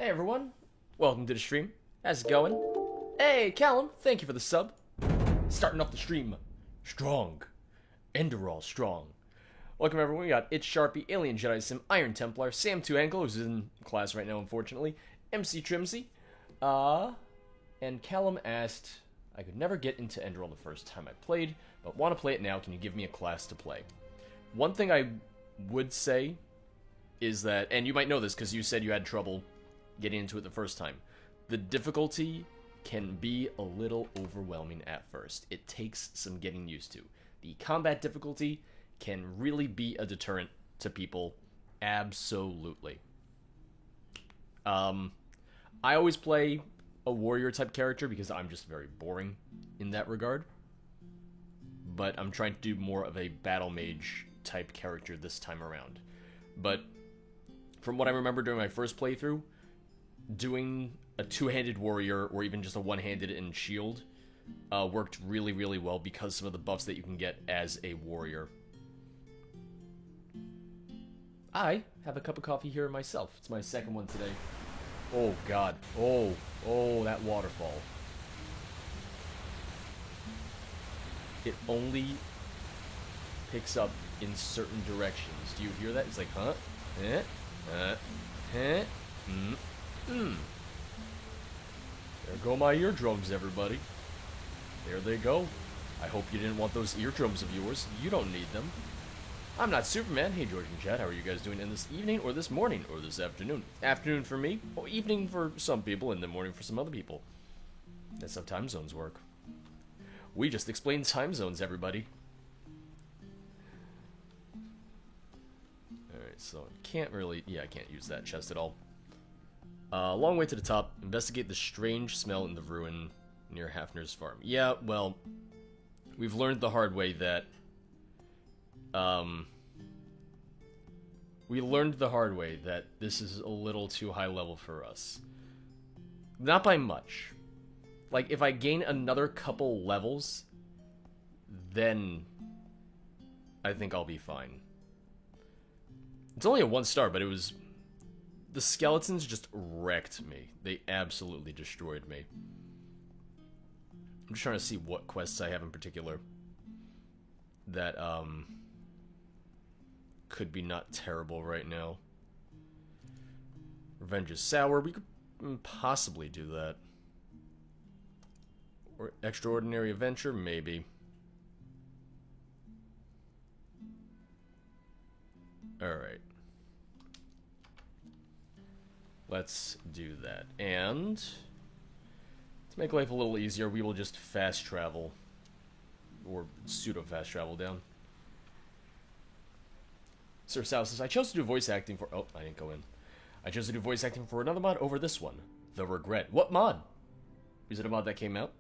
Hey everyone, welcome to the stream. How's it going? Hey Callum, thank you for the sub. Starting off the stream strong. Enderall strong. Welcome everyone, we got It's Sharpie, Alien Jedi Sim, Iron Templar, Sam2 Anglo, who's in class right now unfortunately, MC Trimsy, and Callum asked, I could never get into Enderall the first time I played, but want to play it now, can you give me a class to play? One thing I would say is that, and you might know this because you said you had trouble getting into it the first time, the difficulty can be a little overwhelming at first. It takes some getting used to. The combat difficulty can really be a deterrent to people, absolutely. I always play a warrior type character because I'm just very boring in that regard, but I'm trying to do more of a battle mage type character this time around. But from what I remember during my first playthrough, doing a two-handed warrior or even just a one-handed and shield worked really, really well because some of the buffs that you can get as a warrior. I have a cup of coffee here myself. It's my second one today. Oh god. Oh, that waterfall. It only picks up in certain directions. Do you hear that? It's like, huh? There go my eardrums, everybody. There they go. I hope you didn't want those eardrums of yours. You don't need them. I'm not Superman. Hey, George and Chad, how are you guys doing in this evening, or this morning, or this afternoon? Afternoon for me, or evening for some people, and then morning for some other people. That's how time zones work. We just explained time zones, everybody. Alright, so I can't really... Yeah, I can't use that chest at all. Long way to the top. Investigate the strange smell in the ruin near Hafner's farm. Yeah, well, we've learned the hard way that... we learned the hard way that this is a little too high level for us. Not by much. Like, if I gain another couple levels, then I think I'll be fine. It's only a 1 star, but it was... The skeletons just wrecked me. They absolutely destroyed me. I'm just trying to see what quests I have in particular that, could be not terrible right now. Revenge is sour. We could possibly do that. Or extraordinary adventure, maybe. Alright. Let's do that. And to make life a little easier, we will just fast travel. Or pseudo-fast travel down. Sir Sal says, I chose to do voice acting for... Oh, I didn't go in. I chose to do voice acting for another mod over this one. The Regret. What mod? Is it a mod that came out?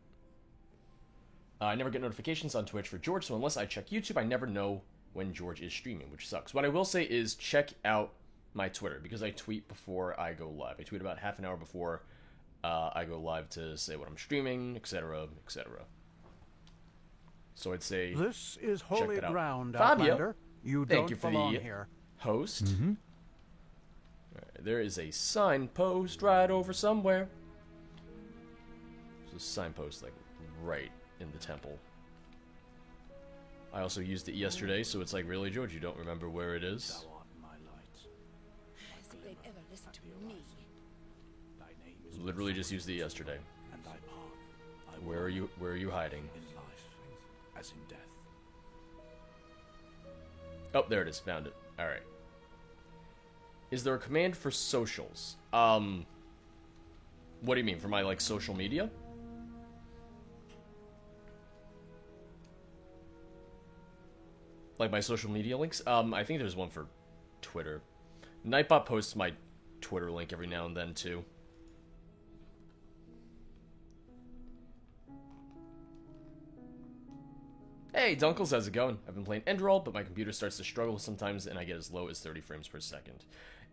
I never get notifications on Twitch for George, so unless I check YouTube, I never know when George is streaming, which sucks. What I will say is check out my Twitter, because I tweet before I go live. I tweet about half an hour before I go live to say what I'm streaming, etc., etc. So I'd say this is holy ground, Fabio, Outlander. You thank don't you for belong the here. host. Right, there is a signpost right over somewhere. There's a signpost like right in the temple. I also used it yesterday, so it's like, really, George, you don't remember where it is? Literally just used it yesterday. Where are you hiding? In life, as in death. Oh, there it is. Found it. Alright. Is there a command for socials? What do you mean? For my, like, social media? Like my social media links? I think there's one for Twitter. Nightbot posts my Twitter link every now and then, too. Hey, Dunkles, how's it going? I've been playing Enderall, but my computer starts to struggle sometimes, and I get as low as 30 frames per second.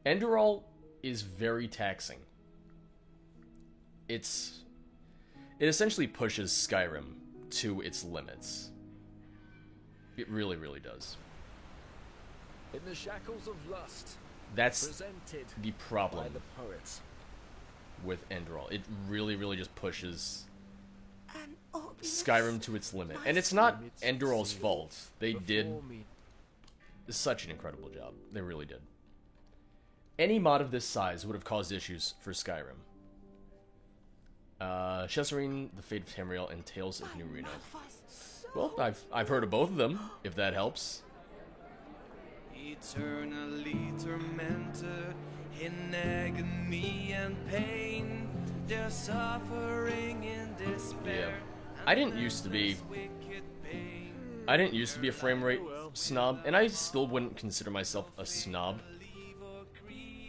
Enderall is very taxing. It essentially pushes Skyrim to its limits. It really, really does. In the shackles of lust, That's presented the problem. by the poets. with Enderal. It really, really just pushes Skyrim to its limit. And it's not Enderal's fault. They did such an incredible job. They really did. Any mod of this size would have caused issues for Skyrim. Chesarine, The Fate of Tamriel, and Tales of New Reno. Well, I've heard of both of them, if that helps. Eternally tormented in agony and pain, their suffering and despair. Yeah. I didn't used to be a frame rate snob, and I still wouldn't consider myself a snob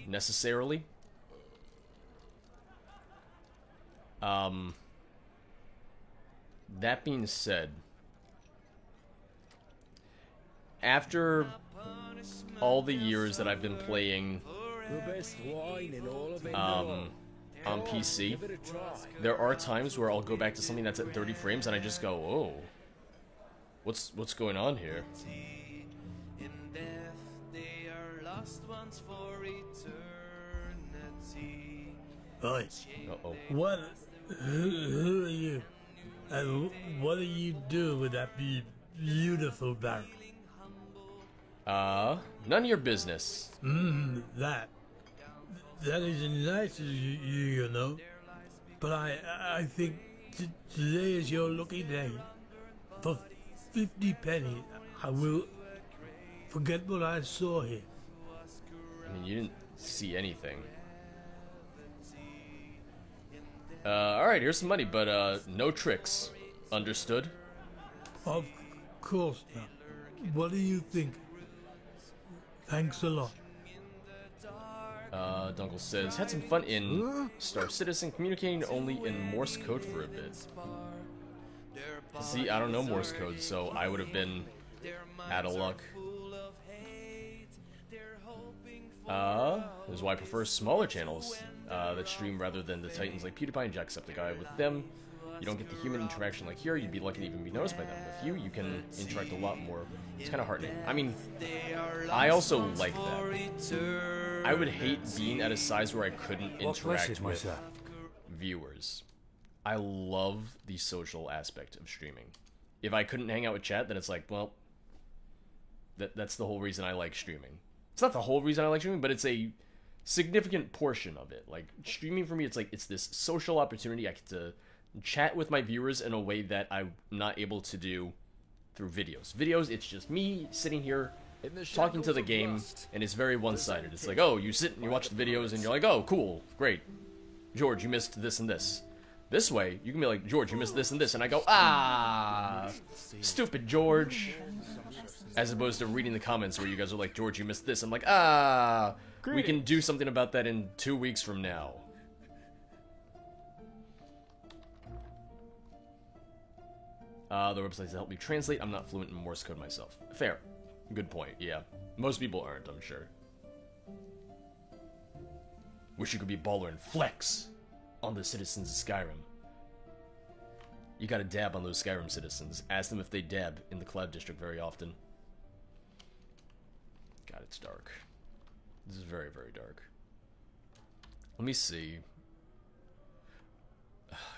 necessarily. That being said, after all the years that I've been playing on PC, there are times where I'll go back to something that's at 30 frames and I just go, oh, what's going on here? In death, they are lost ones for eternity. Right. Uh-oh. Who are you? And what do you do with that beautiful barrel? None of your business. That is nice of you, you know. But I think today is your lucky day. For 50 pennies, I will forget what I saw here. I mean, you didn't see anything. Alright, here's some money, but, no tricks. Understood? Of course not. What do you think? Thanks a lot. Dunkel says, had some fun in Star Citizen, communicating only in Morse code for a bit. See, I don't know Morse code, so I would have been out of luck. This is why I prefer smaller channels that stream rather than the titans like PewDiePie and Jacksepticeye. With them, you don't get the human interaction like here. You'd be lucky to even be noticed by them. With you can interact a lot more. It's kind of heartening. I mean, I also like that. I would hate being at a size where I couldn't interact with viewers. I love the social aspect of streaming. If I couldn't hang out with chat, then it's like, well, that's the whole reason I like streaming. It's not the whole reason I like streaming, but it's a significant portion of it. Like, streaming for me, it's this social opportunity. I get to chat with my viewers in a way that I'm not able to do through videos. Videos, it's just me sitting here talking to the game, and it's very one-sided. It's like, oh, you sit and you watch the videos, and you're like, oh, cool, great. George, you missed this and this. This way, you can be like, George, you missed this and this, and I go, ah, stupid George. As opposed to reading the comments where you guys are like, George, you missed this. I'm like, ah, we can do something about that in 2 weeks from now. The websites that help me translate. I'm not fluent in Morse code myself. Fair. Good point, yeah. Most people aren't, I'm sure. Wish you could be baller and flex on the citizens of Skyrim. You gotta dab on those Skyrim citizens. Ask them if they dab in the Cloud District very often. God, it's dark. This is very, very dark. Let me see.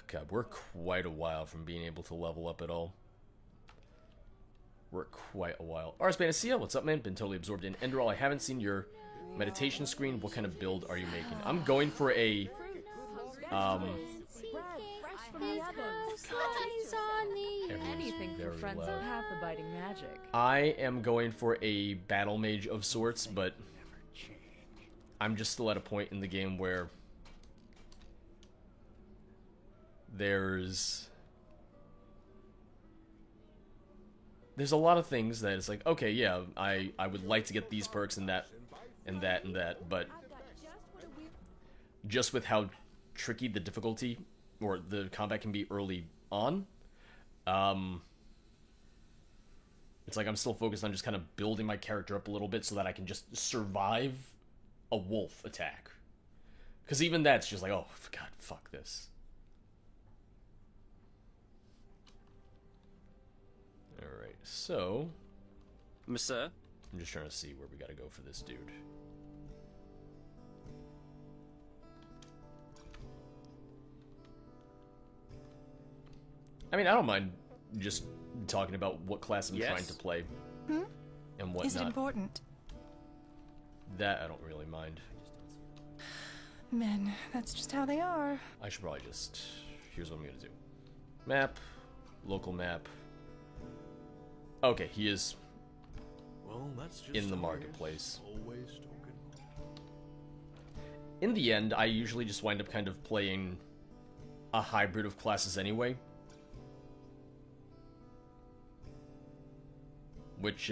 God, we're quite a while from being able to level up at all. We're quite a while. Ars Panacea, what's up, man? Been totally absorbed in Enderal. I haven't seen your meditation screen. What kind of build are you making? I'm going for a... Anything for friends of half abiding magic. I am going for a battle mage of sorts, but I'm just still at a point in the game where there's a lot of things that it's like, okay, yeah, I would like to get these perks and that and that and that, but just with how tricky the difficulty or the combat can be early on, it's like I'm still focused on just kind of building my character up a little bit so that I can just survive a wolf attack. Because even that's just like, oh, God, fuck this. Alright, so... Sir? I'm just trying to see where we gotta go for this dude. I mean, I don't mind just talking about what class I'm trying to play. And whatnot. Is it important? That I don't really mind. Men, that's just how they are. I should probably just... Here's what I'm gonna do. Map. Local map. Okay, he is Well, that's just in the how it marketplace. is. Always talking. In the end, I usually just wind up kind of playing a hybrid of classes anyway. Which,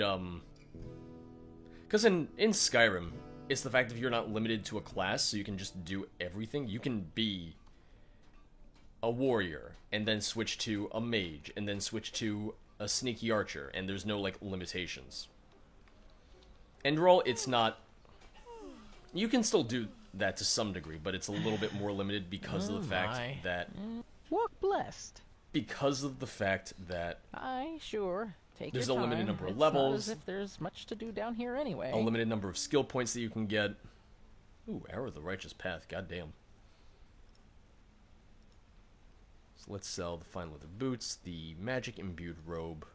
because in Skyrim, it's the fact that you're not limited to a class, so you can just do everything. You can be a warrior, and then switch to a mage, and then switch to a sneaky archer, and there's no, like, limitations. Enderal, it's not... You can still do that to some degree, but it's a little bit more limited because of the fact that... Walk blessed. Because of the fact that... Aye, sure. Take There's your a time. limited number of It's levels. Not as if there's much to do down here anyway. A limited number of skill points that you can get. Ooh, Arrow of the Righteous Path, goddamn. So let's sell the fine leather boots, the magic imbued robe,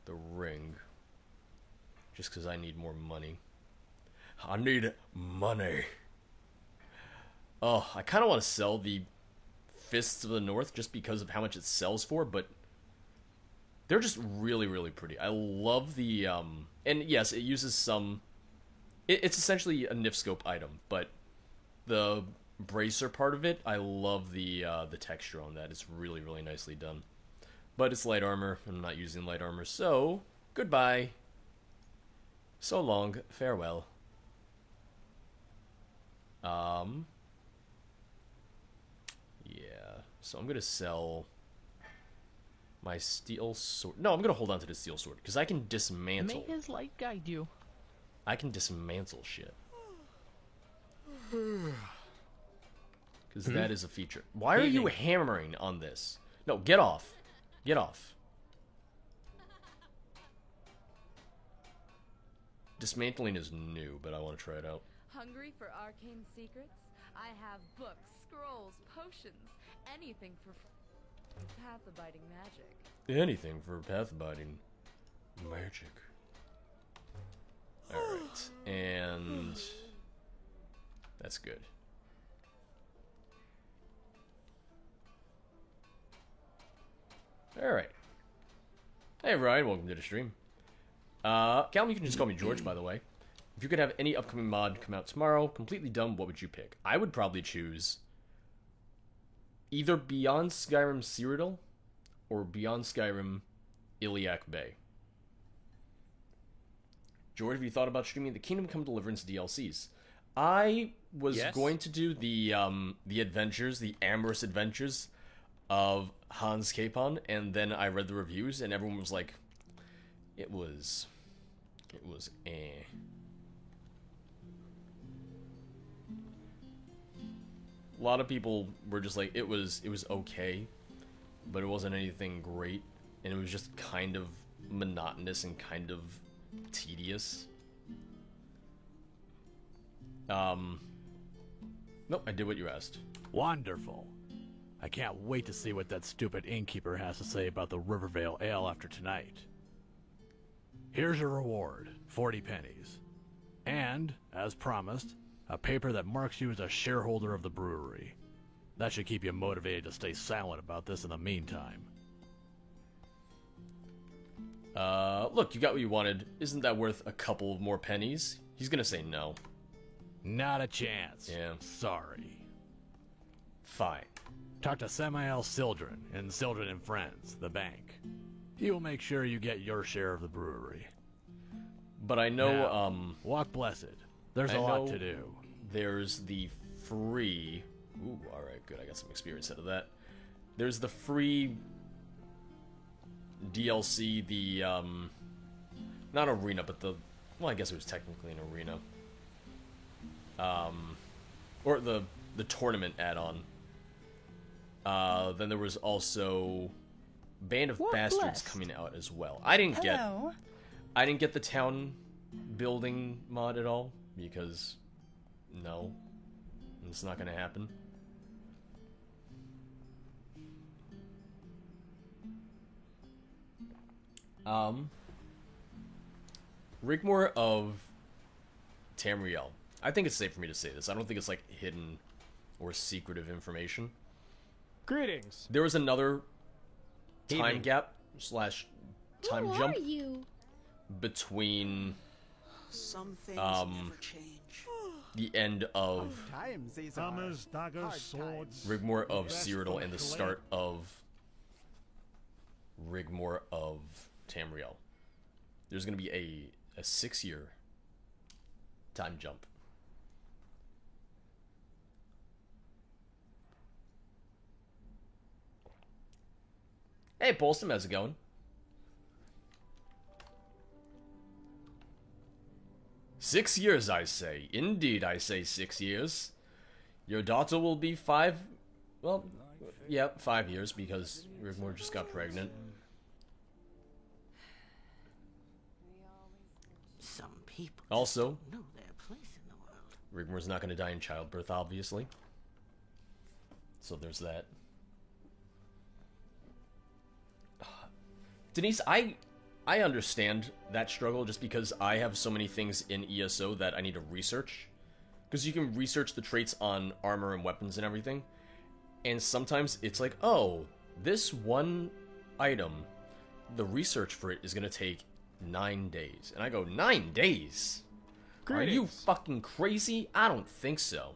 the ring, just because I need more money. I need money. Oh, I kind of want to sell the Fists of the North just because of how much it sells for, but they're just really, really pretty. I love the, and yes, it uses some, it's essentially a Nifscope item, but the bracer part of it, I love the texture on that. It's really, really nicely done. But it's light armor. I'm not using light armor, so goodbye. So long. Farewell. Yeah. So I'm gonna sell my steel sword. No, I'm gonna hold on to the steel sword because I can dismantle. May his light guide you. I can dismantle shit. Because that is a feature. Why are you hammering on this? No, get off. Get off. Dismantling is new, but I want to try it out. Hungry for arcane secrets? I have books, scrolls, potions, anything for path-abiding magic. Anything for path-abiding magic. Alright, and that's good. Alright. Hey Ryan, welcome to the stream. Callum, you can just call me George, by the way. If you could have any upcoming mod come out tomorrow, completely dumb, what would you pick? I would probably choose either Beyond Skyrim Cyrodiil or Beyond Skyrim Iliac Bay. George, have you thought about streaming the Kingdom Come Deliverance DLCs? I was going to do the adventures, the amorous adventures of Hans Capon, and then I read the reviews, and everyone was like, it was eh. A lot of people were just like, it was okay, but it wasn't anything great, and it was just kind of monotonous and kind of tedious. Nope, I did what you asked. Wonderful. I can't wait to see what that stupid innkeeper has to say about the Rivervale Ale after tonight. Here's your reward, 40 pennies. And, as promised, a paper that marks you as a shareholder of the brewery. That should keep you motivated to stay silent about this in the meantime. Look, you got what you wanted. Isn't that worth a couple of more pennies? He's gonna say no. Not a chance. Yeah. Sorry. Fine. Talk to Samael Sildren and Sildren and Friends, the bank. He will make sure you get your share of the brewery. But I know, Now, walk blessed. There's a lot to do. There's the free... Ooh, alright, good. I got some experience out of that. There's the free DLC, the, not arena, but the... Well, I guess it was technically an arena. Or the tournament add-on. Then there was also Band of Bastards coming out as well. I didn't get the town building mod at all because no, it's not gonna happen. Rigmor of Tamriel. I think it's safe for me to say this. I don't think it's like hidden or secretive information. Greetings. There was another time Evening. gap slash time Who jump are you? between Some things Um, never change. the end of Times these Hammers, daggers, hard swords. Rigmor of Best Cyrodiil from and the clay. start of Rigmor of Tamriel. There's going to be a 6-year time jump. Hey, Bolston, how's it going? Six years, I say. Indeed, I say 6 years. Your daughter will be 5... Well, yeah, 5 years, because Rigmor just got pregnant. Some people Also, know their place in the world. Rigmor's not going to die in childbirth, obviously. So there's that. Denise, I understand that struggle just because I have so many things in ESO that I need to research. Because you can research the traits on armor and weapons and everything. And sometimes it's like, oh, this one item, the research for it is going to take 9 days. And I go, 9 days? Are you Greetings. fucking crazy? I don't think so.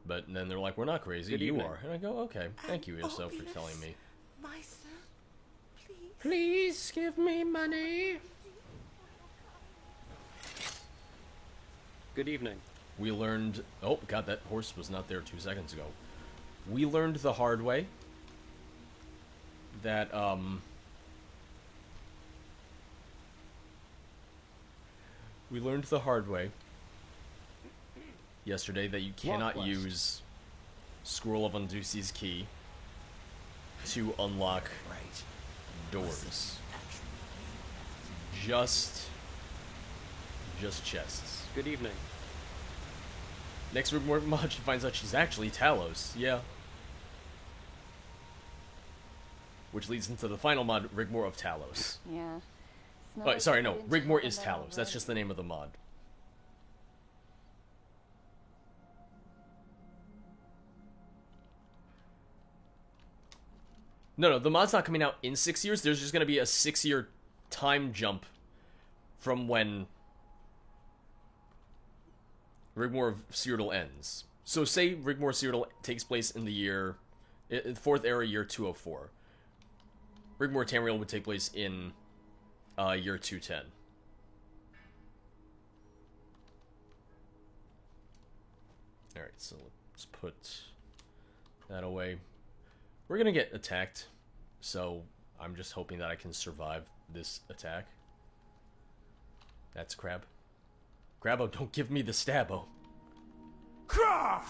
But then they're like, we're not crazy, Good you evening. are. And I go, okay, thank you, ESO, for Obvious. telling me. Meister, please. Please give me money. Good evening. We learned... Oh, God, that horse was not there 2 seconds ago. We learned the hard way that, We learned the hard way yesterday that you cannot West. use Scroll of Undusi's key to unlock Right. doors. Actually, Just chests. Good evening. Next Rigmor mod, she finds out she's actually Talos. Yeah. Which leads into the final mod, Rigmor of Talos. Yeah. Oh, sorry, no. Rigmor is Talos. That's just the name of the mod. No, the mod's not coming out in 6 years. There's just going to be a 6-year time jump from when Rigmor of Cyrodiil ends. So say Rigmor of Cyrodiil takes place in the year... 4th era, year 204. Rigmor of Tamriel would take place in year 210. Alright, so let's put that away. We're gonna get attacked, so I'm just hoping that I can survive this attack. That's Crab. Crabbo, don't give me the stabbo. Because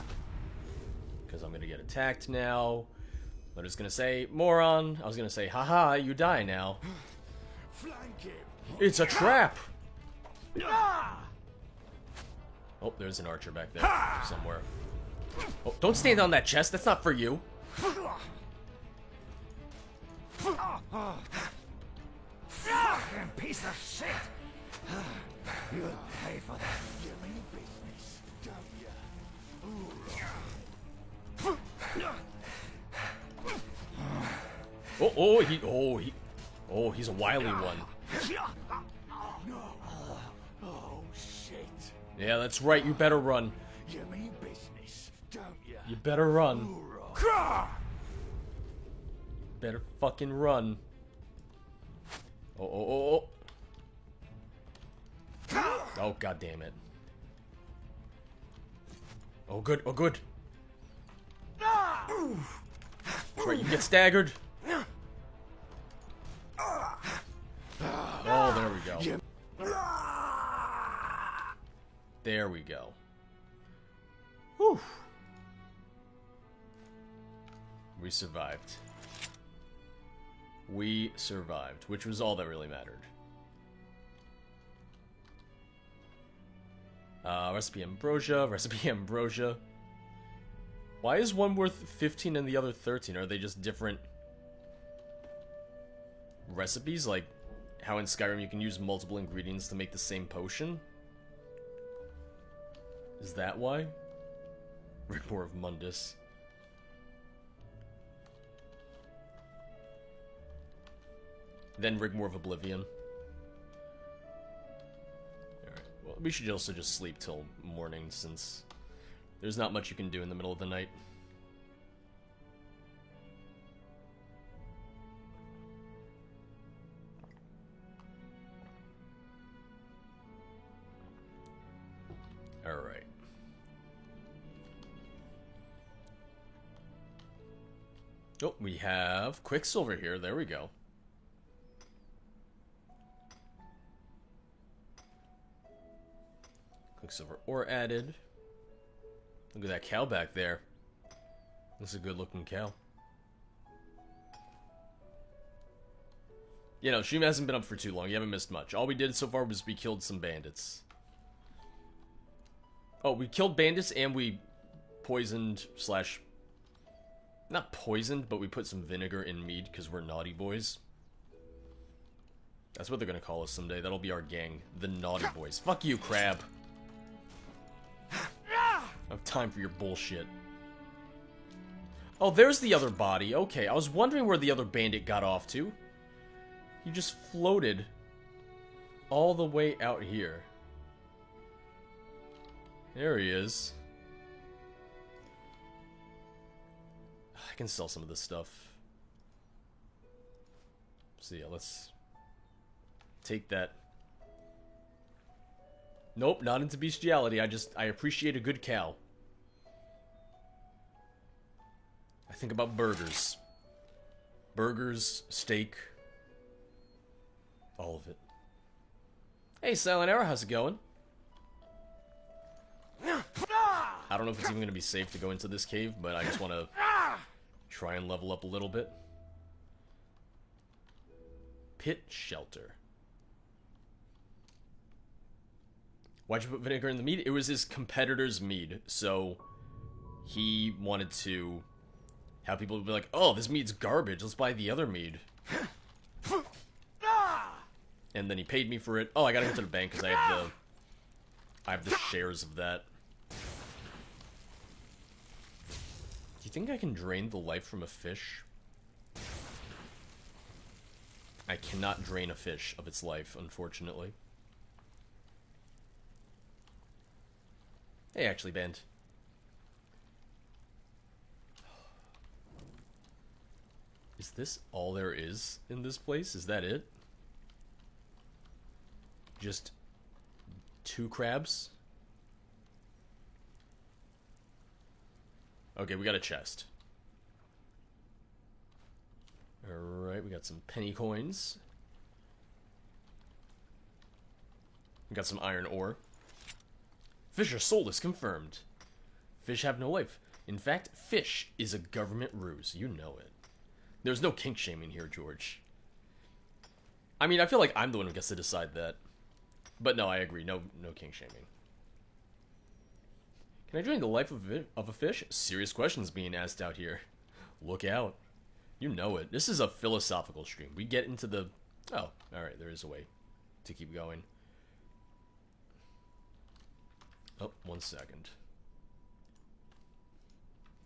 I'm gonna get attacked now. I'm just gonna say, moron. I was gonna say, haha, you die now. It's a trap! Oh, there's an archer back there somewhere. Oh, don't stand on that chest. That's not for you. Fucking piece of shit! You'll pay for that. Give me business, don't ya? He's a wily one. Oh, shit. Yeah, that's right. You better run. You mean business, don't ya? You better run. Better fucking run. Oh, god damn it. Oh, good. Oh, good. That's right, you get staggered. Oh, there we go. There we go. Whew. We survived. We survived, which was all that really mattered. Recipe ambrosia. Why is one worth 15 and the other 13? Are they just different recipes, like how in Skyrim you can use multiple ingredients to make the same potion. Is that why? Rigmor of Mundus. Then Rigmor of Oblivion. Alright, well, we should also just sleep till morning, since there's not much you can do in the middle of the night. Alright. Oh, we have Quicksilver here. There we go. Quicksilver ore added. Look at that cow back there. That's a good looking cow. You know, stream hasn't been up for too long. You haven't missed much. All we did so far was we killed some bandits. Oh, we killed bandits and we poisoned slash... Not poisoned, but we put some vinegar in mead because we're naughty boys. That's what they're gonna call us someday. That'll be our gang. The Naughty Boys. Fuck you, Crab. I have time for your bullshit. Oh, there's the other body. Okay, I was wondering where the other bandit got off to. He just floated all the way out here. There he is. I can sell some of this stuff. So yeah, let's take that. Nope, not into bestiality. I appreciate a good cow. I think about burgers. Burgers, steak. All of it. Hey, Silent Arrow, how's it going? I don't know if it's even going to be safe to go into this cave, but I just want to try and level up a little bit. Pit shelter. Why'd you put vinegar in the mead? It was his competitor's mead, so he wanted to have people be like, oh, this mead's garbage, let's buy the other mead. And then he paid me for it. Oh, I gotta go to the bank because I have the shares of that. Do you think I can drain the life from a fish? I cannot drain a fish of its life, unfortunately. Hey, actually, Band. Is this all there is in this place? Is that it? Just 2 crabs? Okay, we got a chest. Alright, we got some penny coins. We got some iron ore. Fish are soulless, confirmed. Fish have no life. In fact, fish is a government ruse. You know it. There's no kink shaming here, George. I mean, I feel like I'm the one who gets to decide that. But no, I agree. No kink shaming. Can I drain the life of a fish? Serious questions being asked out here. Look out. You know it. This is a philosophical stream. We get into the... Oh, alright, there is a way to keep going. Oh, 1 second.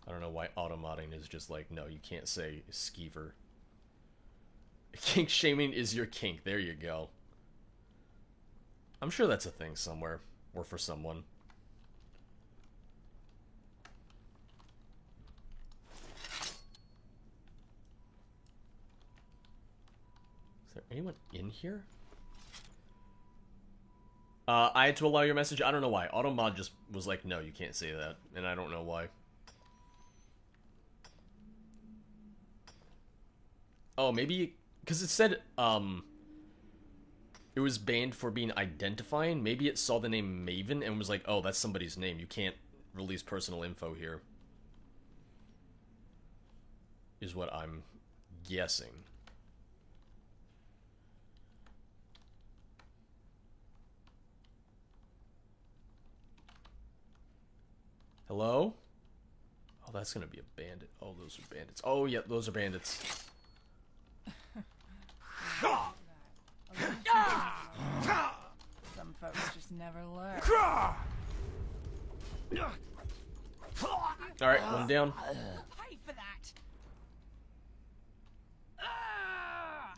I don't know why automodding is just like, no, you can't say skeever. Kink shaming is your kink. There you go. I'm sure that's a thing somewhere. Or for someone. Is there anyone in here? I had to allow your message. I don't know why. Automod just was like, no, you can't say that. And I don't know why. Oh, maybe... Because it said, it was banned for being identifying. Maybe it saw the name Maven and was like, oh, that's somebody's name. You can't release personal info here. Is what I'm guessing. Hello? Oh, that's gonna be a bandit. Oh, those are bandits. Oh, yeah, those are bandits. Some folks just never learn. Alright, one down. Pay for that.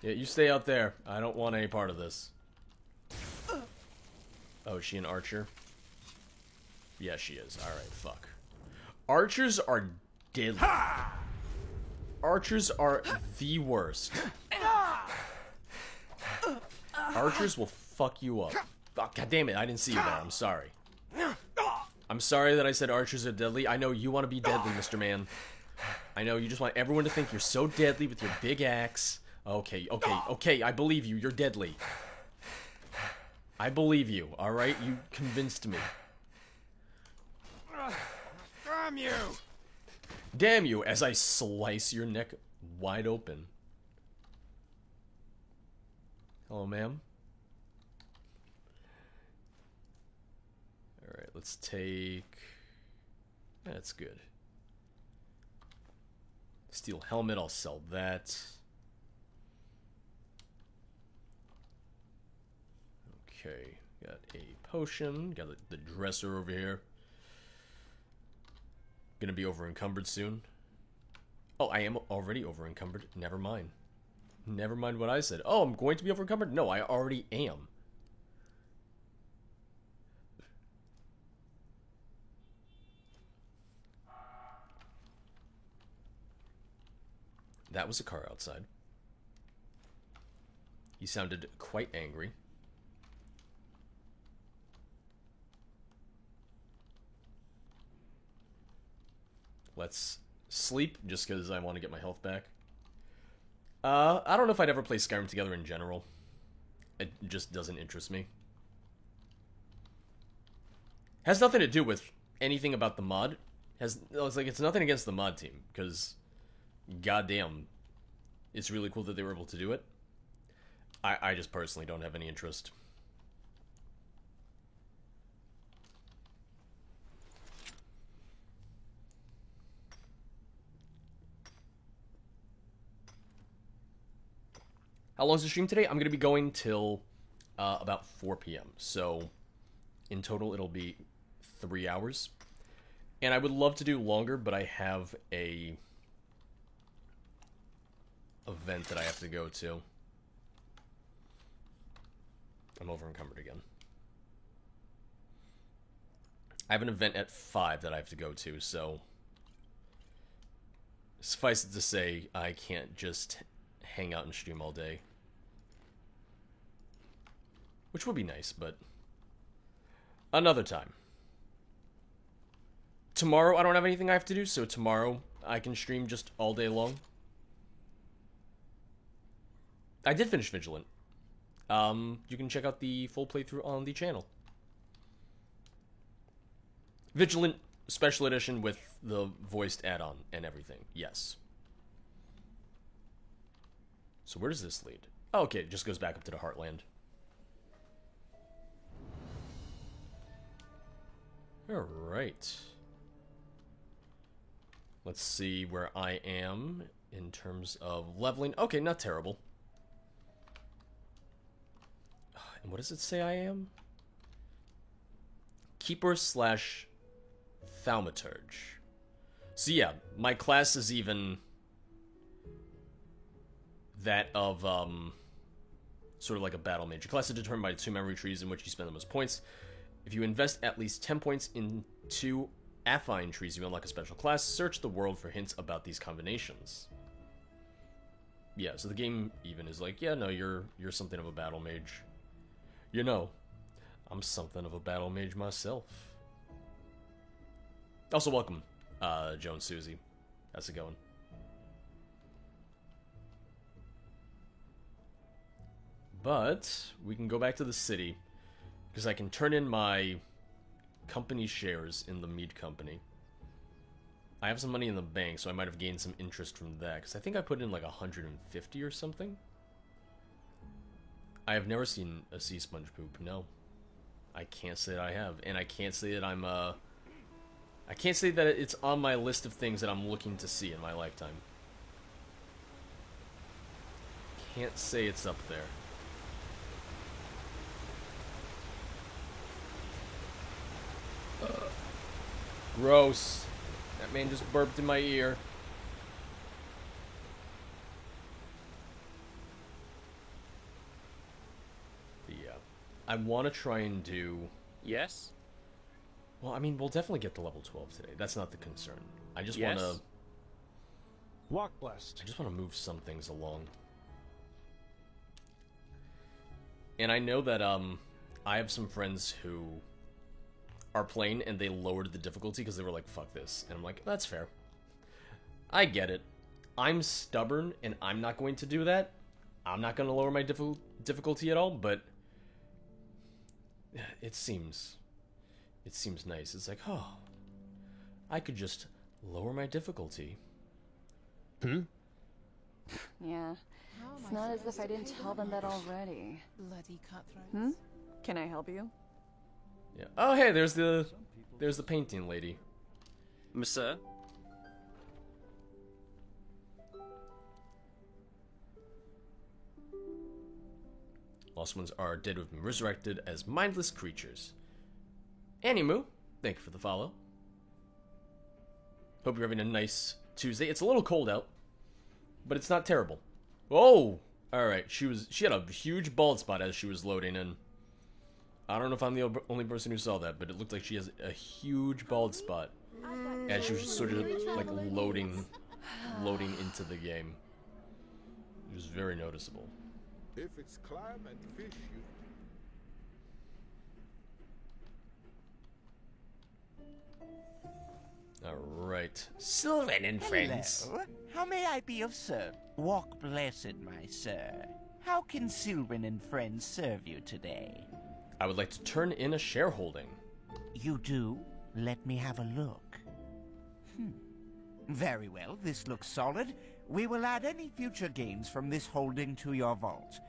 Yeah, you stay out there. I don't want any part of this. Oh, is she an archer? Yeah, she is. Alright, fuck. Archers are deadly. Archers are the worst. Archers will fuck you up. Oh, God damn it, I didn't see you there. I'm sorry. I'm sorry that I said archers are deadly. I know you want to be deadly, Mr. Man. I know you just want everyone to think you're so deadly with your big axe. Okay, I believe you. You're deadly. I believe you, alright? You convinced me. Damn you! Damn you, as I slice your neck wide open. Hello, ma'am. Alright, let's take... That's good. Steel helmet, I'll sell that. Okay, got a potion, got the dresser over here. Gonna be over encumbered soon. Oh, I am already over encumbered. Never mind. Never mind what I said. Oh, I'm going to be over encumbered? No, I already am. That was a car outside. He sounded quite angry. Let's sleep, just because I want to get my health back. I don't know if I'd ever play Skyrim together in general. It just doesn't interest me. Has nothing to do with anything about the mod. It's nothing against the mod team, because goddamn, it's really cool that they were able to do it. I just personally don't have any interest. How long is the stream today? I'm going to be going till about 4 p.m. So, in total, it'll be 3 hours. And I would love to do longer, but I have a event that I have to go to. I'm over encumbered again. I have an event at 5 that I have to go to, so suffice it to say, I can't just hang out and stream all day. Which would be nice, but another time. Tomorrow I don't have anything I have to do, so tomorrow I can stream just all day long. I did finish Vigilant. You can check out the full playthrough on the channel. Vigilant Special Edition with the voiced add-on and everything. Yes. So where does this lead? Oh, okay, it just goes back up to the Heartland. Alright. Let's see where I am in terms of leveling. Okay, not terrible. And what does it say I am? Keeper / Thaumaturge. So yeah, my class is even that of, sort of like a battle mage. Your class is determined by 2 memory trees in which you spend the most points. If you invest at least 10 points into affine trees, you unlock a special class. Search the world for hints about these combinations. Yeah, so the game even is like, yeah, no, you're something of a battle mage. You know, I'm something of a battle mage myself. Also, welcome, Joan Susie. How's it going? But we can go back to the city, because I can turn in my company shares in the mead company. I have some money in the bank, so I might have gained some interest from that, because I think I put in like 150 or something. I have never seen a sea sponge poop, no. I can't say that I have, and I can't say that I can't say that it's on my list of things that I'm looking to see in my lifetime. can't say it's up there. Gross. That man just burped in my ear. But yeah. I want to try and do... Yes? Well, I mean, we'll definitely get to level 12 today. That's not the concern. I just Yes? want to... Walk blessed. I just want to move some things along. And I know that, I have some friends who are playing and they lowered the difficulty because they were like, fuck this. And I'm like, that's fair. I get it. I'm stubborn and I'm not going to do that. I'm not going to lower my difficulty at all, but it seems nice. It's like, oh, I could just lower my difficulty. Yeah. It's not as if I didn't tell them that already. Bloody cutthroats. Can I help you? Yeah. Oh, hey, there's the painting lady. Monsieur? Lost ones are dead who have been resurrected as mindless creatures. Animu, thank you for the follow. Hope you're having a nice Tuesday. It's a little cold out, but it's not terrible. Oh! Alright, she had a huge bald spot as she was loading in. I don't know if I'm the only person who saw that, but it looked like she has a huge bald spot as she was sort of like loading into the game. It was very noticeable. If it's clam and fish, you... Alright. Sylvan and friends. Hello. How may I be of service? Walk blessed, my sir. How can Sylvan and friends serve you today? I would like to turn in a shareholding. You do? Let me have a look. Very well, this looks solid. We will add any future gains from this holding to your vault.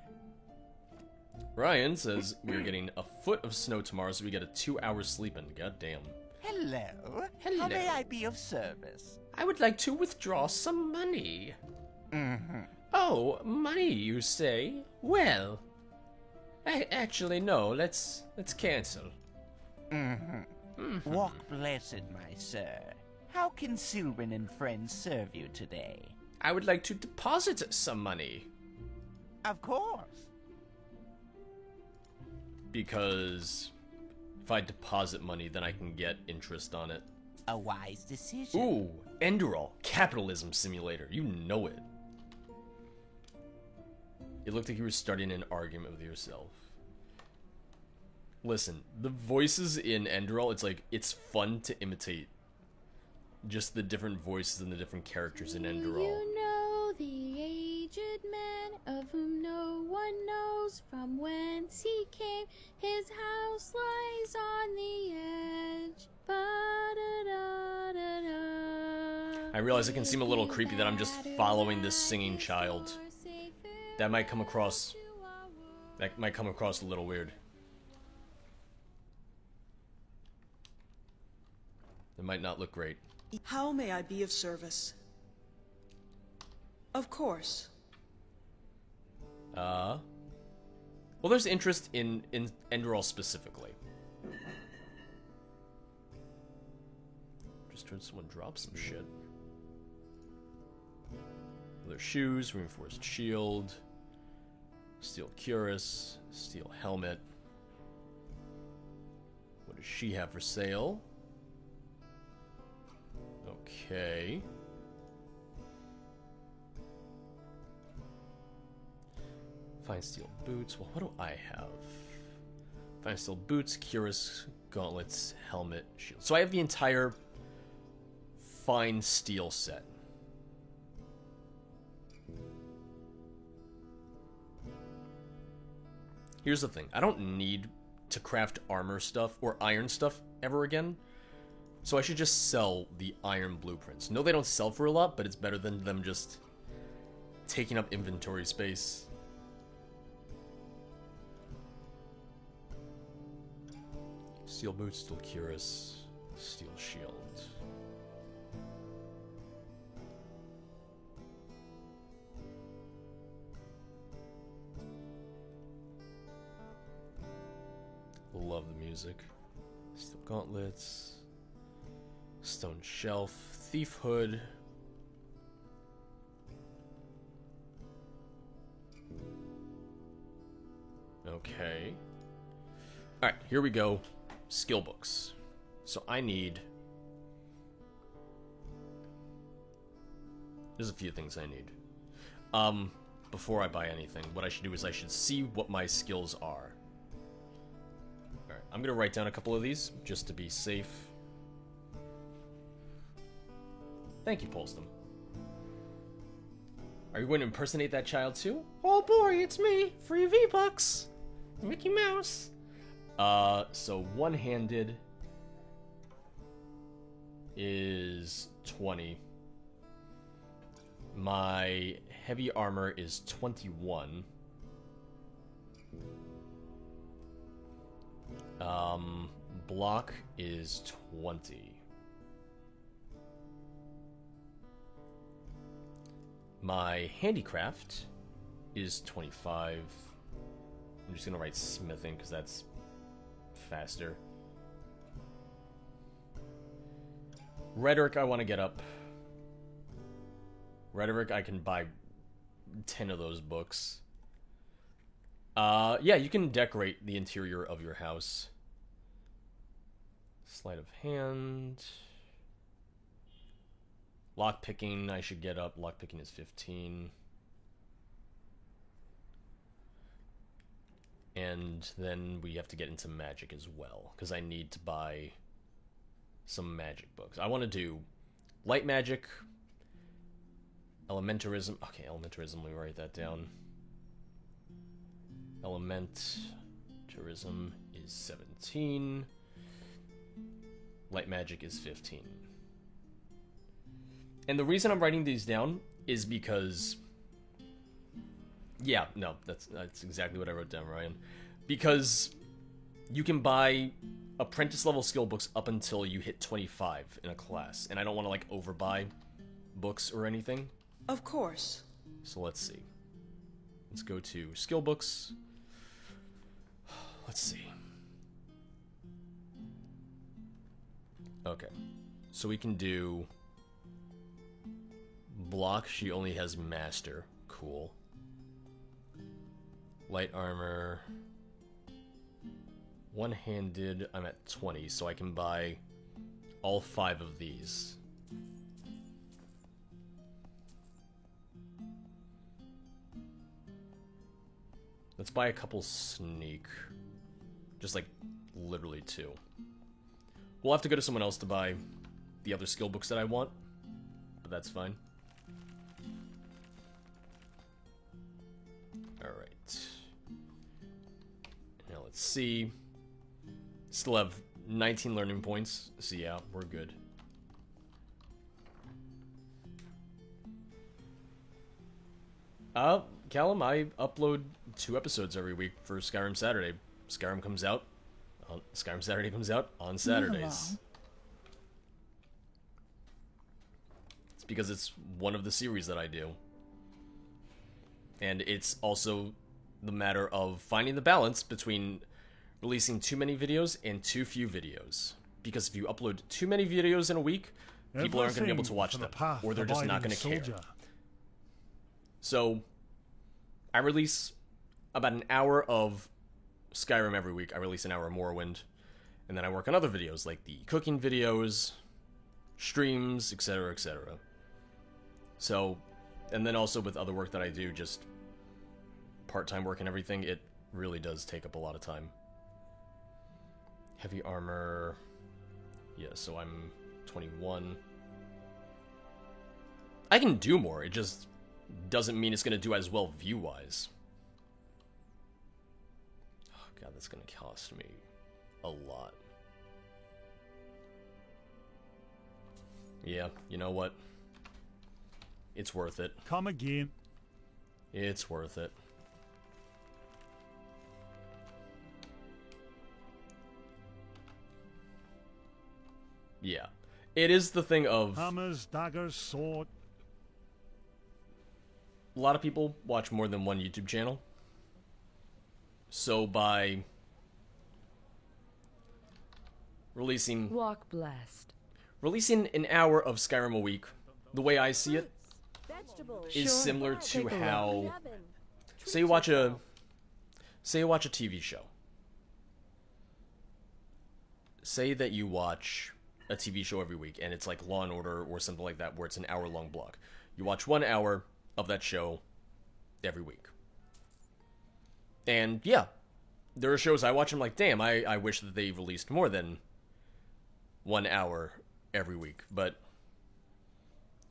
Ryan says we're getting a foot of snow tomorrow, so we get a 2-hour sleep in. God damn. Hello. Hello. How may I be of service? I would like to withdraw some money. Oh, money, you say? Well, actually, no. Let's cancel. Walk blessed, my sir. How can Sylvan and friends serve you today? I would like to deposit some money. Of course. Because if I deposit money, then I can get interest on it. A wise decision. Ooh, Enderal, capitalism simulator. You know it. It looked like you were starting an argument with yourself. Listen, the voices in Enderal, it's fun to imitate. Just the different voices and the different characters in Enderal. You know the aged man of whom no one knows from whence he came. His house lies on the edge. I realize it can seem a little creepy that I'm just following this singing child. That might come across a little weird. It might not look great. How may I be of service? Of course. Well, there's interest in Enderal specifically. Just heard someone drop some shit. Leather shoes, reinforced shield, steel cuirass, steel helmet. What does she have for sale? Okay. Fine steel boots. Well, what do I have? Fine steel boots, cuirass, gauntlets, helmet, shield. So I have the entire fine steel set. Here's the thing. I don't need to craft armor stuff or iron stuff ever again. So I should just sell the iron blueprints. No, they don't sell for a lot, but it's better than them just taking up inventory space. Steel boots, steel cuirass, steel shield. music. Steel gauntlets. Stone shelf. Thief hood. Okay. Alright, here we go. Skill books. So I need... There's a few things I need. Before I buy anything, what I should do is I should see what my skills are. Alright, I'm gonna write down a couple of these, just to be safe. Thank you, Polston. Are you going to impersonate that child too? Oh boy, it's me! Free V-Bucks! Mickey Mouse! So one-handed is 20. My heavy armor is 21. Block is 20. My handicraft is 25. I'm just gonna write smithing because that's faster. Rhetoric I want to get up. Rhetoric, I can buy 10 of those books. Yeah, you can decorate the interior of your house. Sleight of hand. Lockpicking, I should get up. Lockpicking is 15. And then we have to get into magic as well, because I need to buy some magic books. I want to do light magic, elementarism. Okay, elementarism, let me write that down. Elementarism is 17. Light magic is 15. And the reason I'm writing these down is because... Yeah, no, that's exactly what I wrote down, Ryan. Because you can buy apprentice level skill books up until you hit 25 in a class. And I don't want to, like, overbuy books or anything. Of course. So let's see. Let's go to skill books. Let's see. Okay. So we can do... Block, she only has master. Cool. Light armor. One-handed, I'm at 20, so I can buy all 5 of these. Let's buy a couple sneak. Just like, literally 2. We'll have to go to someone else to buy the other skill books that I want, but that's fine. Alright. Now let's see. Still have 19 learning points, so yeah, we're good. Callum, I upload 2 episodes every week for Skyrim Saturday. Skyrim Saturday comes out on Saturdays. It's because it's one of the series that I do. And it's also the matter of finding the balance between releasing too many videos and too few videos. Because if you upload too many videos in a week, people aren't going to be able to watch them. Or they're just not going to care. So, I release about an hour of Skyrim every week. I release an hour of Morrowind. And then I work on other videos, like the cooking videos, streams, etc., etc. So, and then also with other work that I do, just part-time work and everything, it really does take up a lot of time. Heavy armor. Yeah, so I'm 21. I can do more, it just doesn't mean it's going to do as well view-wise. Oh god, that's going to cost me a lot. Yeah, you know what? It's worth it. Come again. It's worth it. Yeah. It is the thing of... Hammers, daggers, sword. A lot of people watch more than one YouTube channel. So by releasing Walk blessed. releasing an hour of Skyrim a week, the way I see it, is similar to how say you watch a TV show. Say that you watch a TV show every week and it's like Law and Order or something like that where it's an hour-long block. You watch 1 hour of that show every week. And yeah, there are shows I watch and I'm like, damn, I wish that they released more than 1 hour every week. But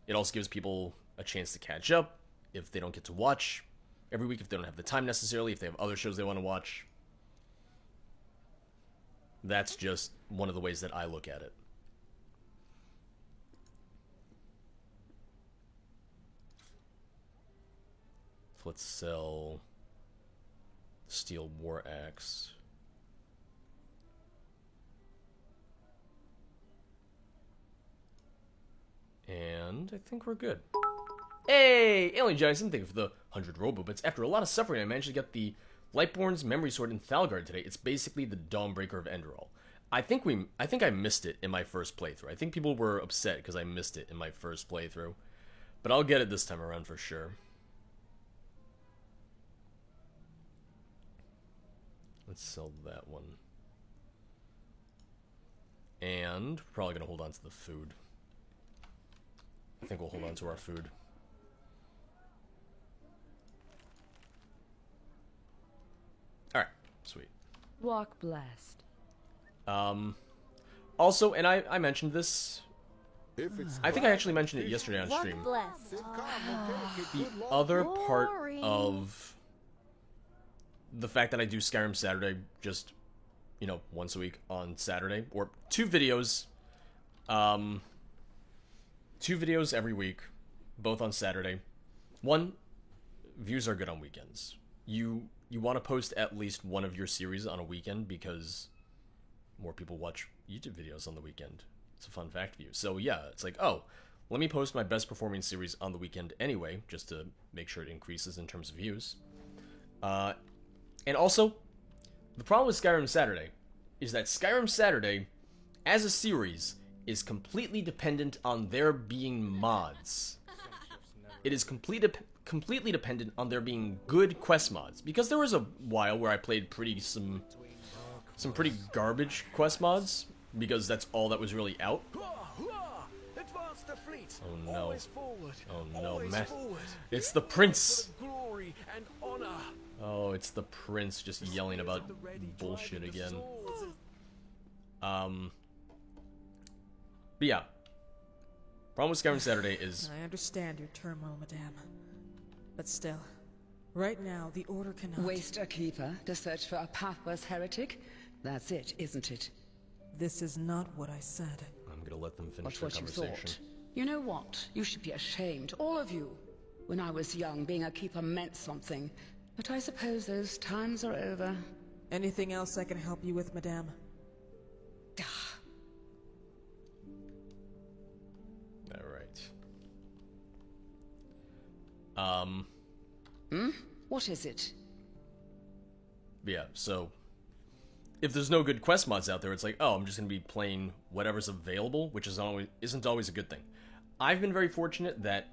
it also gives people a chance to catch up if they don't get to watch every week, if they don't have the time necessarily, if they have other shows they want to watch. That's just one of the ways that I look at it. Let's sell Steel War Axe. And I think we're good. Hey, Alien Jason, thank you for the 100 Robobits. After a lot of suffering, I managed to get the Lightborn's Memory Sword in Thalgard today. It's basically the Dawnbreaker of Enderal. I think I missed it in my first playthrough. I think people were upset because I missed it in my first playthrough. But I'll get it this time around for sure. Let's sell that one. And we're probably going to hold on to the food. I think we'll hold on to our food. Alright, sweet. Walk blessed. Also, and I mentioned this. I think I actually mentioned it yesterday on stream. The other part of the fact that I do Skyrim Saturday just, you know, once a week on Saturday, or 2 videos, 2 videos every week, both on Saturday. 1, views are good on weekends. You want to post at least one of your series on a weekend because more people watch YouTube videos on the weekend. It's a fun fact for you. So yeah, it's like, oh, let me post my best performing series on the weekend anyway, just to make sure it increases in terms of views. And also, the problem with Skyrim Saturday is that Skyrim Saturday, as a series, is completely dependent on there being mods. It is completely dependent on there being good quest mods. Because there was a while where I played some pretty garbage quest mods, because that's all that was really out. Oh no. Oh no, Matt. It's the prince! Oh, it's the prince just yelling about bullshit again. But yeah. Problem with Skyrim Saturday is... I understand your turmoil, madame. But still, right now, the Order cannot... Waste a keeper to search for a pathless heretic? That's it, isn't it? This is not what I said. I'm gonna let them finish What's their what you conversation. thought? You know what? You should be ashamed, all of you. When I was young, being a keeper meant something. But I suppose those times are over. Anything else I can help you with, madame? Alright. What is it? Yeah, so... if there's no good quest mods out there, it's like, oh, I'm just gonna be playing whatever's available, which isn't always a good thing. I've been very fortunate that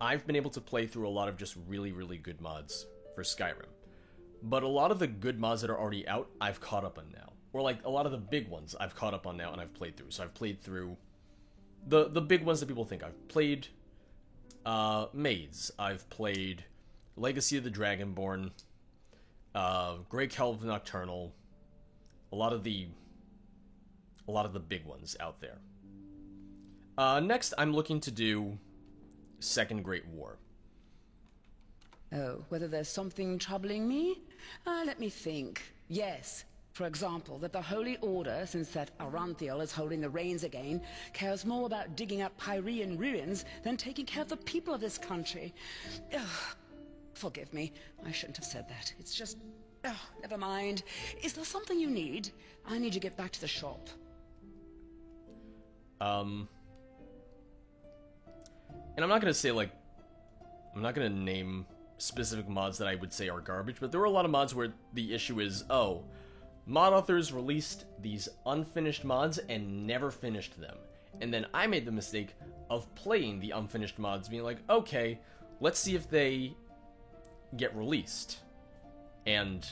I've been able to play through a lot of just really, really good mods for Skyrim. But a lot of the good mods that are already out, I've caught up on now. Or like, a lot of the big ones I've caught up on now and I've played through. So I've played through the big ones that people think. I've played Maids. I've played Legacy of the Dragonborn, Grey Kelv Nocturnal, a lot of the big ones out there. Next, I'm looking to do Second Great War. Oh, whether there's something troubling me? Let me think. Yes. For example, that the Holy Order, since that Aranthiel is holding the reins again, cares more about digging up Pyrean ruins than taking care of the people of this country. Ugh. Forgive me. I shouldn't have said that. It's just... oh, never mind. Is there something you need? I need to get back to the shop. And I'm not gonna say, like... I'm not gonna name specific mods that I would say are garbage, but there were a lot of mods where the issue is, oh, mod authors released these unfinished mods and never finished them. And then I made the mistake of playing the unfinished mods, being like, okay, let's see if they get released. And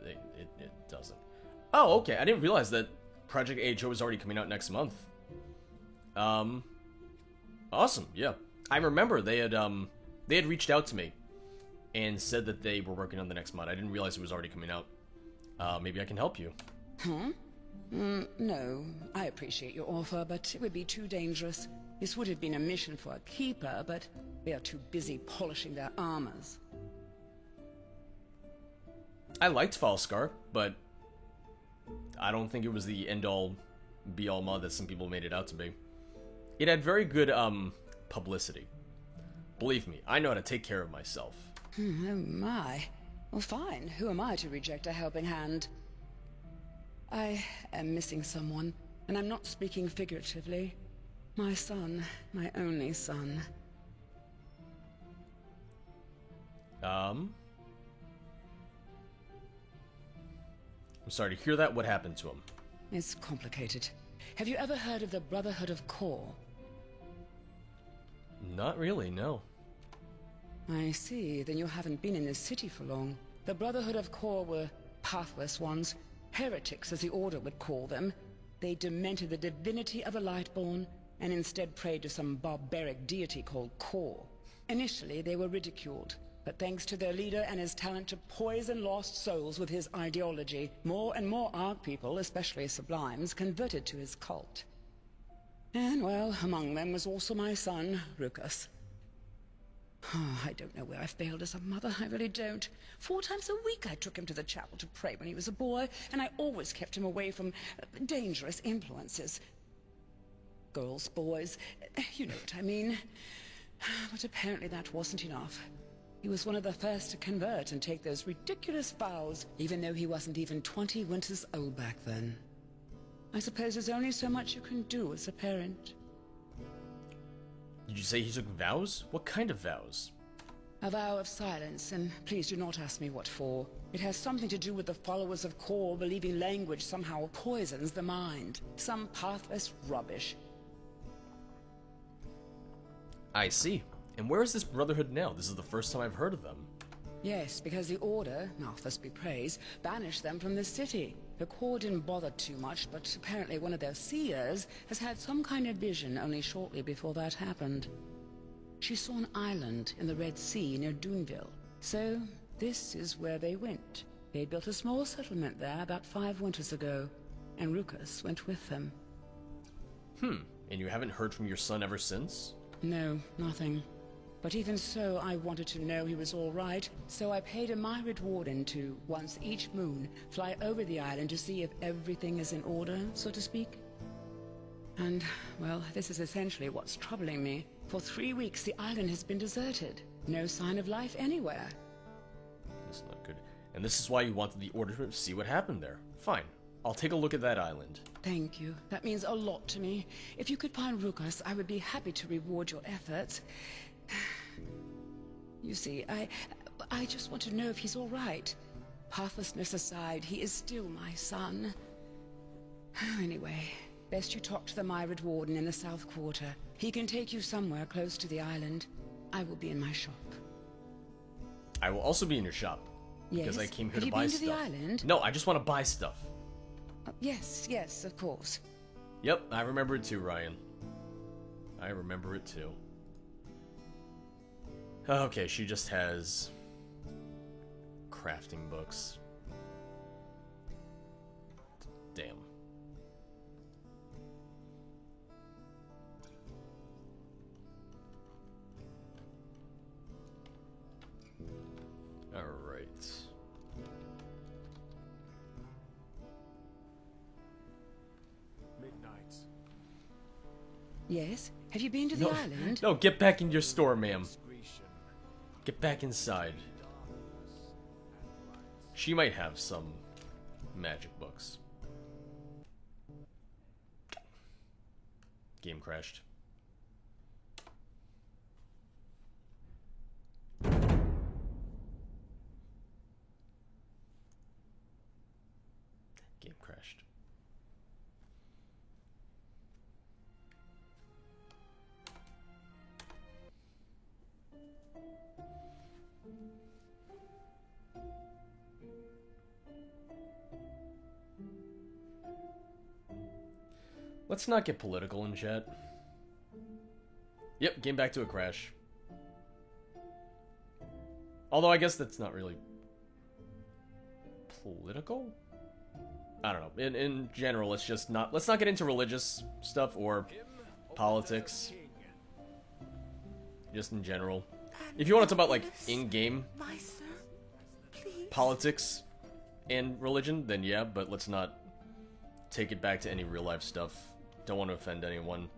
it doesn't. Oh, okay, I didn't realize that Project AHO is already coming out next month. Awesome, yeah. I remember they had reached out to me and said that they were working on the next mod. I didn't realize it was already coming out. Maybe I can help you. Huh? No, I appreciate your offer, but it would be too dangerous. This would have been a mission for a keeper, but they are too busy polishing their armors. I liked Falskar, but I don't think it was the end-all, be-all mod that some people made it out to be. It had very good, publicity. Believe me, I know how to take care of myself. Oh my. Well, fine. Who am I to reject a helping hand? I am missing someone, and I'm not speaking figuratively. My son, my only son. I'm sorry to hear that. What happened to him? It's complicated. Have you ever heard of the Brotherhood of Kor? Not really, no. I see. Then you haven't been in this city for long. The Brotherhood of Kor were pathless ones. Heretics, as the Order would call them. They demented the divinity of the Lightborn, and instead prayed to some barbaric deity called Kor. Initially, they were ridiculed. But thanks to their leader and his talent to poison lost souls with his ideology, more and more Ark people, especially Sublimes, converted to his cult. And, well, among them was also my son, Rukas. Oh, I don't know where I failed as a mother, I really don't. 4 times a week I took him to the chapel to pray when he was a boy, and I always kept him away from dangerous influences. Girls, boys, you know what I mean. But apparently that wasn't enough. He was one of the first to convert and take those ridiculous vows, even though he wasn't even 20 winters old back then. I suppose there's only so much you can do as a parent. Did you say he took vows? What kind of vows? A vow of silence, and please do not ask me what for. It has something to do with the followers of Kor believing language somehow poisons the mind. Some pathless rubbish. I see. And where is this Brotherhood now? This is the first time I've heard of them. Yes, because the Order, Malthus be praised, banished them from the city. The Kor didn't bother too much, but apparently one of their seers has had some kind of vision only shortly before that happened. She saw an island in the Red Sea near Doonville. So, this is where they went. They built a small settlement there about 5 winters ago, and Rukas went with them. And you haven't heard from your son ever since? No, nothing. But even so, I wanted to know he was all right, so I paid a Myrid warden to, once each moon, fly over the island to see if everything is in order, so to speak. And, well, this is essentially what's troubling me. For 3 weeks, the island has been deserted. No sign of life anywhere. That's not good. And this is why you wanted the Order to see what happened there. Fine. I'll take a look at that island. Thank you. That means a lot to me. If you could find Rukas, I would be happy to reward your efforts. You see, I just want to know if he's all right. Pathlessness aside, he is still my son. Anyway, best you talk to the Myrid warden in the South Quarter. He can take you somewhere close to the island. I will be in my shop. I will also be in your shop. Because Yes? I came here Have to you buy been to stuff. the island? No, I just want to buy stuff. Yes, yes, of course. Yep, I remember it too, Ryan. I remember it too. Okay, she just has crafting books. Damn. All right. Midnight. Yes? Have you been to the island? No, get back in your store, ma'am. Get back inside. She might have some magic books. Game crashed. Let's not get political in chat. Yep, game back to a crash. Although I guess that's not really political? I don't know. In general, let's not get into religious stuff or politics. Just in general. If you want to talk about like in-game politics and religion, then yeah, but let's not take it back to any real-life stuff. Don't want to offend anyone.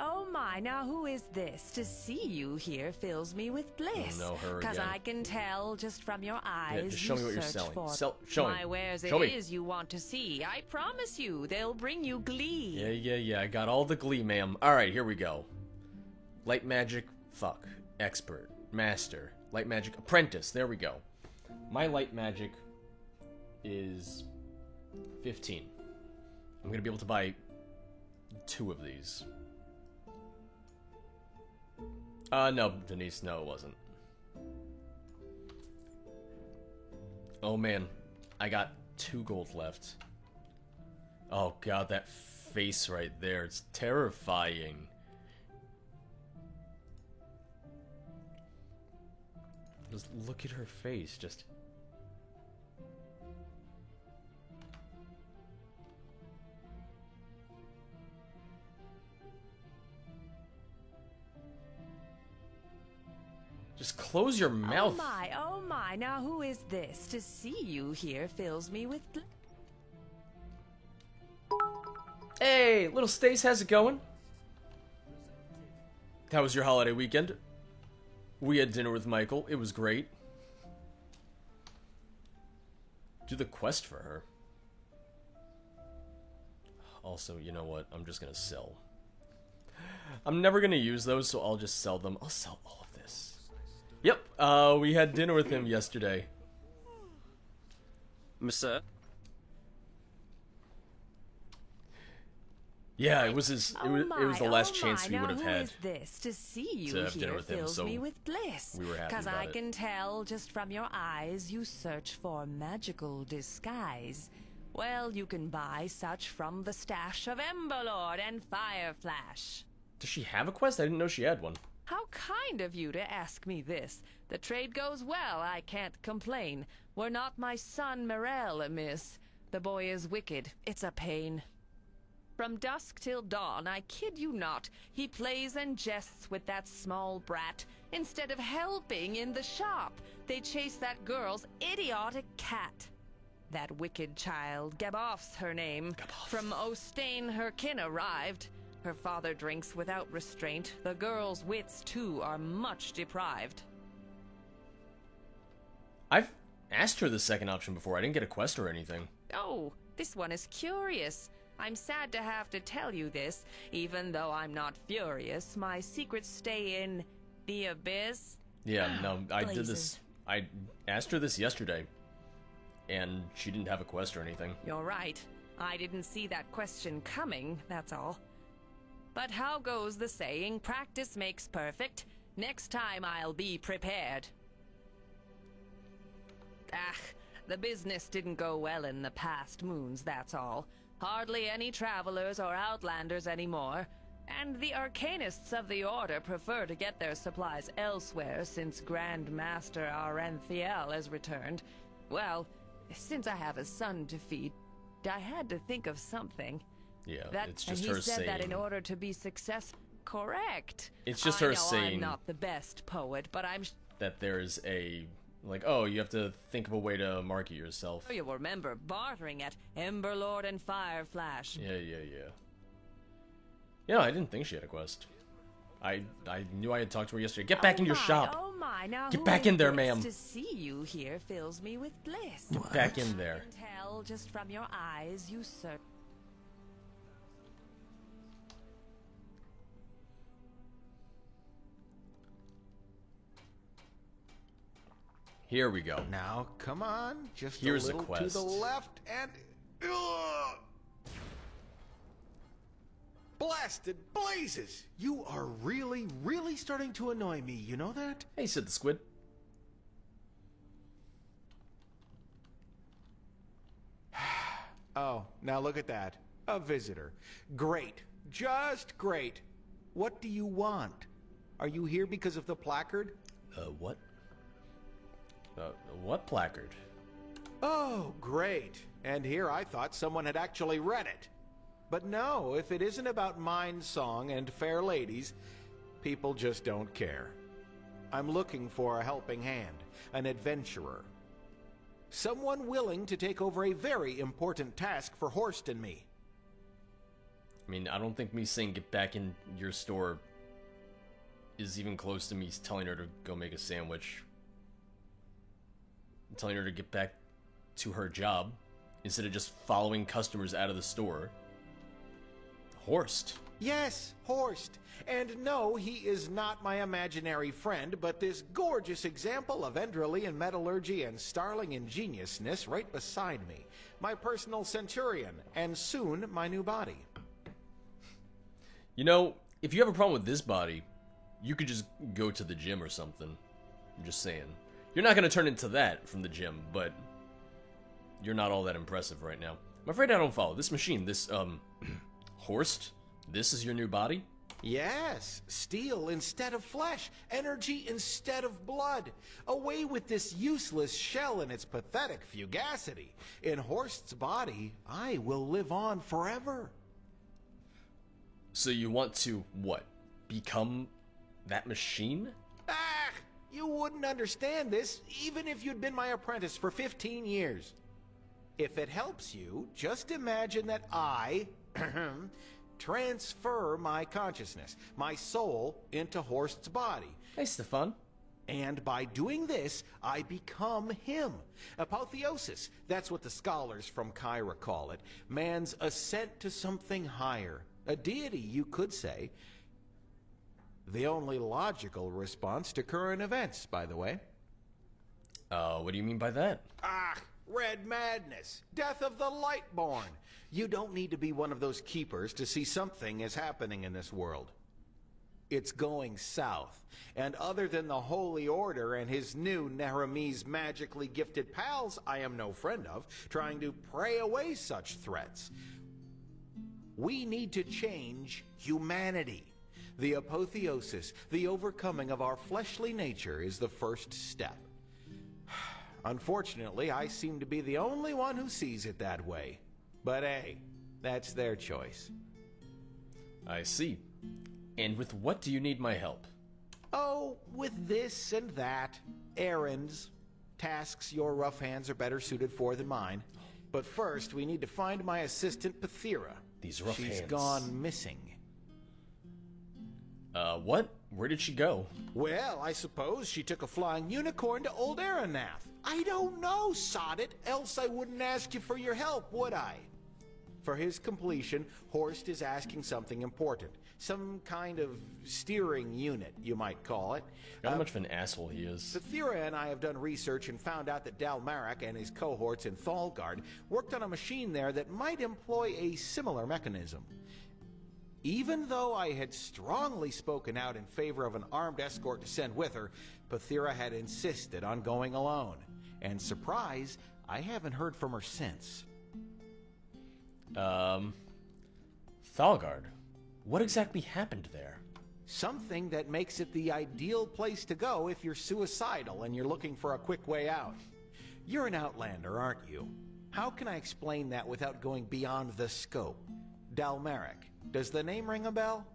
Oh my, now who is this? To see you here fills me with bliss. Oh, no, her Cause again. I can tell just from your eyes. Yeah, just show me what you're search selling. For Show me. my wares Show it me. is you want to see. I promise you, they'll bring you glee. Yeah, I got all the glee, ma'am. Alright, here we go. Light magic, fuck. Expert. Master. Light magic, apprentice. There we go. My light magic is 15. I'm gonna be able to buy 2 of these. No, Denise, no, it wasn't. Oh man, I got 2 gold left. Oh god, that face right there, it's terrifying. Just look at her face, just... Just close your mouth. Oh my, now who is this? To see you here fills me with bliss. Hey, little Stace, how's it going? How was your holiday weekend? We had dinner with Michael. It was great. Do the quest for her. Also, you know what? I'm just gonna sell. I'm never gonna use those, so I'll just sell them. I'll sell all of this. Yep, we had dinner with him yesterday. Monsieur? Yeah, it was his. It was the last chance we would have had Is this? To see you to have dinner here with him, fills so me with bliss. we were happy Cause about I it. can tell just from your eyes you search for magical disguise. Well, you can buy such from the stash of Emberlord and Fireflash. Does she have a quest? I didn't know she had one. How kind of you to ask me this. The trade goes well, I can't complain. Were not my son Mirel amiss. The boy is wicked, it's a pain. From dusk till dawn, I kid you not, he plays and jests with that small brat. Instead of helping in the shop, they chase that girl's idiotic cat. That wicked child, Gaboff's her name. From Ostain her kin arrived. Her father drinks without restraint. The girl's wits, too, are much deprived. I've asked her the second option before. I didn't get a quest or anything. Oh, this one is curious. I'm sad to have to tell you this, even though I'm not furious. My secrets stay in the abyss. Yeah, no, I did Blazes. this. I asked her this yesterday, and she didn't have a quest or anything. You're right. I didn't see that question coming, that's all. But how goes the saying, practice makes perfect? Next time I'll be prepared. Ah, the business didn't go well in the past moons, that's all. Hardly any travelers or outlanders anymore. And the arcanists of the Order prefer to get their supplies elsewhere since Grand Master Arenthiel has returned. Well, since I have a son to feed, I had to think of something. Yeah, That, it's just and he her said saying. that in order to be successful. Correct. It's just I her know saying I'm not the best poet, but I'm that there's a like, oh, you have to think of a way to market yourself. sure you'll remember bartering at Emberlord and Fireflash. Yeah. Yeah, I didn't think she had a quest. I knew I had talked to her yesterday. Get back in your shop. Oh my, now Get who back is in there, this? ma'am. To see you here fills me with bliss. Get back in there. I can tell just from your eyes you search. Here we go. Now, come on. Just Here's a a little quest. to the left and... Ugh! Blasted blazes! You are really, really starting to annoy me, you know that? Hey, Sid the Squid. Oh, now look at that. A visitor. Great. Just great. What do you want? Are you here because of the placard? What? What placard? Oh, great. And here I thought someone had actually read it. But no, if it isn't about Mind Song and fair ladies, people just don't care. I'm looking for a helping hand, an adventurer. Someone willing to take over a very important task for Horst and me. I mean, I don't think me saying get back in your store is even close to me telling her to go make a sandwich. I'm telling her to get back to her job instead of just following customers out of the store. Horst. Yes, Horst. And no, he is not my imaginary friend, but this gorgeous example of Endralian metallurgy and starling ingeniousness right beside me. My personal centurion, and soon my new body. You know, if you have a problem with this body, you could just go to the gym or something. I'm just saying. You're not going to turn into that from the gym, but you're not all that impressive right now. I'm afraid I don't follow. This machine, this, Horst, this is your new body? Yes, steel instead of flesh, energy instead of blood. Away with this useless shell and its pathetic fugacity. In Horst's body, I will live on forever. So you want to, what, become that machine? Ah, you wouldn't understand this even if you'd been my apprentice for 15 years. If it helps you, just imagine that I transfer my consciousness, my soul, into Horst's body. Hey, Stefan. And by doing this, I become him. Apotheosis, that's what the scholars from Kyra call it. Man's ascent to something higher. A deity, you could say. The only logical response to current events, by the way. What do you mean by that? Ah, red madness. Death of the Lightborn. You don't need to be one of those keepers to see something is happening in this world. It's going south. And other than the Holy Order and his new Nehramese magically gifted pals I am no friend of, trying to pray away such threats, we need to change humanity. The apotheosis, the overcoming of our fleshly nature, is the first step. Unfortunately, I seem to be the only one who sees it that way. But hey, that's their choice. I see. And with what do you need my help? Oh, with this and that. Errands. Tasks your rough hands are better suited for than mine. But first, we need to find my assistant, Pathira. These rough hands. She's gone missing. What? Where did she go? Well, I suppose she took a flying unicorn to Old Aranath. I don't know, sod it, else I wouldn't ask you for your help, would I? For his completion, Horst is asking something important. Some kind of steering unit, you might call it. How much of an asshole he is. Sathira and I have done research and found out that Dalmarak and his cohorts in Thalgard worked on a machine there that might employ a similar mechanism. Even though I had strongly spoken out in favor of an armed escort to send with her, Pathira had insisted on going alone. And surprise, I haven't heard from her since. Thalgard. What exactly happened there? Something that makes it the ideal place to go if you're suicidal and you're looking for a quick way out. You're an outlander, aren't you? How can I explain that without going beyond the scope? Dalmarak. Does the name ring a bell?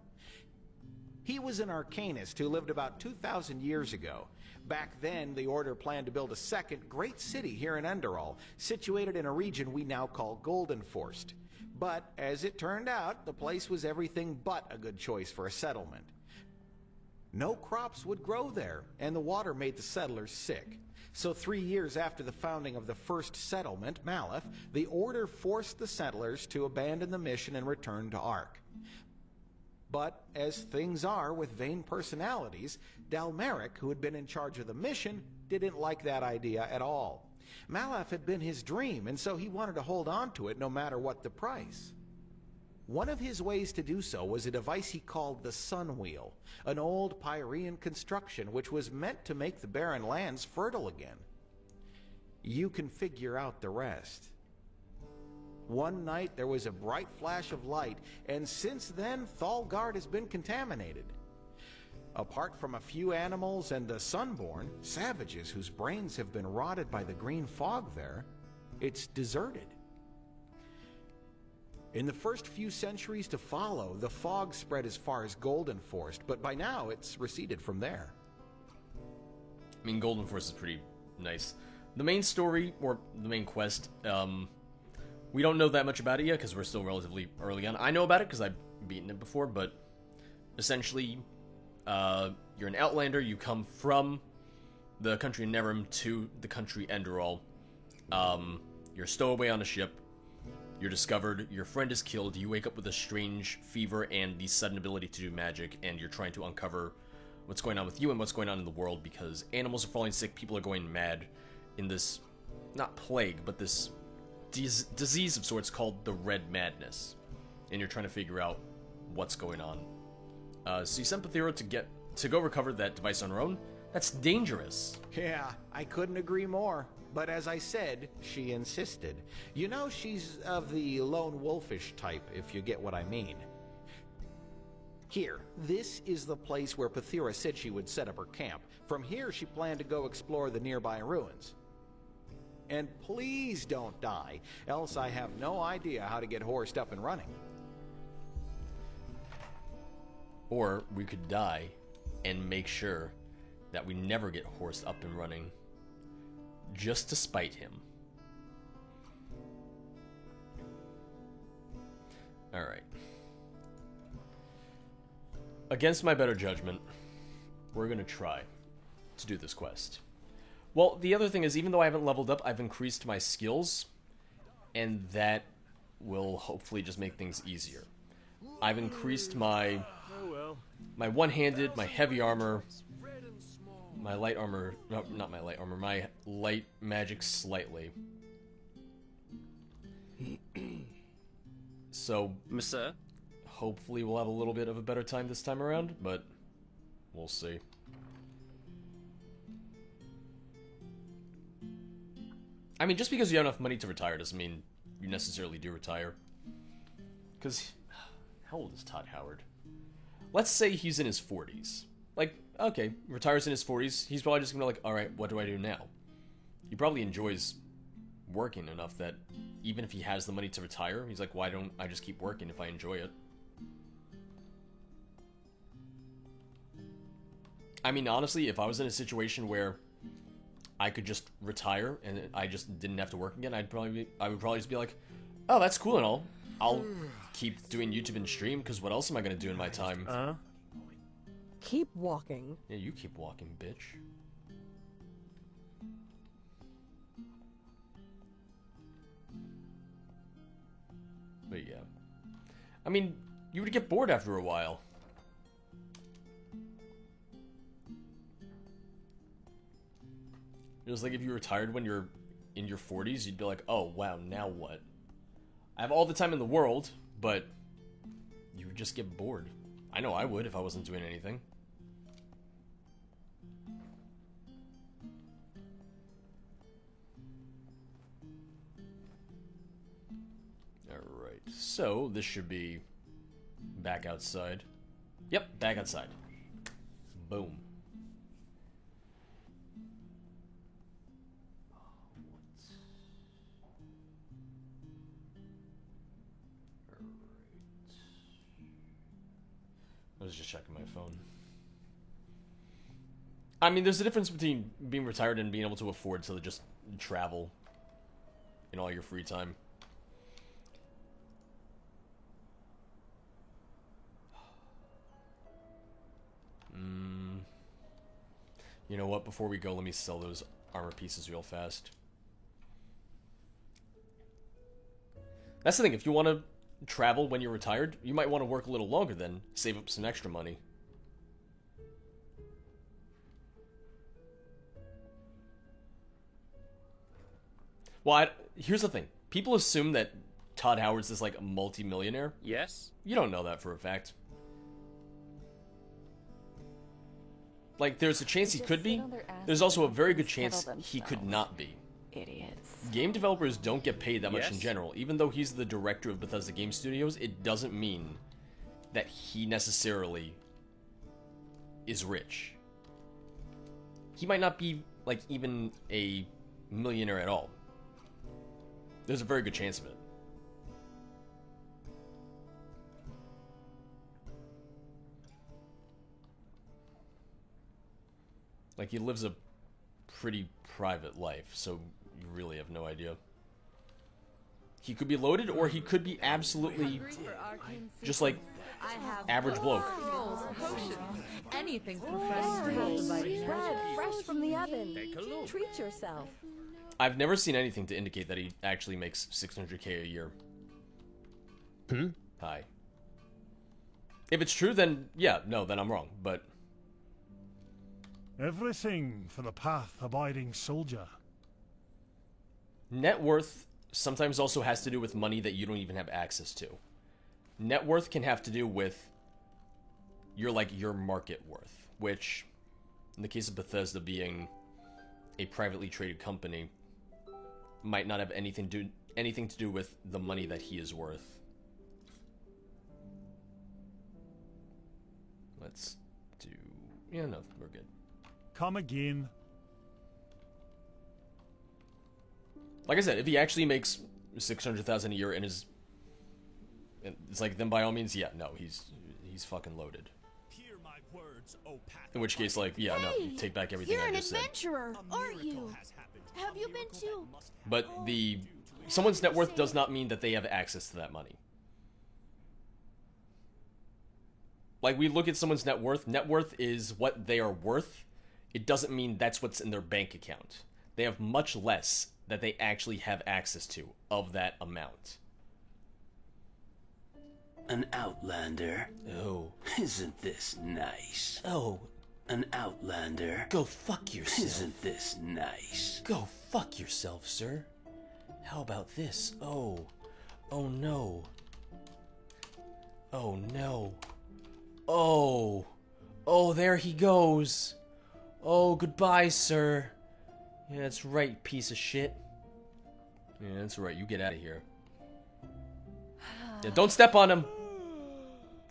He was an arcanist who lived about 2,000 years ago. Back then, the Order planned to build a second great city here in Enderal, situated in a region we now call Goldenforst. But, as it turned out, the place was everything but a good choice for a settlement. No crops would grow there, and the water made the settlers sick. So 3 years after the founding of the first settlement, Maleth, the Order forced the settlers to abandon the mission and return to Ark. But, as things are with vain personalities, Dalmarak, who had been in charge of the mission, didn't like that idea at all. Maleth had been his dream, and so he wanted to hold on to it no matter what the price. One of his ways to do so was a device he called the Sun Wheel, an old Pyrean construction which was meant to make the barren lands fertile again. You can figure out the rest. One night there was a bright flash of light, and since then Thalgard has been contaminated. Apart from a few animals and the Sunborn, savages whose brains have been rotted by the green fog there, it's deserted. In the first few centuries to follow, the fog spread as far as Golden Forest, but by now it's receded from there. I mean, Golden Forest is pretty nice. The main story, or the main quest, we don't know that much about it yet because we're still relatively early on. I know about it because I've beaten it before, but essentially, you're an Outlander. You come from the country Nerim to the country Enderal. You're a stowaway on a ship. You're discovered. Your friend is killed. You wake up with a strange fever and the sudden ability to do magic, and you're trying to uncover what's going on with you and what's going on in the world because animals are falling sick, people are going mad in this, not plague, but this disease of sorts called the Red Madness. And you're trying to figure out what's going on. So you sent Pathira to go recover that device on her own. That's dangerous. Yeah, I couldn't agree more. But as I said, she insisted. You know, she's of the lone wolfish type, if you get what I mean. Here, this is the place where Pathira said she would set up her camp. From here, she planned to go explore the nearby ruins. And please don't die, else I have no idea how to get Horst up and running. Or we could die and make sure that we never get Horst up and running, just to spite him. Alright. Against my better judgment, we're gonna try to do this quest. Well, the other thing is, even though I haven't leveled up, I've increased my skills, and that will hopefully just make things easier. I've increased my one-handed, my heavy armor, my light armor, no, not my light armor, my light magic slightly. So, Monsieur? Hopefully we'll have a little bit of a better time this time around, but we'll see. I mean, just because you have enough money to retire doesn't mean you necessarily do retire. Because, how old is Todd Howard? Let's say he's in his 40s. Like, okay, retires in his 40s, he's probably just gonna be like, alright, what do I do now? He probably enjoys working enough that even if he has the money to retire, he's like, why don't I just keep working if I enjoy it? I mean, honestly, if I was in a situation where I could just retire and I just didn't have to work again, I would probably just be like, oh, that's cool and all. I'll keep doing YouTube and stream, because what else am I going to do in my time? Keep walking. Yeah, you keep walking, bitch. But yeah. I mean, you would get bored after a while. It was like if you retired when you're in your 40s, you'd be like, oh, wow, now what? I have all the time in the world, but you would just get bored. I know I would if I wasn't doing anything. Alright, so this should be back outside. Yep, back outside. Boom. I was just checking my phone. I mean, there's a difference between being retired and being able to afford to just travel in all your free time. You know what? Before we go, let me sell those armor pieces real fast. That's the thing. If you want to travel when you're retired, you might want to work a little longer then, save up some extra money. Well, here's the thing. People assume that Todd Howard's this, like, a multi-millionaire. Yes? You don't know that for a fact. Like, there's a chance he could be. There's also a very good chance he could not be. idiots. Game developers don't get paid that much in Yes? general. Even though he's the director of Bethesda Game Studios, it doesn't mean that he necessarily is rich. He might not be, like, even a millionaire at all. There's a very good chance of it. Like, he lives a pretty private life, so you really have no idea. He could be loaded, or he could be absolutely just like average bloke. Scrolls, potions, anything for friends to have the biting magic. Fresh from the oven. Treat yourself. I've never seen anything to indicate that he actually makes 600K a year. Hi. If it's true, then yeah, no, then I'm wrong, but... Everything for the path-abiding soldier. Net worth sometimes also has to do with money that you don't even have access to. Net worth can have to do with your market worth, which, in the case of Bethesda being a privately traded company, might not have anything to do with the money that he is worth. Let's do... Yeah, no, we're good. Come again. Like I said, if he actually makes 600,000 a year and is... It's like, then by all means, yeah, no, he's fucking loaded. Hear my words, O path. In which case, like, yeah, no, you take back everything I just said. You're an adventurer, aren't you? Have you been to... But someone's net worth does not mean that they have access to that money. Like, we look at someone's net worth. Net worth is what they are worth. It doesn't mean that's what's in their bank account. They have much less that they actually have access to of that amount. An outlander? Oh. Isn't this nice? Oh. An outlander? Go fuck yourself. Isn't this nice? Go fuck yourself, sir. How about this? Oh. Oh no. Oh no. Oh. Oh, there he goes. Oh, goodbye, sir. Yeah, that's right, piece of shit. Yeah, that's right, you get out of here. Yeah, don't step on him.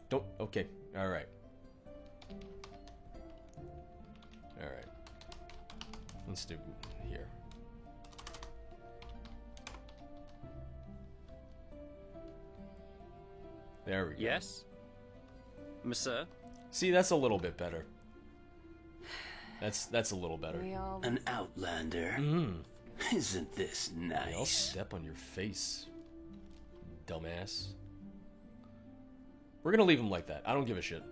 Don't. Okay, alright. Alright. Let's do here. There we go. Yes? Monsieur? See, that's a little bit better. That's a little better. An outlander? Isn't this nice? I'll step on your face, dumbass. We're gonna leave him like that. I don't give a shit.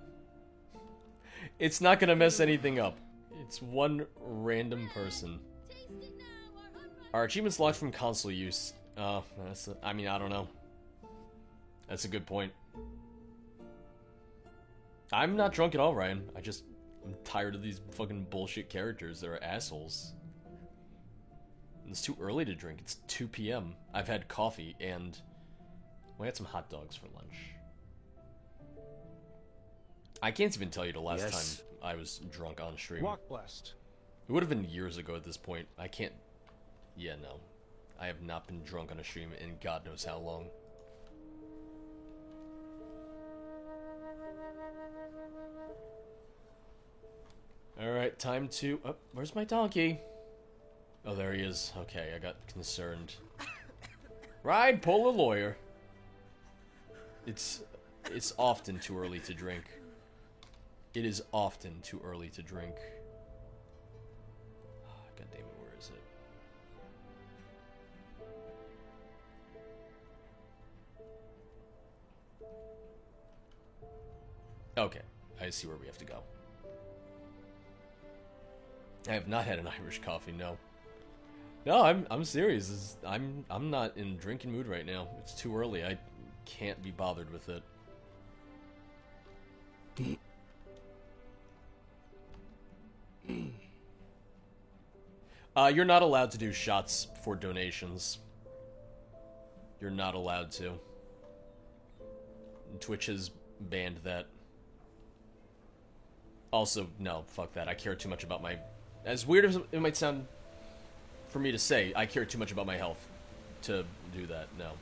It's not gonna mess anything up. It's one random person. Our achievements locked from console use. I mean, I don't know. That's a good point. I'm not drunk at all, Ryan. I'm tired of these fucking bullshit characters that are assholes. It's too early to drink. It's 2 p.m. I've had coffee and we had some hot dogs for lunch. I can't even tell you the last time I was drunk on stream. Walk blessed. It would have been years ago at this point. I can't... Yeah, no. I have not been drunk on a stream in God knows how long. Alright, time to... Oh, where's my donkey? Oh, there he is. Okay, I got concerned. Ride, pull a lawyer. It's often too early to drink. It is often too early to drink. God damn it, where is it? Okay, I see where we have to go. I have not had an Irish coffee, no. No, I'm serious. I'm not in drinking mood right now. It's too early. I can't be bothered with it. You're not allowed to do shots for donations. You're not allowed to. Twitch has banned that. Also, no, fuck that. I care too much about my... As weird as it might sound, for me to say I care too much about my health to do that, no.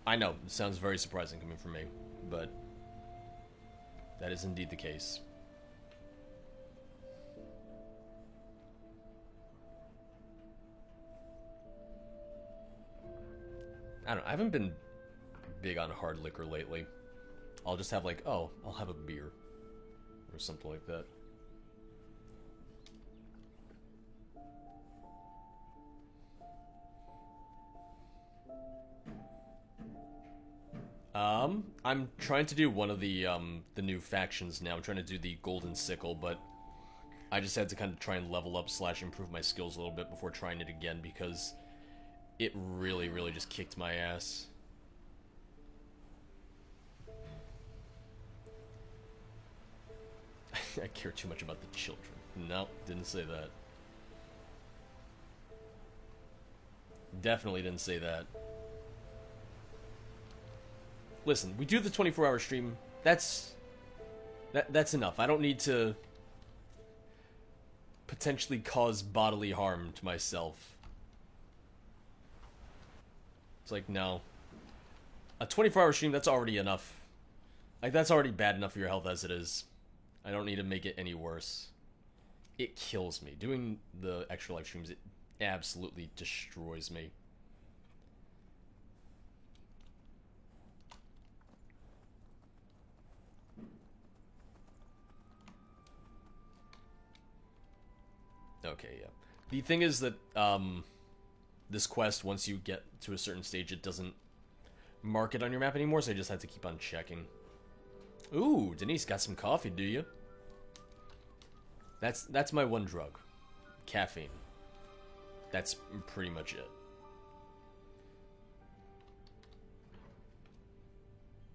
I know, it sounds very surprising coming from me, but that is indeed the case. I don't know, I haven't been big on hard liquor lately. I'll just have like, oh, I'll have a beer. Or something like that. I'm trying to do one of the new factions now. I'm trying to do the Golden Sickle, but I just had to kind of try and level up / improve my skills a little bit before trying it again because it really, really just kicked my ass. I care too much about the children. No, didn't say that. Definitely didn't say that. Listen, we do the 24-hour stream. That's enough. I don't need to potentially cause bodily harm to myself. It's like, no. A 24-hour stream, that's already enough. Like, that's already bad enough for your health as it is. I don't need to make it any worse. It kills me. Doing the extra live streams, it absolutely destroys me. Okay, yeah. The thing is that, this quest, once you get to a certain stage, it doesn't mark it on your map anymore, so I just had to keep on checking. Ooh, Denise, got some coffee, do you? That's my one drug. Caffeine. That's pretty much it.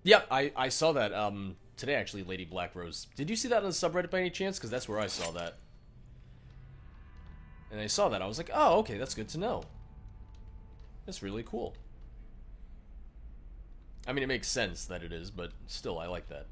Yep, I saw that, today actually, Lady Black Rose. Did you see that on the subreddit by any chance? Because that's where I saw that. And I saw that, I was like, oh, okay, that's good to know. That's really cool. I mean, it makes sense that it is, but still, I like that.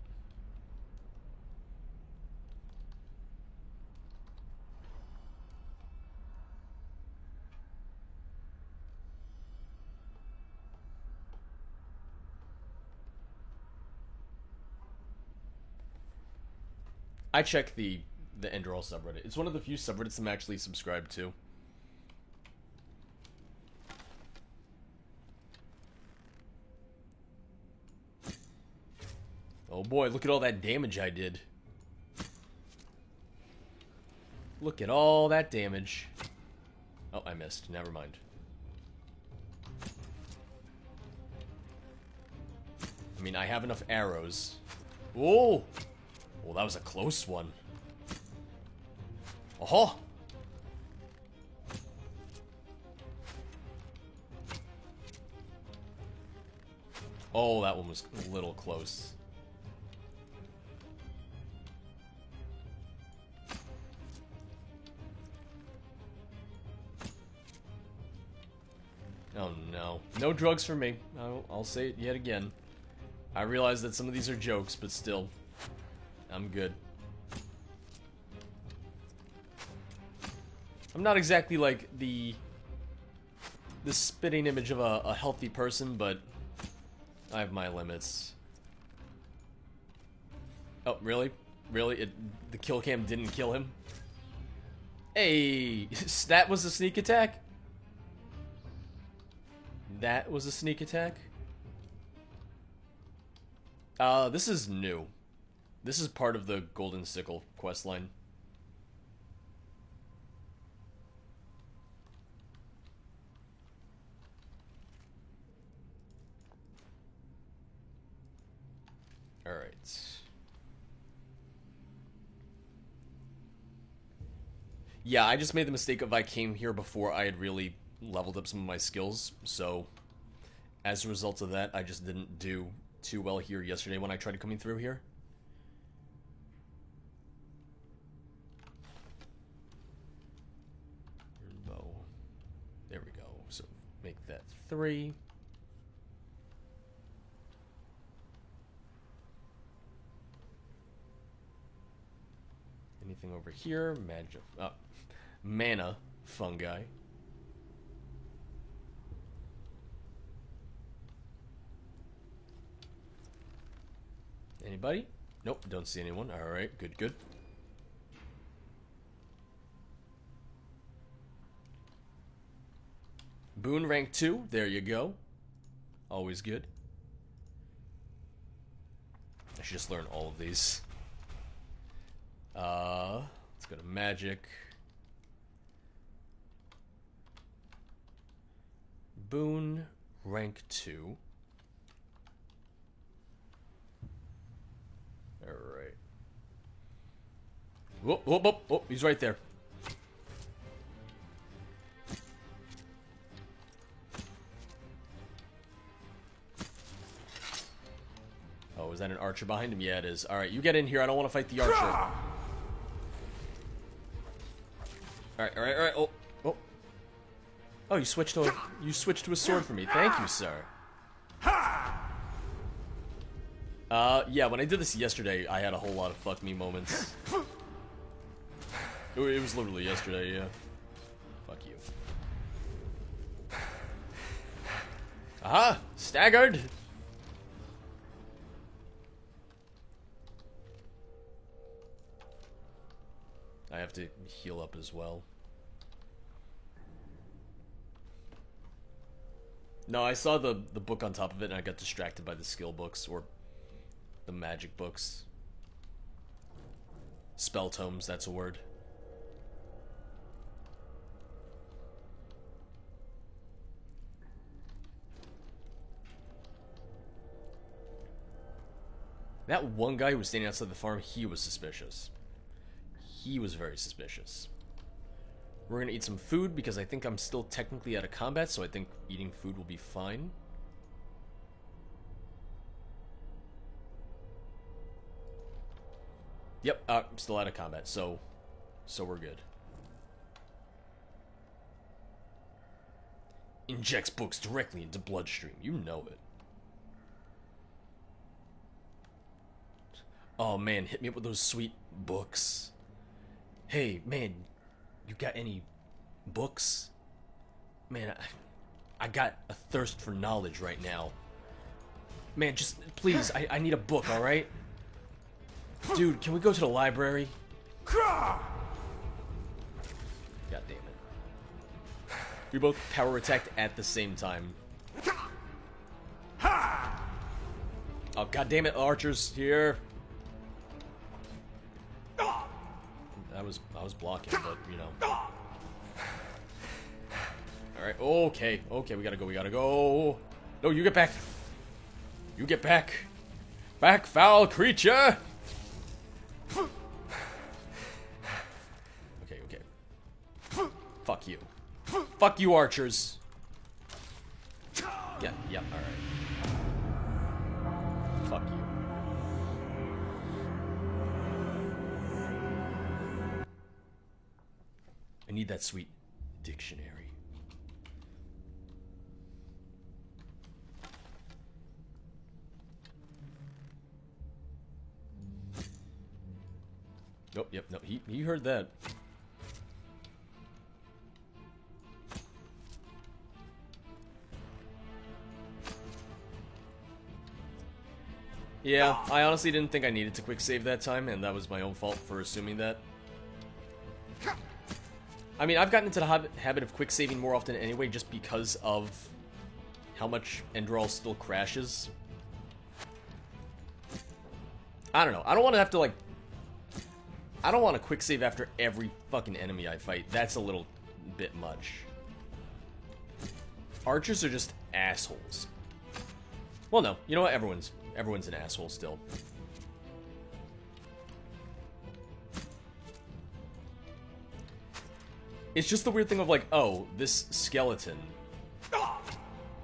I check the Enderall subreddit. It's one of the few subreddits I'm actually subscribed to. Oh boy, look at all that damage I did. Look at all that damage. Oh, I missed. Never mind. I mean, I have enough arrows. Whoa! Well, that was a close one. Oh! Oh, that one was a little close. Oh no. No drugs for me. I'll say it yet again. I realize that some of these are jokes, but still. I'm good. I'm not exactly like the spitting image of a healthy person, but I have my limits. Oh, really? Really? The kill cam didn't kill him? Hey, that was a sneak attack? That was a sneak attack? This is new. This is part of the Golden Sickle questline. Alright. Yeah, I just made the mistake of I came here before I had really leveled up some of my skills, so as a result of that, I just didn't do too well here yesterday when I tried coming through here. Bow. There we go. So make that 3. Anything over here? mana fungi. Anybody? Nope, don't see anyone. Alright, good, good. Boon rank 2, there you go. Always good. I should just learn all of these. Let's go to magic. Boon rank 2. Alright. Whoop, whoop, whoop, whoop, he's right there. Oh, is that an archer behind him? Yeah, it is. Alright, you get in here. I don't want to fight the archer. Alright, alright, alright. Oh, oh. Oh, you switched to a sword for me. Thank you, sir. Yeah, when I did this yesterday, I had a whole lot of fuck me moments. It was literally yesterday, yeah. Fuck you. Aha! Staggered! I have to heal up as well. No, I saw the book on top of it and I got distracted by the skill books, or the magic books. Spell tomes, that's a word. That one guy who was standing outside the farm, he was suspicious. He was very suspicious. We're gonna eat some food because I think I'm still technically out of combat, so I think eating food will be fine. Yep, I'm still out of combat, so we're good. Injects books directly into bloodstream. You know it. Oh man, hit me up with those sweet books. Hey, man, you got any books? Man, I got a thirst for knowledge right now. Man, just, please, I need a book, alright? Dude, can we go to the library? God damn it. We both power attacked at the same time. Oh, god damn it, archers here. I was blocking, but you know. Alright, okay, we gotta go. No, you get back. You get back. Back, foul creature! Okay. Fuck you. Fuck you, archers. Yeah, alright. Fuck you. I need that sweet dictionary. Nope, yep, no, he heard that. Yeah, I honestly didn't think I needed to quick save that time, and that was my own fault for assuming that. I mean, I've gotten into the habit of quick saving more often anyway, just because of how much Enderal still crashes. I don't know. I don't want to have to, like... I don't want to quick save after every fucking enemy I fight. That's a little bit much. Archers are just assholes. Well, no. You know what? Everyone's an asshole still. It's just the weird thing of like, oh, this skeleton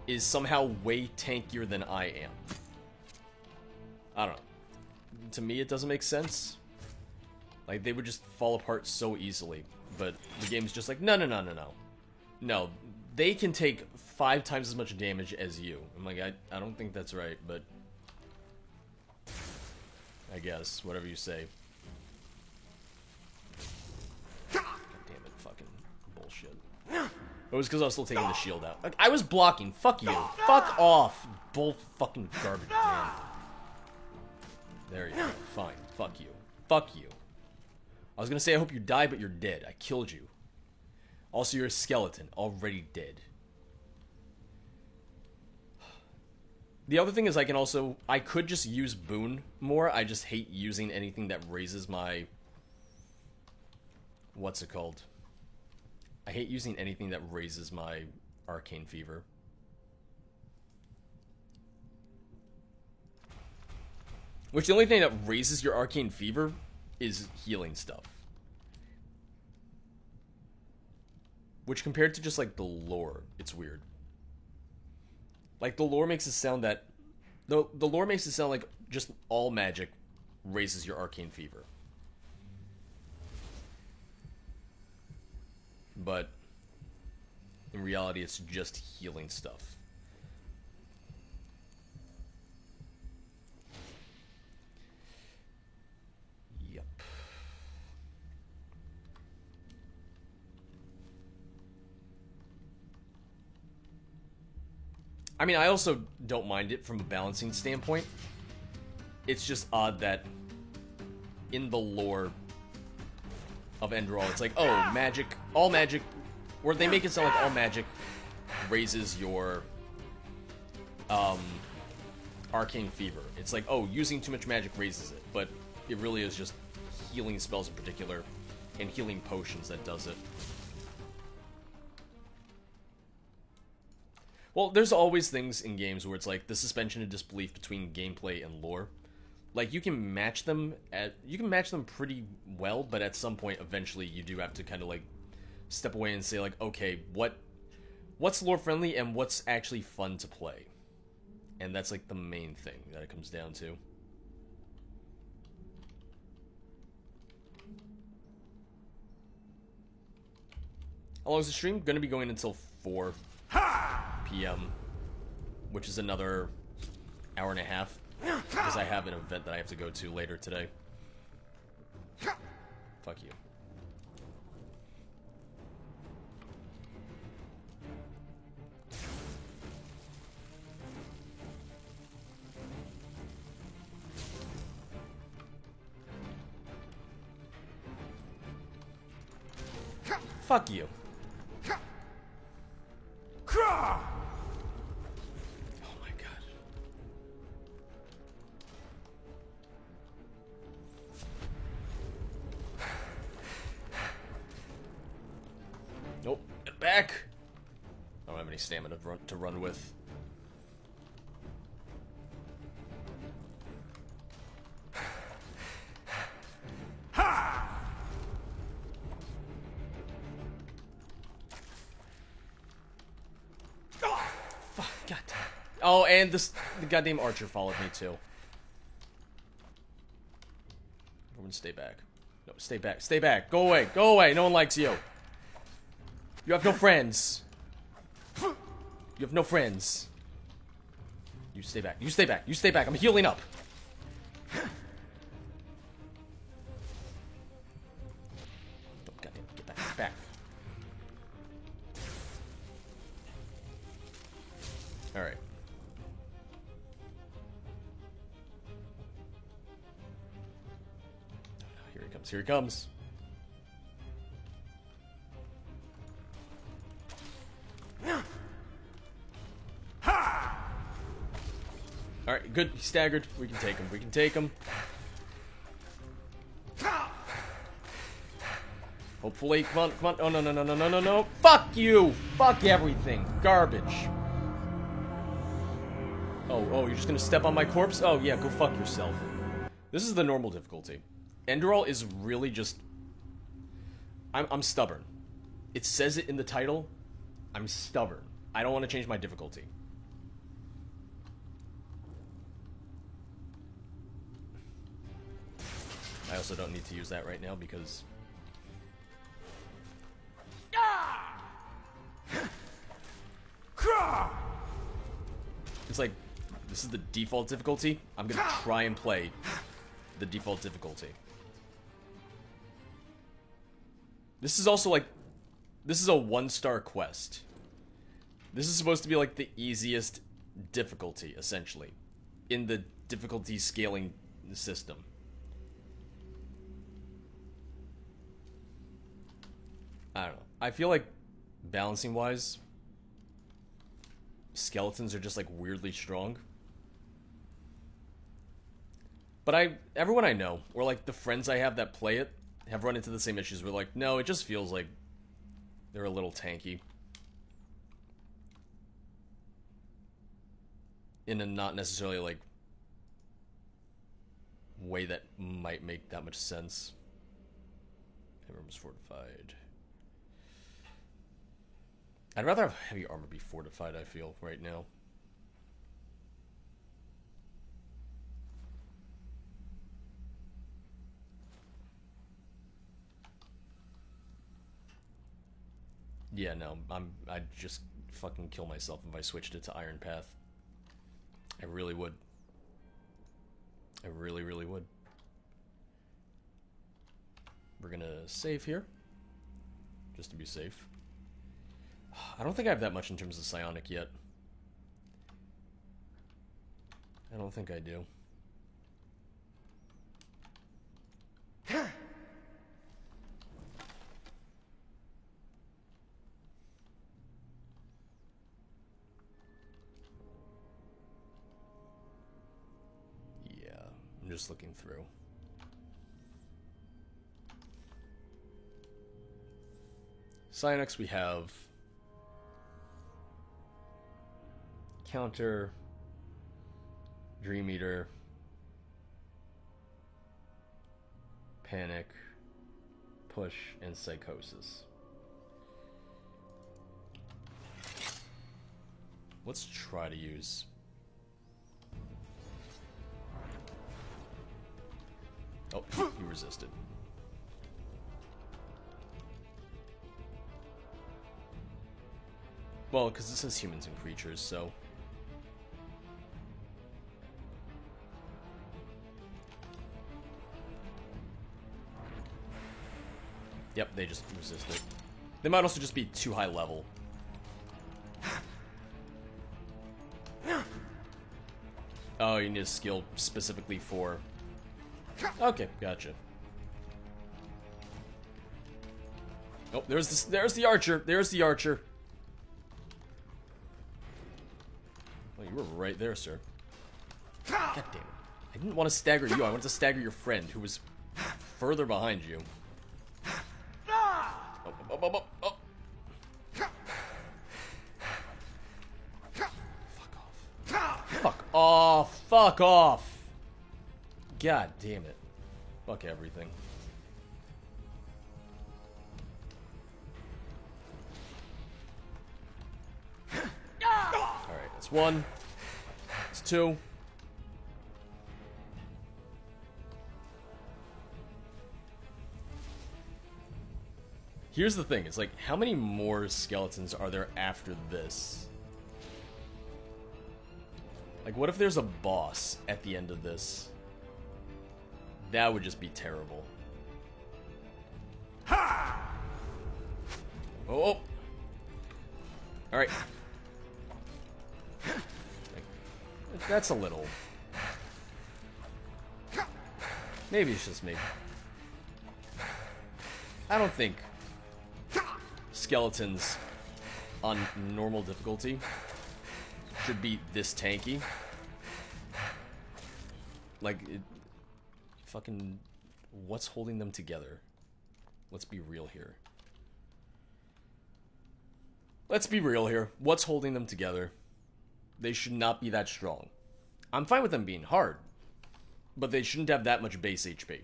is somehow way tankier than I am. I don't know. To me, it doesn't make sense. Like, they would just fall apart so easily. But the game's just like, no. No, they can take 5 times as much damage as you. I'm like, I don't think that's right, but... I guess, whatever you say. God damn it, fucking bullshit. It was because I was still taking the shield out. Like, I was blocking. Fuck you. Fuck off. Bull fucking garbage, man. There you go. Fine. Fuck you. Fuck you. I was gonna say I hope you die, but you're dead. I killed you. Also, you're a skeleton. Already dead. The other thing is I could just use Boon more. I just hate using anything that raises my... What's it called? I hate using anything that raises my Arcane Fever. Which, the only thing that raises your Arcane Fever is healing stuff. Which, compared to just, like, the lore, it's weird. Like, the lore makes it sound that... The lore makes it sound like just all magic raises your Arcane Fever. But in reality, it's just healing stuff. Yep. I mean, I also don't mind it from a balancing standpoint. It's just odd that in the lore of Enderal, it's like, oh, magic, all magic, or they make it sound like all magic raises your Arcane Fever. It's like, oh, using too much magic raises it, but it really is just healing spells in particular and healing potions that does it. Well, there's always things in games where it's like the suspension of disbelief between gameplay and lore. Like, you can match them pretty well, but at some point, eventually, you do have to kind of, like, step away and say, like, okay, what's lore-friendly and what's actually fun to play? And that's, like, the main thing that it comes down to. How long is the stream? Gonna be going until 4 p.m., which is another hour and a half. Because I have an event that I have to go to later today. Fuck you. Fuck you. Nope. Get back! I don't have any stamina to run with. Fuck, goddamn. Oh, and the goddamn archer followed me too. Everyone stay back. No, stay back. Stay back. Go away. Go away. No one likes you. You have no friends. You have no friends. You stay back. You stay back. You stay back. I'm healing up. Oh, goddamn. Get back. Get back. Alright. Here he comes. Here he comes. Alright, good. He's staggered. We can take him. We can take him. Hopefully. Come on. Come on. Oh, no, no, no, no, no, no, no. Fuck you. Fuck everything. Garbage. Oh, you're just gonna step on my corpse? Oh, yeah, go fuck yourself. This is the normal difficulty. Enderal is really just... I'm stubborn. It says it in the title. I'm stubborn. I don't want to change my difficulty. I also don't need to use that right now because... It's like, this is the default difficulty. I'm gonna try and play the default difficulty. This is also like This is a 1-star quest. This is supposed to be like the easiest difficulty, essentially, in the difficulty scaling system. I don't know. I feel like, balancing-wise, skeletons are just, like, weirdly strong. But everyone I know, or, like, the friends I have that play it, have run into the same issues. We're like, no, it just feels like they're a little tanky. In a not necessarily, like, way that might make that much sense. Room's fortified. I'd rather have heavy armor be fortified, I feel, right now. Yeah, no, I'd just fucking kill myself if I switched it to Iron Path. I really would. I really, really would. We're gonna save here, just to be safe. I don't think I have that much in terms of psionic yet. I don't think I do. Yeah, I'm just looking through. Psionics we have Counter, Dream Eater, Panic, Push, and Psychosis. Let's try to use... Oh, he resisted. Well, because this is humans and creatures, so... Yep, they just resist it. They might also just be too high level. Oh, you need a skill specifically for... Okay, gotcha. Oh, there's the archer. There's the archer. Oh, you were right there, sir. God damn it. I didn't want to stagger you. I wanted to stagger your friend, who was further behind you. Oh. Fuck off. Fuck off. God damn it. Fuck everything. Alright, that's one. That's two. Here's the thing, it's like, how many more skeletons are there after this? Like, what if there's a boss at the end of this? That would just be terrible. Oh! Alright. That's a little... Maybe it's just me. I don't think skeletons on normal difficulty should be this tanky. Like, fucking... What's holding them together? Let's be real here. Let's be real here. What's holding them together? They should not be that strong. I'm fine with them being hard, but they shouldn't have that much base HP.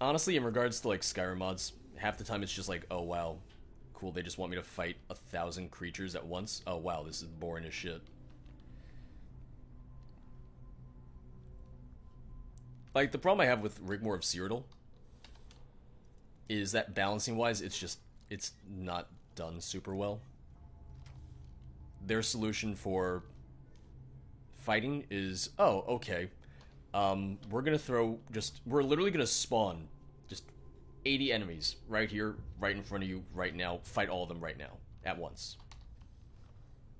Honestly, in regards to, like, Skyrim mods, half the time it's just like, oh wow, cool, they just want me to fight 1,000 creatures at once? Oh wow, this is boring as shit. Like, the problem I have with Rigmor of Cyrodiil is that balancing-wise, it's not done super well. Their solution for fighting is, oh, okay, we're gonna throw we're literally gonna spawn just 80 enemies right here, right in front of you, right now. Fight all of them right now, at once.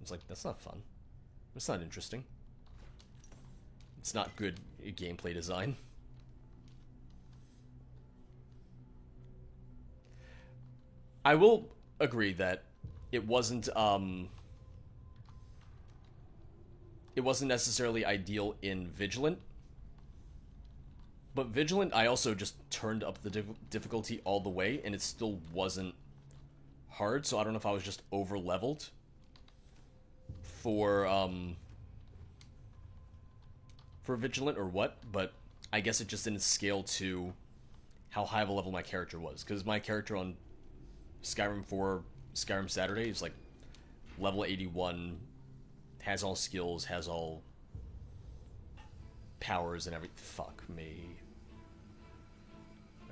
It's like, that's not fun. That's not interesting. It's not good gameplay design. I will agree that it wasn't necessarily ideal in Vigilant. But Vigilant, I also just turned up the difficulty all the way, and it still wasn't hard, so I don't know if I was just over-leveled for Vigilant or what, but I guess it just didn't scale to how high of a level my character was, because my character on Skyrim 4, Skyrim Saturday is like level 81, has all skills, has all powers and everything. Fuck me.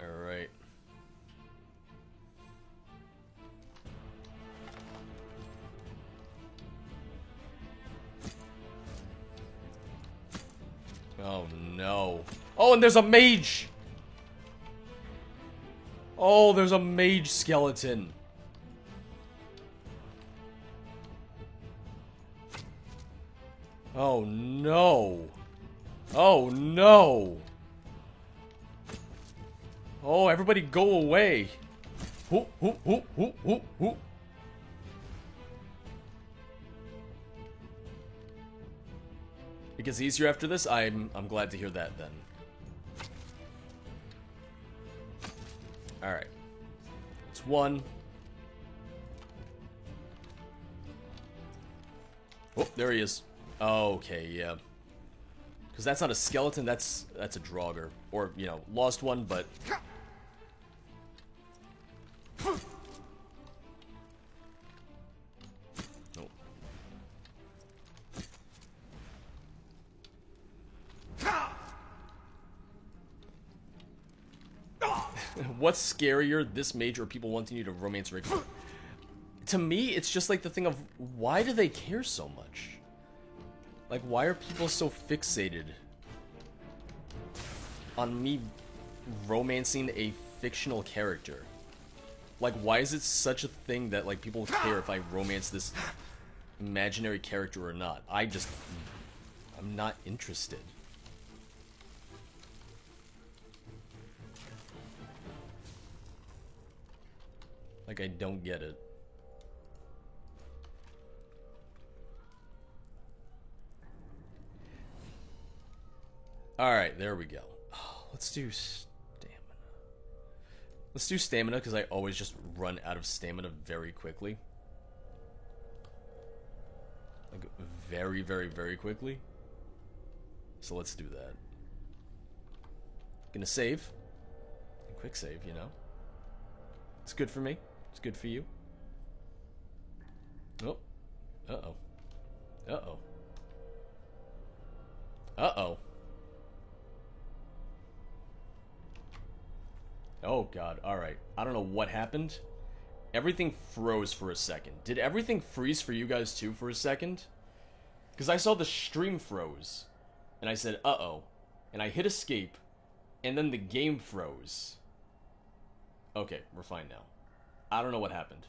Alright. Oh no. Oh, and there's a mage! Oh, there's a mage skeleton. Oh no. Oh no. Oh, everybody go away. Hoo, hoo, hoo, hoo, hoo, hoo. It gets easier after this? I'm glad to hear that then. Alright. It's one. Oh, there he is. Okay, yeah. Because that's not a skeleton, that's a Draugr. Or, you know, lost one, but... Oh. What's scarier, this mage or people wanting you to romance Rick? To me, it's just like the thing of, why do they care so much? Like, why are people so fixated on me romancing a fictional character? Like, why is it such a thing that, like, people care if I romance this imaginary character or not? I'm not interested. Like, I don't get it. Alright, there we go. Let's do stamina. Let's do stamina, because I always just run out of stamina very quickly. Like, very, very, very quickly. So let's do that. Gonna save. Quick save, you know. It's good for me. It's good for you. Oh. Uh-oh. Uh-oh. Uh-oh. Oh god, alright. I don't know what happened. Everything froze for a second. Did everything freeze for you guys too for a second? Because I saw the stream froze. And I said, uh-oh. And I hit escape. And then the game froze. Okay, we're fine now. I don't know what happened.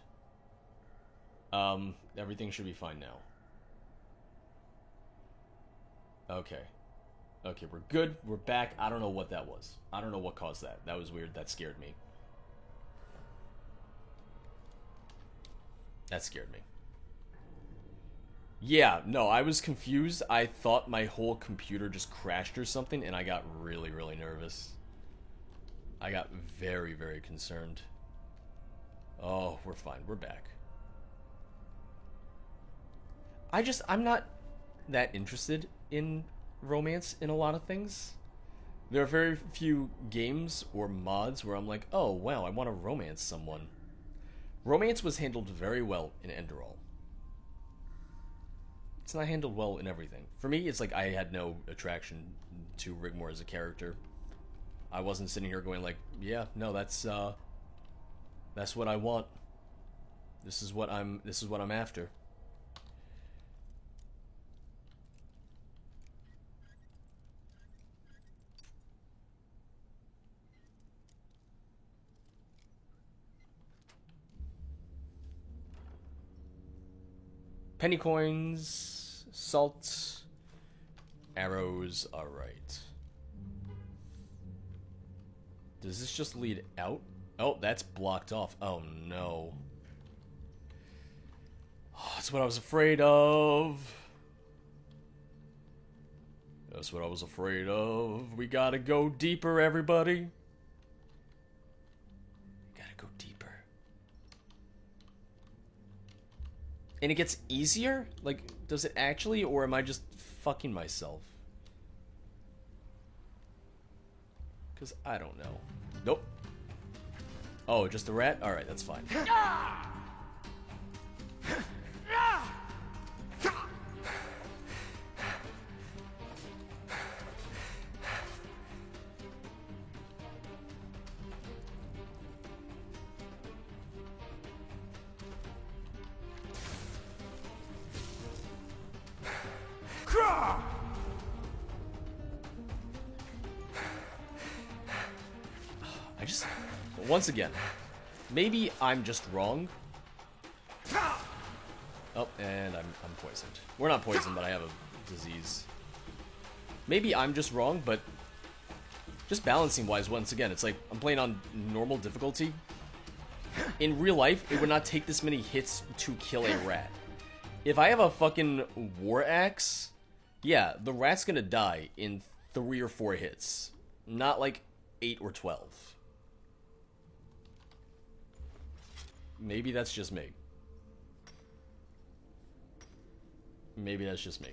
Everything should be fine now. Okay. Okay, we're good. We're back. I don't know what that was. I don't know what caused that. That was weird. That scared me. That scared me. Yeah, no, I was confused. I thought my whole computer just crashed or something, and I got really, really nervous. I got very, very concerned. Oh, we're fine. We're back. I'm not that interested in romance in a lot of things. There are very few games or mods where I'm like, oh, wow, I want to romance someone. Romance was handled very well in Enderal. It's not handled well in everything. For me, it's like I had no attraction to Rigmor as a character. I wasn't sitting here going like, yeah, no, that's what I want. This is what I'm after. penny coins, salt, arrows. Alright. Does this just lead out? Oh, that's blocked off. Oh no. Oh, that's what I was afraid of. That's what I was afraid of. We gotta go deeper, everybody. Gotta go deeper. And it gets easier? Like, does it actually, or am I just fucking myself? Because I don't know. Nope. Oh, just a rat? Alright, that's fine. I just... Once again, maybe I'm just wrong. Oh, and I'm poisoned. We're not poisoned, but I have a disease. Maybe I'm just wrong, but just balancing-wise, once again, it's like I'm playing on normal difficulty. In real life, it would not take this many hits to kill a rat. If I have a fucking war axe, yeah, the rat's gonna die in 3 or 4 hits. Not like 8 or 12. Maybe that's just me. Maybe that's just me.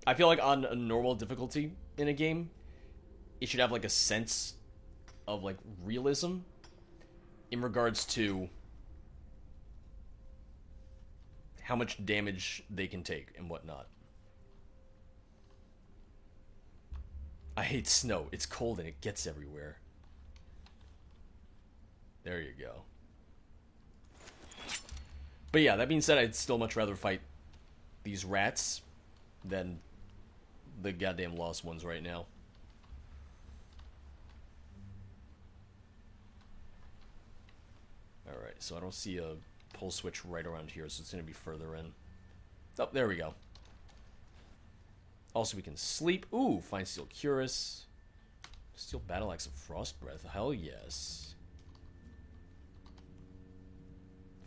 I feel like on a normal difficulty in a game, it should have like a sense of like realism in regards to how much damage they can take and whatnot. I hate snow. It's cold and it gets everywhere. There you go. But yeah, that being said, I'd still much rather fight these rats than the goddamn lost ones right now. Alright, so I don't see a pull switch right around here, so it's going to be further in. Oh, there we go. Also, we can sleep. Ooh, Fine Steel Cuirass. Steel Battle Axe of Frost Breath. Hell yes.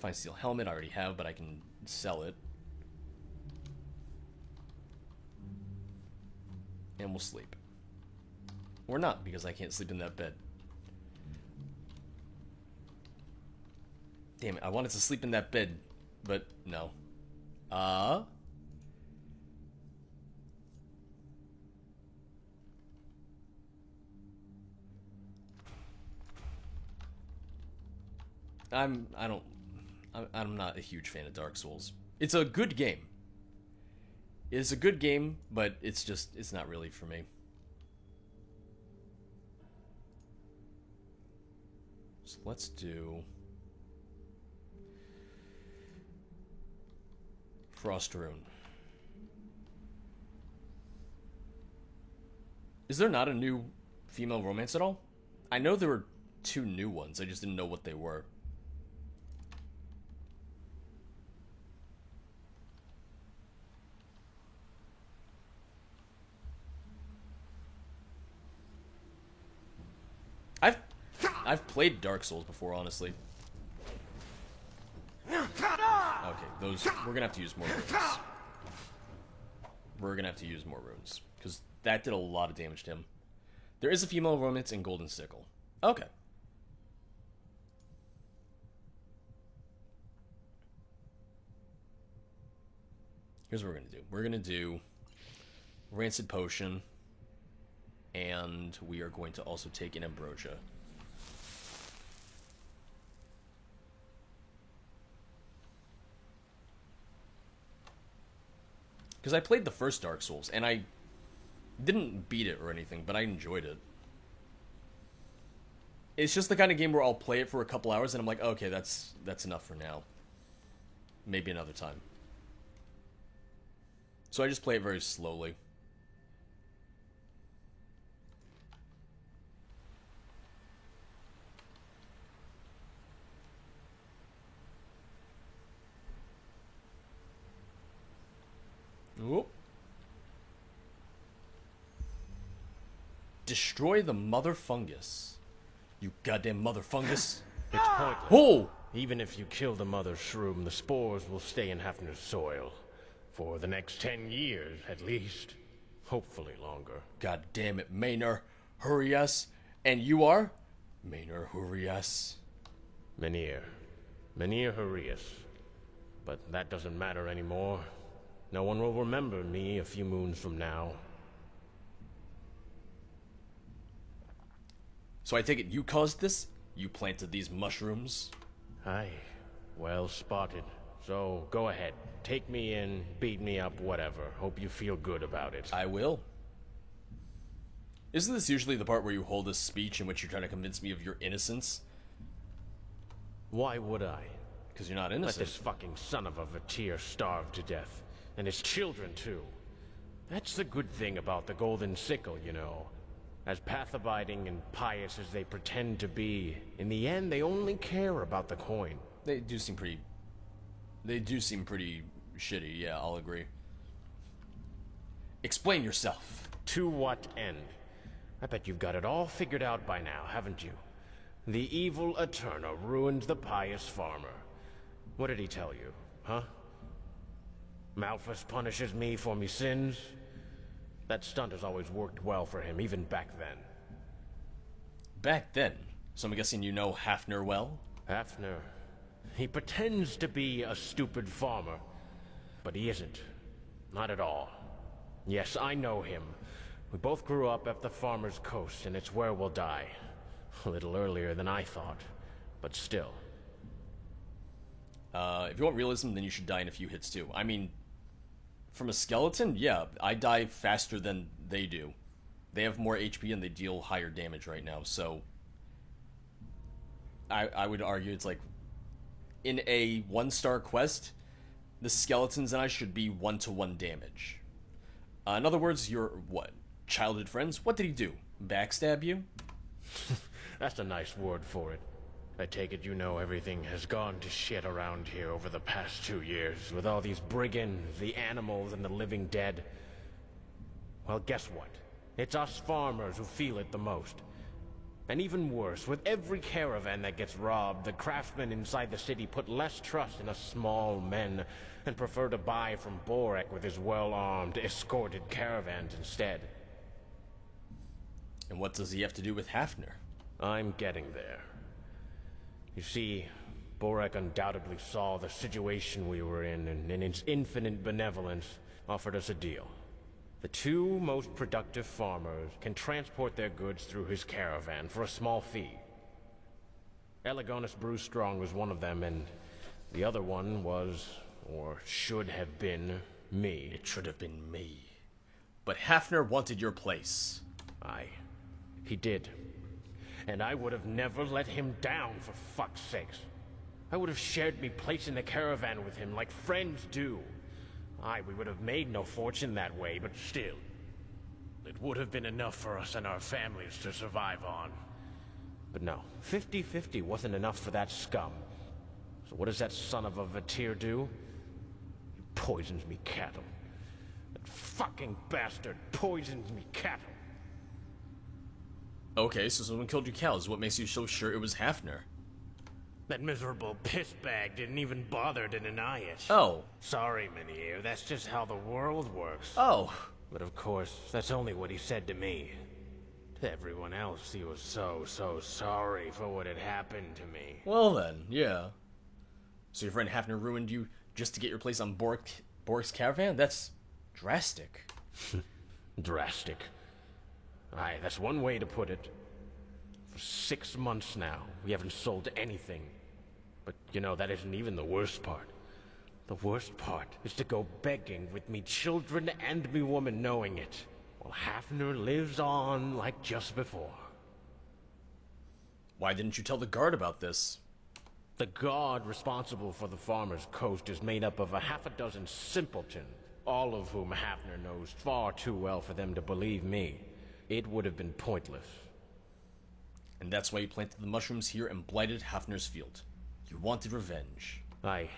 Fine Steel Helmet I already have, but I can sell it. And we'll sleep. Or not, because I can't sleep in that bed. Damn it, I wanted to sleep in that bed, but no. I'm not a huge fan of Dark Souls. It's a good game. It's a good game, but it's not really for me. So let's do Frost Rune. Is there not a new female romance at all? I know there were 2 new ones, I just didn't know what they were. I've played Dark Souls before, honestly. Okay, those... We're gonna have to use more runes. We're gonna have to use more runes, because that did a lot of damage to him. There is a female romance in Golden Sickle. Okay. Here's what we're gonna do. We're gonna do Rancid Potion, and we are going to also take an Ambrosia. Because I played the first Dark Souls, and I didn't beat it or anything, but I enjoyed it. It's just the kind of game where I'll play it for a couple hours, and I'm like, okay, that's enough for now. Maybe another time. So I just play it very slowly. Destroy the mother fungus. You goddamn mother fungus. It's pointless. Oh! Even if you kill the mother shroom, the spores will stay in Hafner's soil. For the next 10 years, at least. Hopefully longer. God damn it, Maynor Hurias. And you are? Maynor Hurias. Menhir Hurias. But that doesn't matter anymore. No one will remember me a few moons from now. So I take it you caused this? You planted these mushrooms? Aye. Well spotted. So, go ahead. Take me in, beat me up, whatever. Hope you feel good about it. I will. Isn't this usually the part where you hold a speech in which you're trying to convince me of your innocence? Why would I? Because you're not innocent. Let this fucking son of a Vatir starve to death. And his children, too. That's the good thing about the Golden Sickle, you know. As path-abiding and pious as they pretend to be, in the end they only care about the coin. They do seem pretty shitty, yeah, I'll agree. Explain yourself. To what end? I bet you've got it all figured out by now, haven't you? The evil Eterna ruined the pious farmer. What did he tell you, huh? Malphas punishes me for me sins? That stunt has always worked well for him, even back then. Back then? So I'm guessing you know Hafner well? Hafner. He pretends to be a stupid farmer, but he isn't. Not at all. Yes, I know him. We both grew up at the Farmer's Coast, and it's where we'll die. A little earlier than I thought, but still. If you want realism, then you should die in a few hits too. I mean, from a skeleton, yeah, I die faster than they do. They have more HP and they deal higher damage right now, so... I would argue it's like, in a 1-star quest, the skeletons and I should be 1-to-1 damage. In other words, you're, what, childhood friends? What did he do? Backstab you? That's a nice word for it. I take it you know everything has gone to shit around here over the past 2 years, with all these brigands, the animals, and the living dead. Well, guess what? It's us farmers who feel it the most. And even worse, with every caravan that gets robbed, the craftsmen inside the city put less trust in us small men and prefer to buy from Borek with his well-armed, escorted caravans instead. And what does he have to do with Hafner? I'm getting there. You see, Borek undoubtedly saw the situation we were in, and in its infinite benevolence, offered us a deal. The 2 most productive farmers can transport their goods through his caravan for a small fee. Elegonus Brewstrong was one of them, and the other one was, or should have been, me. It should have been me. But Hafner wanted your place. Aye, he did. And I would have never let him down, for fuck's sakes. I would have shared me place in the caravan with him like friends do. Aye, we would have made no fortune that way, but still. It would have been enough for us and our families to survive on. But no, 50-50 wasn't enough for that scum. So what does that son of a Vatir do? He poisons me cattle. That fucking bastard poisons me cattle. Okay, so someone killed your cows. What makes you so sure it was Hafner? That miserable pissbag didn't even bother to deny it. Oh. Sorry, Menhir, that's just how the world works. Oh. But of course, that's only what he said to me. To everyone else, he was so sorry for what had happened to me. Well then, yeah. So your friend Hafner ruined you just to get your place on Borek's caravan? That's drastic. Drastic. Aye, that's one way to put it. For 6 months now, we haven't sold anything. But, you know, that isn't even the worst part. The worst part is to go begging with me children and me woman knowing it, while Hafner lives on like just before. Why didn't you tell the guard about this? The guard responsible for the Farmer's Coast is made up of a half a dozen simpletons, all of whom Hafner knows far too well for them to believe me. It would have been pointless. And that's why you planted the mushrooms here and blighted Hafner's field. You wanted revenge. Aye.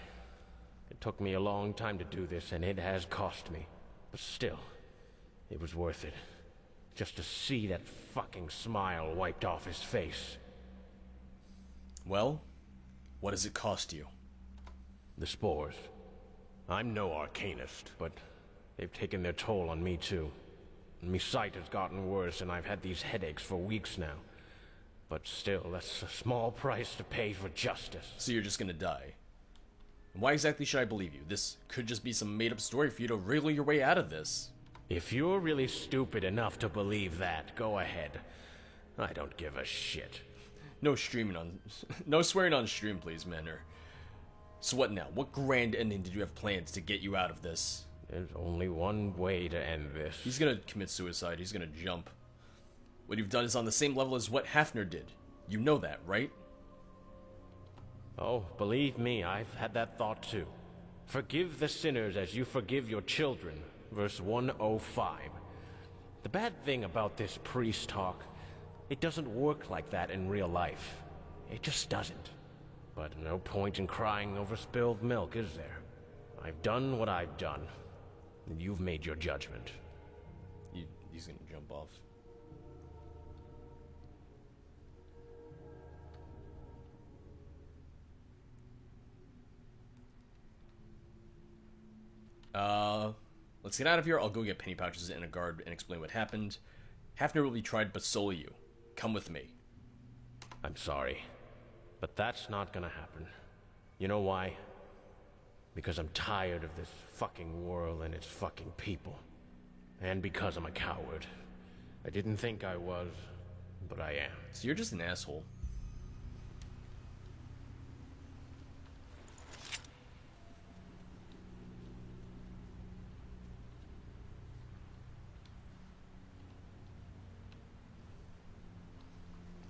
It took me a long time to do this, and it has cost me. But still, it was worth it. just to see that fucking smile wiped off his face. Well, what does it cost you? The spores. I'm no arcanist, but they've taken their toll on me too. My sight has gotten worse, and I've had these headaches for weeks now. But still, that's a small price to pay for justice. So you're just gonna die. And why exactly should I believe you? This could just be some made-up story for you to wriggle your way out of this. If you're really stupid enough to believe that, go ahead. I don't give a shit. No streaming on... no swearing on stream, please, Manor. So what now? What grand ending did you have planned to get you out of this? There's only one way to end this. He's gonna commit suicide. He's gonna jump. What you've done is on the same level as what Hafner did. You know that, right? Oh, believe me, I've had that thought too. Forgive the sinners as you forgive your children. Verse 105. The bad thing about this priest talk, it doesn't work like that in real life. It just doesn't. But no point in crying over spilled milk, is there? I've done what I've done. And you've made your judgment. He's gonna jump off. Let's get out of here. I'll go get penny pouches and a guard and explain what happened. Hafner will be tried, but solely you. Come with me. I'm sorry, but that's not gonna happen. You know why? Because I'm tired of this fucking world and its fucking people. And because I'm a coward. I didn't think I was, but I am. So you're just an asshole.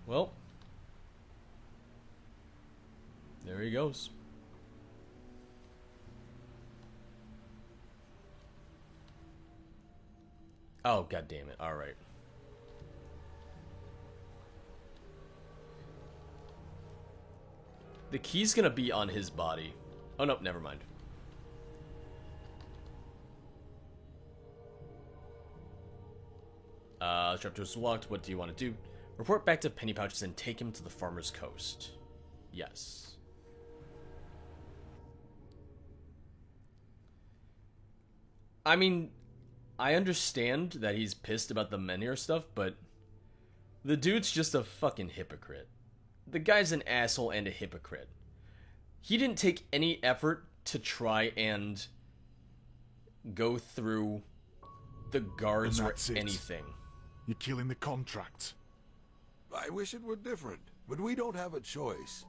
Well, there he goes. Oh, god damn it. All right. The key's gonna be on his body. Oh, no, never mind. Chapter is locked. What do you want to do? Report back to Penny Pouches and take him to the Farmer's Coast. Yes. I mean, I understand that he's pissed about the Menhir stuff, but the dude's just a fucking hypocrite. The guy's an asshole and a hypocrite. He didn't take any effort to try and go through the guards or anything. You're killing the contract. I wish it were different, but we don't have a choice.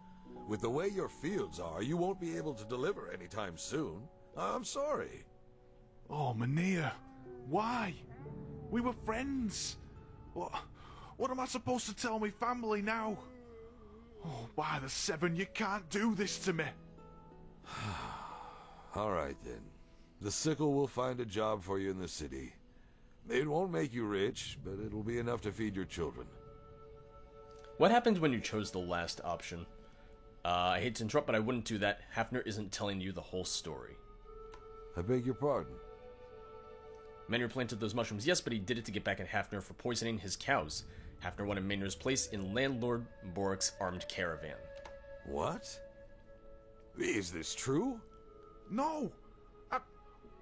With the way your fields are, you won't be able to deliver anytime soon. I'm sorry. Oh, Menhir. Why? We were friends. What am I supposed to tell my family now? Oh, by the seven, you can't do this to me. All right, then. The Sickle will find a job for you in the city. It won't make you rich, but it'll be enough to feed your children. What happened when you chose the last option? I hate to interrupt, but I wouldn't do that. Hafner isn't telling you the whole story. I beg your pardon? Menhir planted those mushrooms, yes, but he did it to get back at Hafner for poisoning his cows. Hafner wanted Menhir's place in Landlord Borik's armed caravan. What? Is this true? No.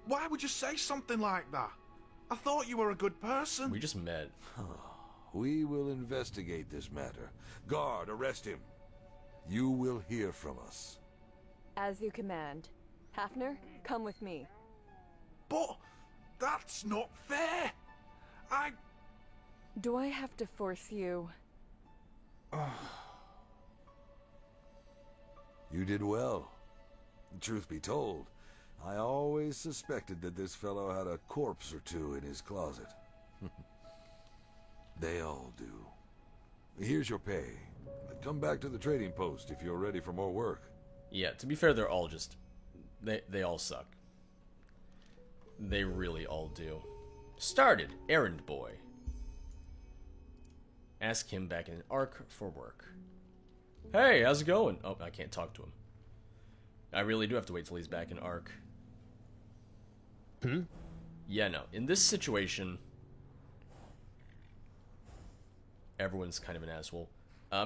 Why would you say something like that? I thought you were a good person. We just met. We will investigate this matter. Guard, arrest him. You will hear from us. As you command. Hafner, come with me. But that's not fair. Do I have to force you? You did well. Truth be told, I always suspected that this fellow had a corpse or two in his closet. They all do. Here's your pay. Come back to the trading post if you're ready for more work. Yeah, to be fair, they're all just... They all suck. They really all do. Started, errand boy. Ask him back in Ark for work. Hey, how's it going? Oh, I can't talk to him. I really do have to wait till he's back in Ark. Yeah, no. In this situation... everyone's kind of an asshole.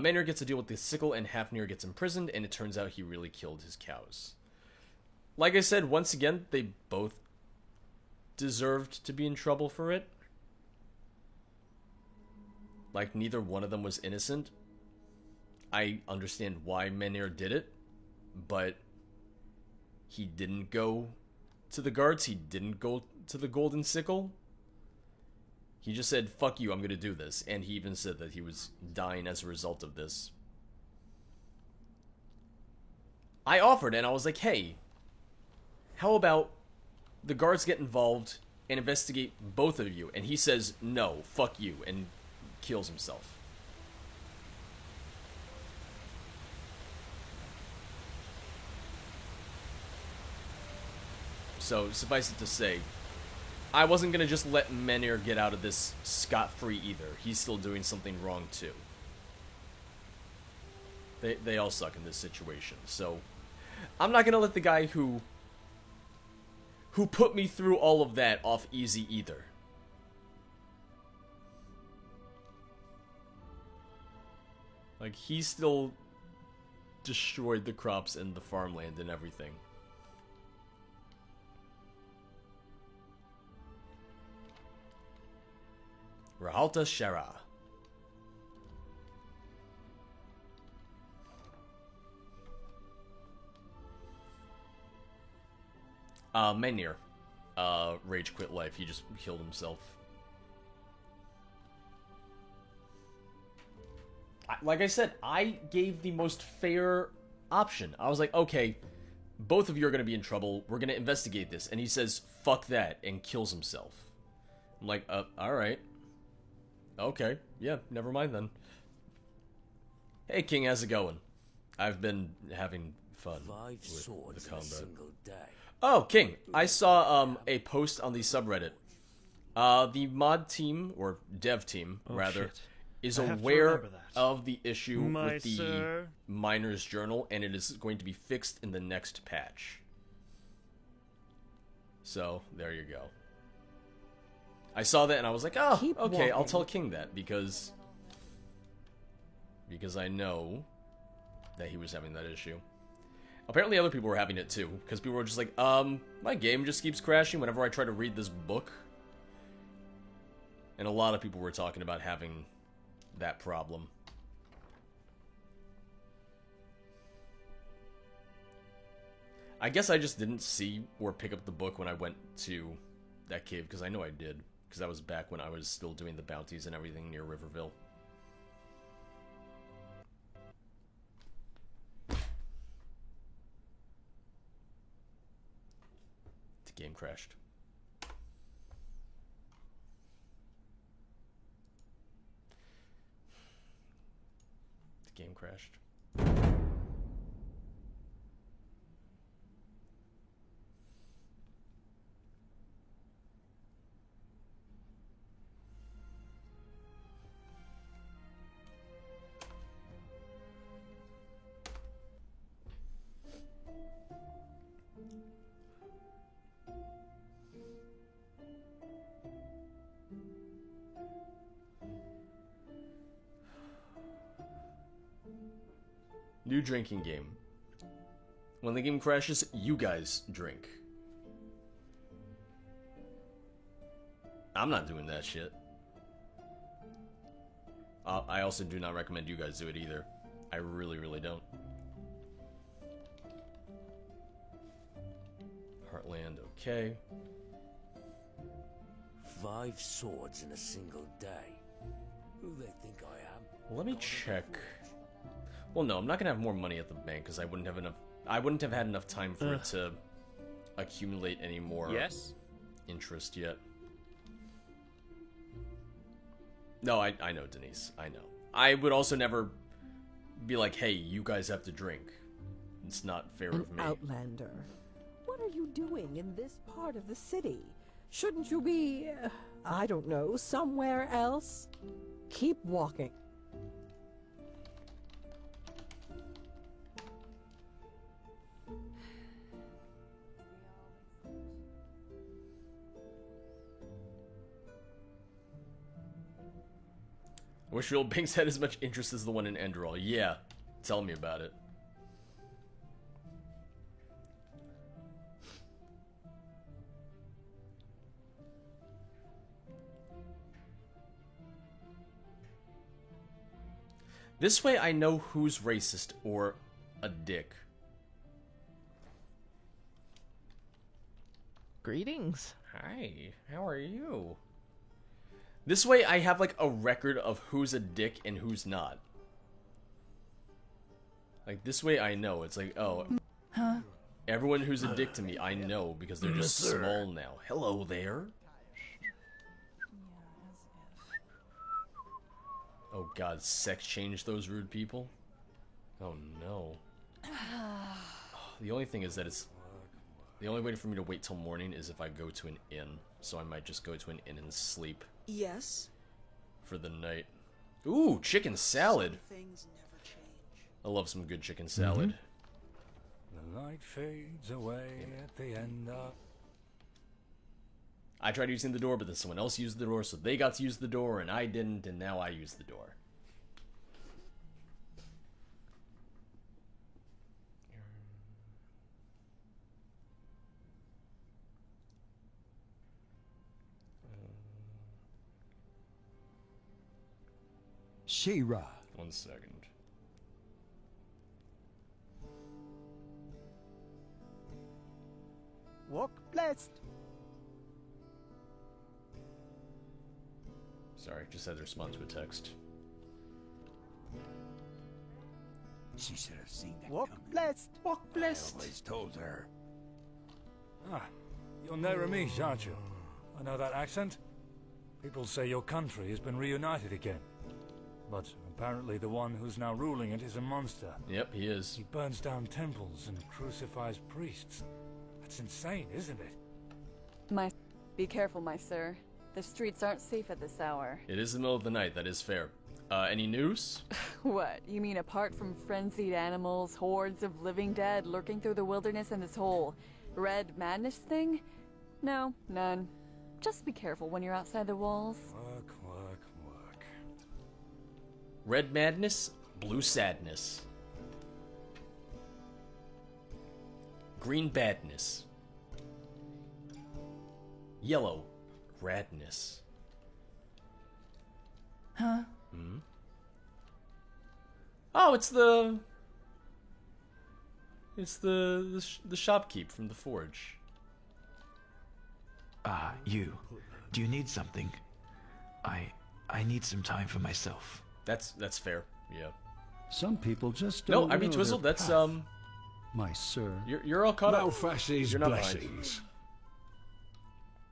Maynard gets to deal with the sickle, and Hafnir gets imprisoned, and it turns out he really killed his cows. Like I said, once again, they both deserved to be in trouble for it. Like, neither one of them was innocent. I understand why Maynard did it, but he didn't go to the guards, he didn't go to the Golden Sickle. He just said, fuck you, I'm gonna do this. And he even said that he was dying as a result of this. I offered, and I was like, hey, how about the guards get involved and investigate both of you? And he says, no, fuck you, and kills himself. So, suffice it to say, I wasn't gonna just let Menhir get out of this scot-free either. He's still doing something wrong too. They all suck in this situation, so I'm not gonna let the guy who put me through all of that off easy either. Like, he still destroyed the crops and the farmland and everything. Rahalta Shara. Menhir. Rage quit life. He just killed himself. Like I said, I gave the most fair option. I was like, okay, both of you are going to be in trouble. We're going to investigate this. And he says, fuck that, and kills himself. I'm like, alright. Okay, yeah, never mind then. Hey, King, how's it going? I've been having fun with the combat. Oh, King, I saw a post on the subreddit. The mod team, or dev team, rather, is aware of the issue with the Miner's Journal, and it is going to be fixed in the next patch. So, there you go. I saw that and I was like, oh, Keep okay, walking. I'll tell King that, because I know that he was having that issue. Apparently other people were having it too, because people were just like, my game just keeps crashing whenever I try to read this book. And a lot of people were talking about having that problem. I guess I just didn't see or pick up the book when I went to that cave, because I know I did. Because that was back when I was still doing the bounties and everything near Riverville. The game crashed. The game crashed. New drinking game. When the game crashes, you guys drink. I'm not doing that shit. I also do not recommend you guys do it either. I really, really don't. Heartland, okay. 5 swords in a single day. Who they think I am? Let me check. Well, no, I'm not gonna have more money at the bank because I wouldn't have enough. I wouldn't have had enough time for it to accumulate any more interest yet. No, I know, Denise. I know. I would also never be like, hey, you guys have to drink. It's not fair of me. Outlander, what are you doing in this part of the city? Shouldn't you be, I don't know, somewhere else? Keep walking. I wish Real Binks had as much interest as the one in Enderal. Yeah, tell me about it. This way I know who's racist or a dick. Greetings. Hi, how are you? This way I have like a record of who's a dick and who's not. Like this way I know. It's like, oh, huh? Everyone who's a dick to me, I know because they're just small now. Hello there. Oh god, sex changed those rude people? Oh no. The only thing is that the only way for me to wait till morning is if I go to an inn. So I might just go to an inn and sleep. Yes? For the night. Ooh, chicken salad. I love some good chicken salad. The light fades away at the end of... I tried using the door, but then someone else used the door, so they got to use the door, and I didn't, and now I use the door. She-Ra. 1 second. Walk blessed. Sorry, just had to respond to a text. She should have seen that. Walk blessed. Walk blessed. I always told her. Ah, you're Neramish, aren't you? I know that accent. People say your country has been reunited again. But apparently the one who's now ruling it is a monster. Yep, he is. He burns down temples and crucifies priests. That's insane, isn't it? Be careful, my sir. The streets aren't safe at this hour. It is the middle of the night, that is fair. Any news? What? You mean apart from frenzied animals, hordes of living dead lurking through the wilderness and this whole red madness thing? No, none. Just be careful when you're outside the walls. Work. Red madness, blue sadness. Green badness. Yellow radness. Huh? Hmm? Oh, it's the shopkeep from the forge. You. Do you need something? I need some time for myself. That's fair. Yeah. Some people just No, don't I mean know Twizzle, their that's path, my sir. You're all caught up. Malfash's You're not behind. blessings.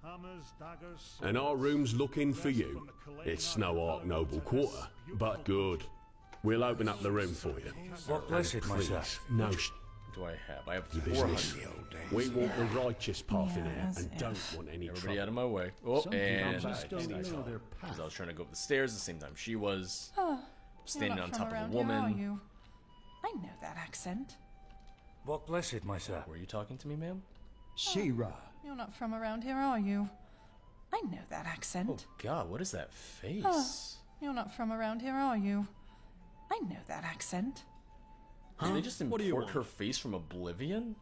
Hammers, daggers, And our room's looking for you. It's no Ark Noble quarter, but good. We'll open up the room for you. What blessed, my sir? No Do I have? I have your 400. business. We want the righteous path in here and don't want any Everybody trouble. out of my way. Oh, Some people and just don't know their because I was trying to go up the stairs at the same time she was standing You're on not top from of a around here, are woman. you? I know that accent. What blessed, my sir? Were you talking to me, ma'am? She-Ra. You're not from around here, are you? I know that accent. Oh God, what is that face? You're not from around here, are you? I know that accent. Did they just What do you import want? her face from Oblivion?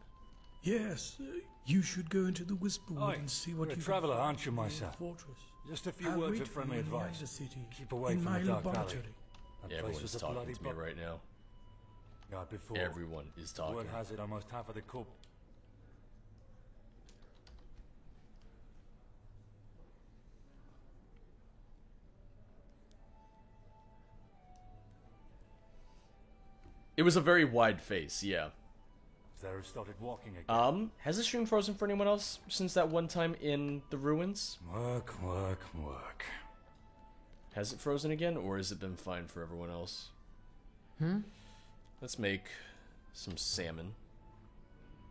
Yes, you should go into the Whisperwood and see what you're a you traveller, can find aren't you, my in the son? Fortress. Just a few I'll words wait of for friendly you in the advice. Outer City, Keep away in from my the Dark Valley. laboratory. That Yeah, place everyone's was a talking bloody to me right now. God, before. Everyone is talking. Word has it almost half of the corp. It was a very wide face, yeah. Sarah started walking again. Has the stream frozen for anyone else since that one time in the ruins? Work. Has it frozen again, or has it been fine for everyone else? Let's make some salmon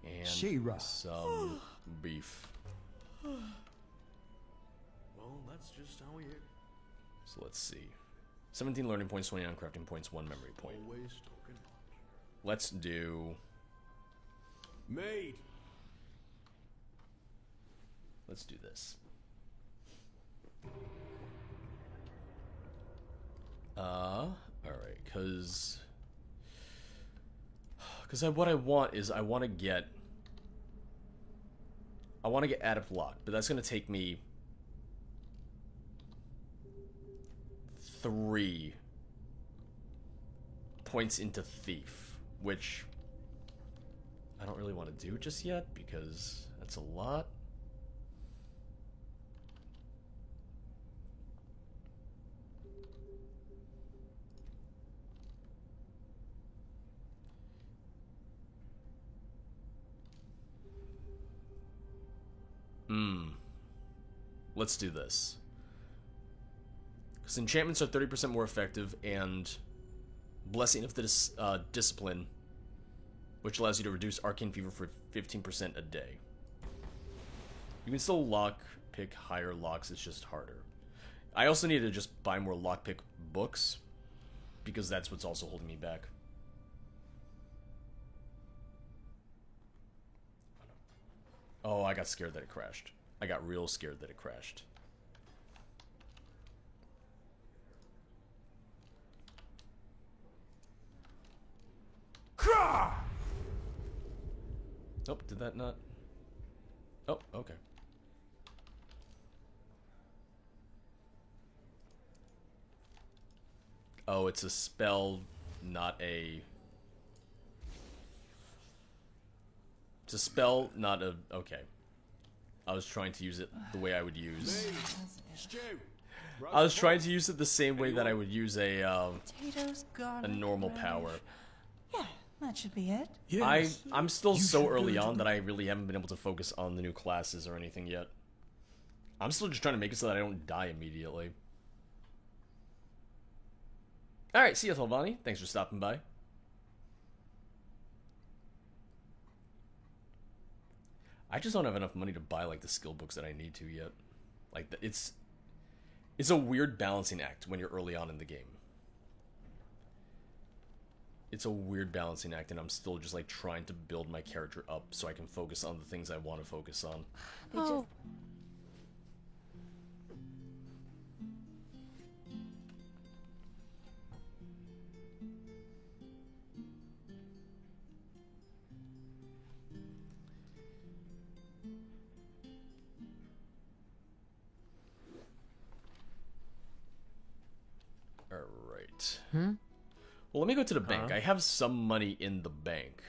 and She-Ra. some beef. Well, that's just how we hear. So let's see. 17 learning points, 29 crafting points, 1 memory point. Always talking. Let's do... Maid! Let's do this. Alright, because what I want is I want to get Adept locked, but that's going to take me 3 points into Thief, which I don't really want to do just yet because that's a lot. Let's do this. Because enchantments are 30% more effective, and Blessing of the Discipline, which allows you to reduce Arcane Fever for 15% a day. You can still lockpick higher locks, it's just harder. I also need to just buy more lockpick books, because that's what's also holding me back. Oh, I got scared that it crashed. I got real scared that it crashed. Oh, did that not? Oh, okay. Oh, it's a spell, not a... It's a spell, not a... Okay. I was trying to use it the way I would use... I was trying to use it the same way that I would use a normal power. Yeah, that should be it. I'm still so early on that I really haven't been able to focus on the new classes or anything yet. I'm still just trying to make it so that I don't die immediately. Alright, see ya, Thalvani. Thanks for stopping by. I just don't have enough money to buy, like, the skill books that I need to yet. Like, it's a weird balancing act when you're early on in the game. It's a weird balancing act, and I'm still just, like, trying to build my character up so I can focus on the things I want to focus on. Oh. Alright. Well, let me go to the bank. I have some money in the bank.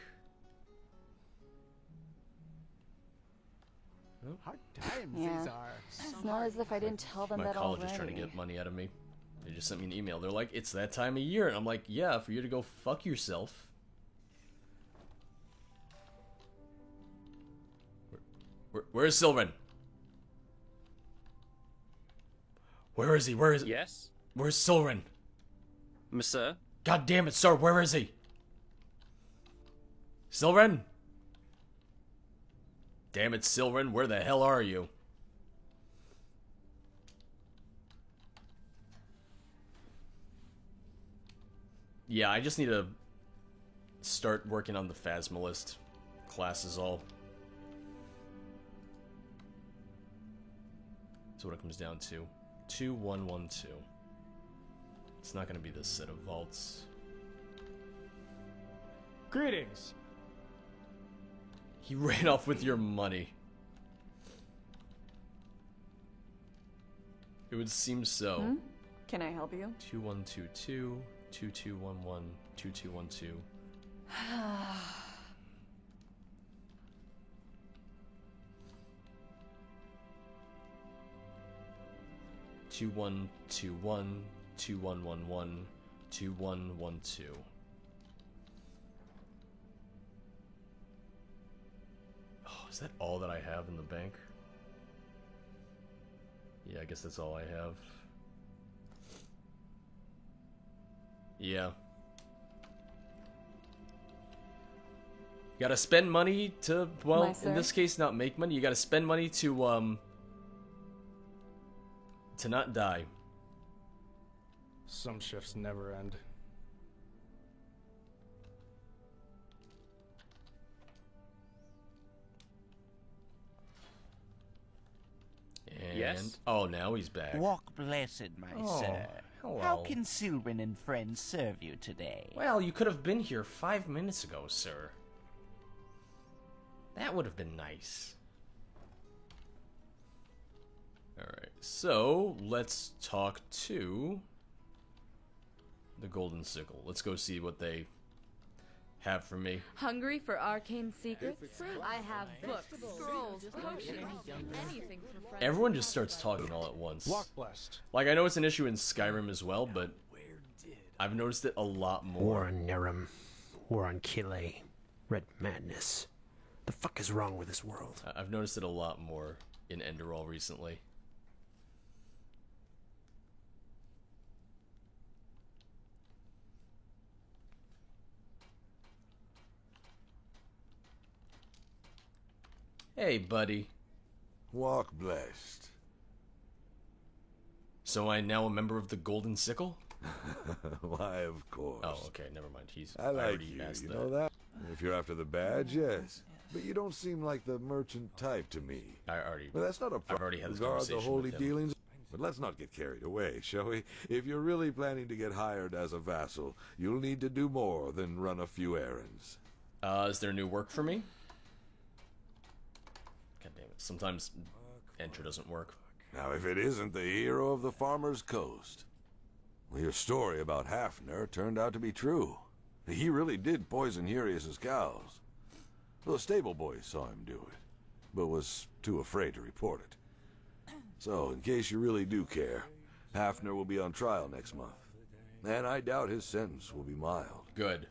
Hard times Yeah. these are. It's not as if I didn't tell them My that college already. is trying to get money out of me. They just sent me an email. They're like, it's that time of year. And I'm like, yeah, for you to go fuck yourself. Where's Sylvan? Where is he? Where is... Yes? Where's Sylvan? Monsieur? God damn it, sir, where is he? Sylvan? Damn it, Sylvan, where the hell are you? Yeah, I just need to start working on the Phasmalist classes all. That's what it comes down to. 2112. It's not gonna be this set of vaults. Greetings. He ran off with your money. It would seem so. Can I help you? 2122, 2211, 2212. 2121, 2111, 2112. Oh, is that all that I have in the bank? Yeah, I guess that's all I have. Yeah. Gotta spend money to, well, in this case, not make money. You gotta spend money to not die. Some shifts never end. And, yes? oh, now he's back. Walk blessed, my sir. Hello. How can Sylvan and friends serve you today? Well, you could have been here 5 minutes ago, sir. That would have been nice. Alright, so let's talk to the Golden Sickle. Let's go see what they have for me. Hungry for arcane secrets? I have books, scrolls, potions, anything for friends. Everyone just starts talking all at once. Walk blessed. Like, I know it's an issue in Skyrim as well, but I've noticed it a lot more. War on Nerim. War on Kile. Red Madness. The fuck is wrong with this world? I've noticed it a lot more in Enderal recently. Hey, buddy. Walk blessed. So I now a member of the Golden Sickle? Why, of course. Oh, okay, never mind. I like already you, asked you that. know that? If you're after the badge, yes. But you don't seem like the merchant type to me. But that's not a problem. I've already had this Regard conversation the holy with him. dealings. But let's not get carried away, shall we? If you're really planning to get hired as a vassal, you'll need to do more than run a few errands. Is there new work for me? God damn it. Sometimes Enter doesn't work. Now, if it isn't the hero of the Farmer's Coast. Well, your story about Hafner turned out to be true. He really did poison Hurius's cows. The stable boys saw him do it, but was too afraid to report it. So, in case you really do care, Hafner will be on trial next month. And I doubt his sentence will be mild. Good.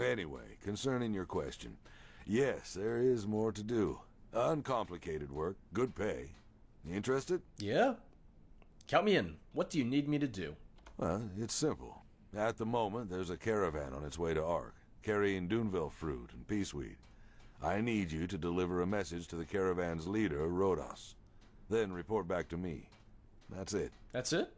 Anyway, concerning your question, yes, there is more to do. Uncomplicated work, good pay. You interested? Yeah. Count me in. What do you need me to do? Well, it's simple. At the moment, there's a caravan on its way to Ark, carrying Duneville fruit and peaceweed. I need you to deliver a message to the caravan's leader, Rhodos. Then report back to me. That's it. That's it?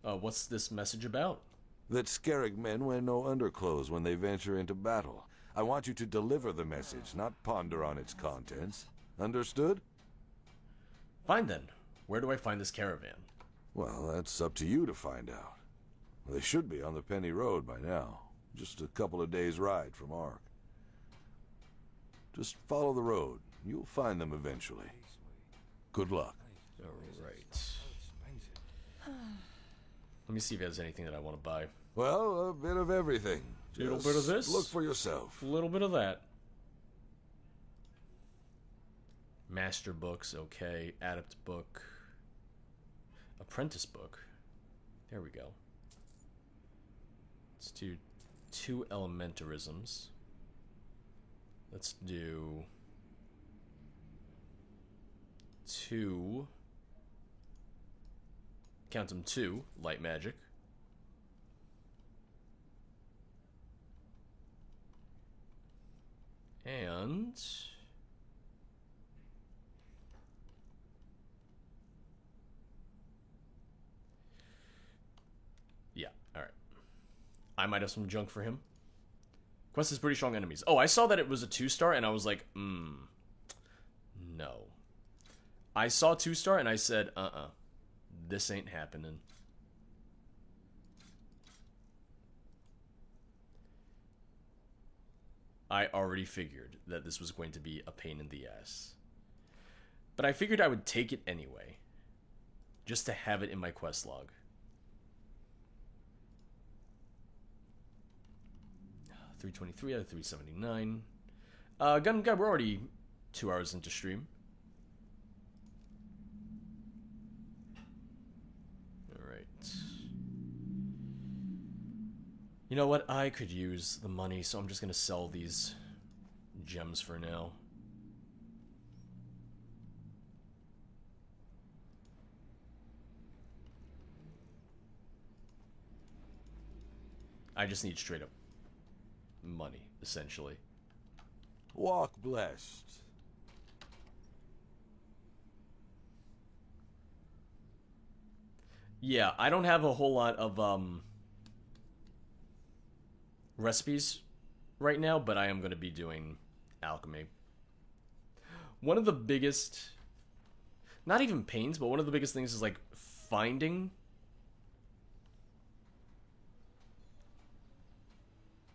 What's this message about? That Skerrig men wear no underclothes when they venture into battle. I want you to deliver the message, not ponder on its contents. Understood? Fine then. Where do I find this caravan? Well, that's up to you to find out. They should be on the Penny Road by now. Just a couple of days' ride from Ark. Just follow the road. You'll find them eventually. Good luck. Alright. Let me see if there's anything that I want to buy. Well, a bit of everything. A little bit of this. Look for yourself. A little bit of that. Master books, okay. Adept book. Apprentice book. There we go. Let's do 2 elementarisms. Let's do 2. Count them 2 light magic. And yeah, alright. I might have some junk for him. Quest is pretty strong enemies. Oh, I saw that it was a 2-star and I was like, no. I saw 2-star and I said, this ain't happening. I already figured that this was going to be a pain in the ass. But I figured I would take it anyway. Just to have it in my quest log. $323 out of $379. Gun Guy, we're already 2 hours into stream. Alright. You know what? I could use the money, so I'm just gonna sell these gems for now. I just need straight up money, essentially. Walk blessed. Yeah, I don't have a whole lot of recipes right now, but I am going to be doing alchemy. One of the biggest, not even pains, but one of the biggest things is like finding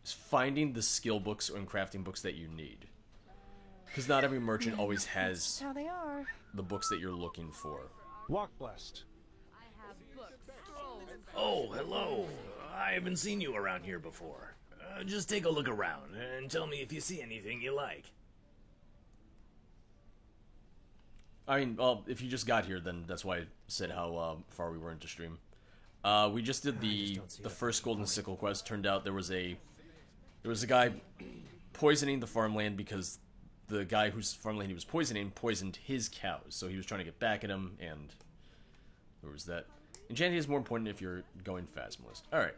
is finding the skill books and crafting books that you need. Because not every merchant always That's has just how they are. the books that you're looking for. Walk blessed. Oh, hello. I haven't seen you around here before. Just take a look around and tell me if you see anything you like. I mean, well, if you just got here, then that's why I said how far we were into stream. We just did the first Golden Sickle quest. Turned out there was a guy poisoning the farmland because the guy whose farmland he was poisoning poisoned his cows. So he was trying to get back at him, and there was that. Enchanting is more important if you're going fast, Melissa. Alright,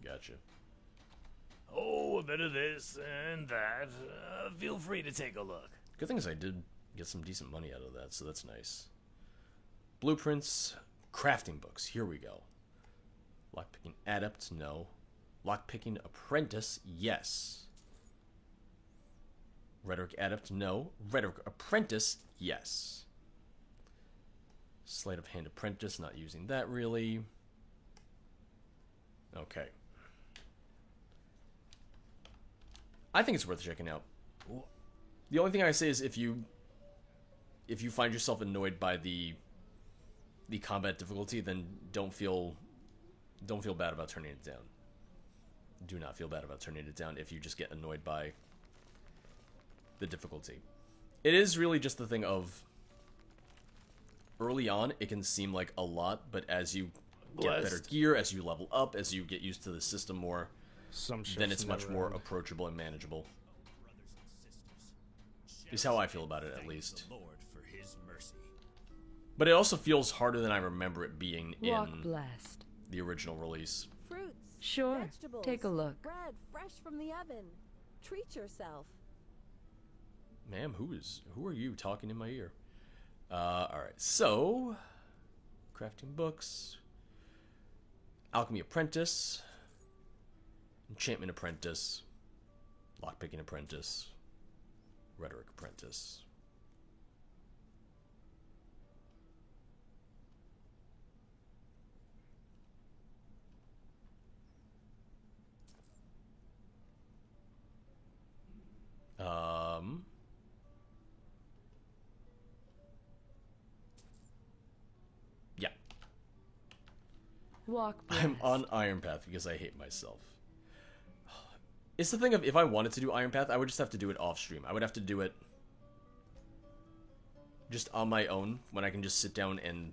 gotcha. Oh, a bit of this and that. Feel free to take a look. Good thing is I did get some decent money out of that, so that's nice. Blueprints, crafting books, here we go. Lockpicking adept, no. Lockpicking apprentice, yes. Rhetoric adept, no. Rhetoric apprentice, yes. Sleight of hand apprentice, not using that really. Okay. I think it's worth checking out. The only thing I say is if you find yourself annoyed by the combat difficulty, then don't feel bad about turning it down. Do not feel bad about turning it down if you just get annoyed by the difficulty. It is really just the thing of early on, it can seem like a lot, but as you get better gear, as you level up, as you get used to the system more, then it's much more approachable and manageable. Is how I feel about it, at least. But it also feels harder than I remember it being in the original release. Fruits. Sure. Vegetables, Take a look. Bread fresh from the oven. Treat yourself. Ma'am, who are you talking in my ear? Alright, so crafting books, alchemy apprentice, enchantment apprentice, lockpicking apprentice, rhetoric apprentice. Yeah. I'm on Iron Path because I hate myself. It's the thing of, if I wanted to do Iron Path, I would just have to do it off stream. I would have to do it just on my own, when I can just sit down and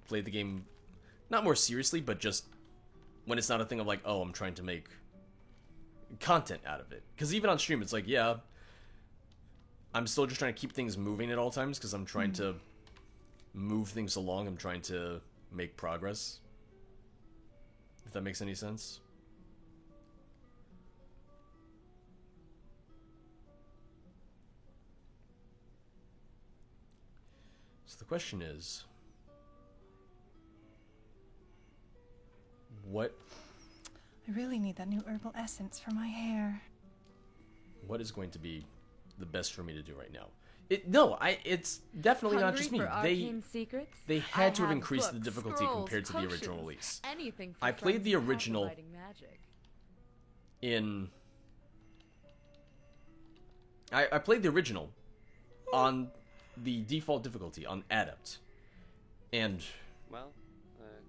play the game, not more seriously, but just when it's not a thing of like, oh, I'm trying to make content out of it. Because even on stream, it's like, yeah, I'm still just trying to keep things moving at all times, because I'm trying to move things along. I'm trying to make progress. If that makes any sense. So the question is, what I really need that new herbal essence for my hair. What is going to be the best for me to do right now? It's definitely not just me. They had to have increased the difficulty compared to the original release. I played the original in... I played the original on the default difficulty, on Adept. And... well,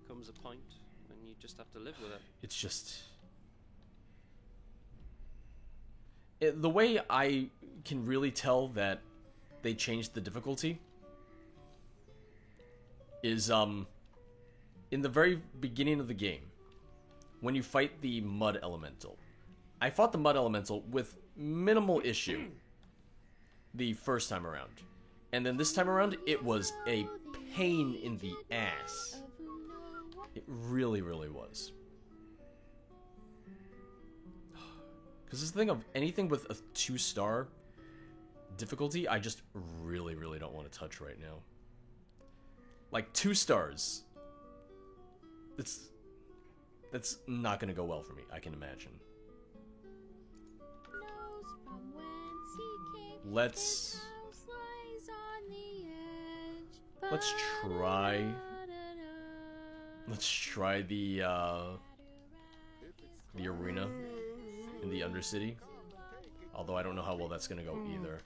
comes a point when you just have to live with it. It's just... the way I can really tell that they changed the difficulty is in the very beginning of the game, when you fight the Mud Elemental. I fought the Mud Elemental with minimal issue the first time around, and then this time around it was a pain in the ass. It really, really was. Because this thing of anything with a 2-star difficulty, I just really, really don't want to touch right now. Like, 2 stars. That's not going to go well for me, I can imagine. Let's try the, the arena in the Undercity. Although I don't know how well that's gonna go either.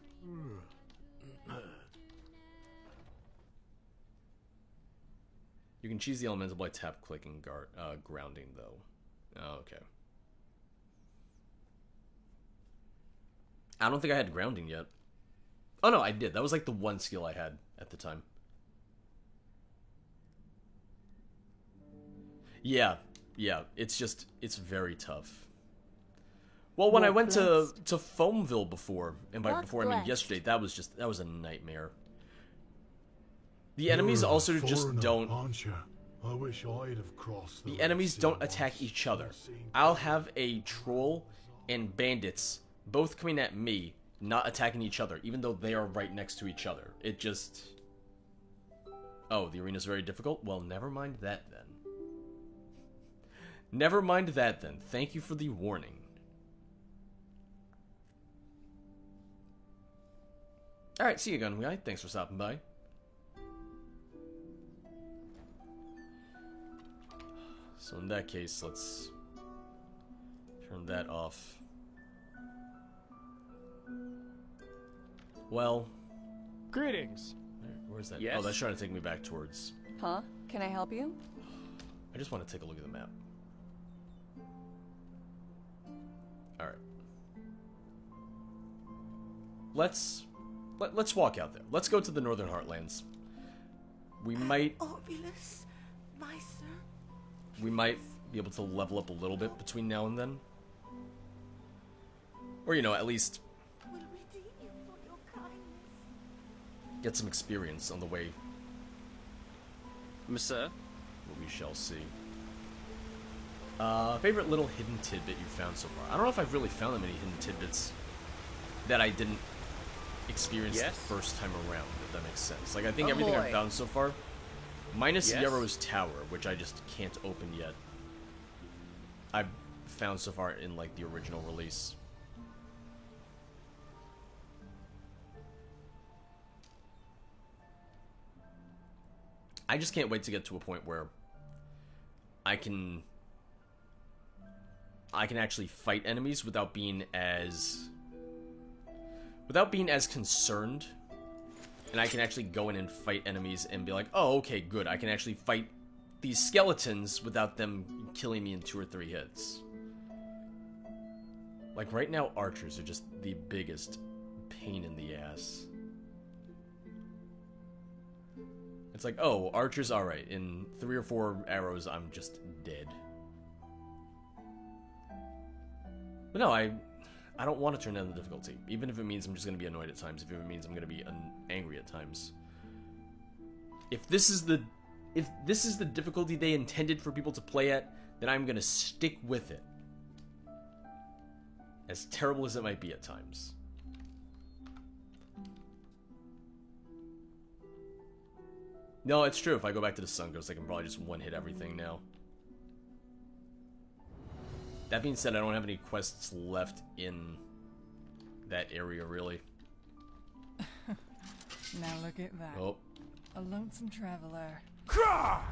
You can cheese the elemental by tap clicking grounding though. Oh, okay. I don't think I had grounding yet. Oh no, I did. That was like the one skill I had at the time. Yeah, it's very tough. Well, when I went to Foamville before, and by before I mean yesterday, that was a nightmare. The enemies also just don't. I wish I'd have crossed the enemies don't attack each other. I'll have a troll and bandits both coming at me, not attacking each other, even though they are right next to each other. It just... Oh, the arena's very difficult? Well, never mind that then. Never mind that then. Thank you for the warning. Alright, see you again, guy. Thanks for stopping by. So in that case, let's turn that off. Well... Greetings. Where's that? Yes? Oh, that's trying to take me back towards... Huh? Can I help you? I just want to take a look at the map. Alright. Let's walk out there. Let's go to the Northern Heartlands. We might... Ovilus, Meister. We might be able to level up a little bit between now and then. Or, you know, at least... get some experience on the way. Monsieur? We shall see. Favorite little hidden tidbit you found so far? I don't know if I've really found that many hidden tidbits that I didn't experience the first time around, if that makes sense. Like, I think everything I've found so far, minus Yarrow's Tower, which I just can't open yet, I've found so far in, like, the original release. I just can't wait to get to a point where I can actually fight enemies without being as concerned, and I can actually go in and fight enemies and be like, oh, okay, good, I can actually fight these skeletons without them killing me in 2 or 3 hits. Like, right now, archers are just the biggest pain in the ass. It's like, oh, archers, alright, in 3 or 4 arrows, I'm just dead. But no, I don't want to turn down the difficulty, even if it means I'm just going to be annoyed at times, if it means I'm going to be angry at times. If this is the difficulty they intended for people to play at, then I'm going to stick with it. As terrible as it might be at times. No, it's true. If I go back to the Sun Ghost, I can probably just one-hit everything now. That being said, I don't have any quests left in that area, really. Now look at that. Oh. A lonesome traveler.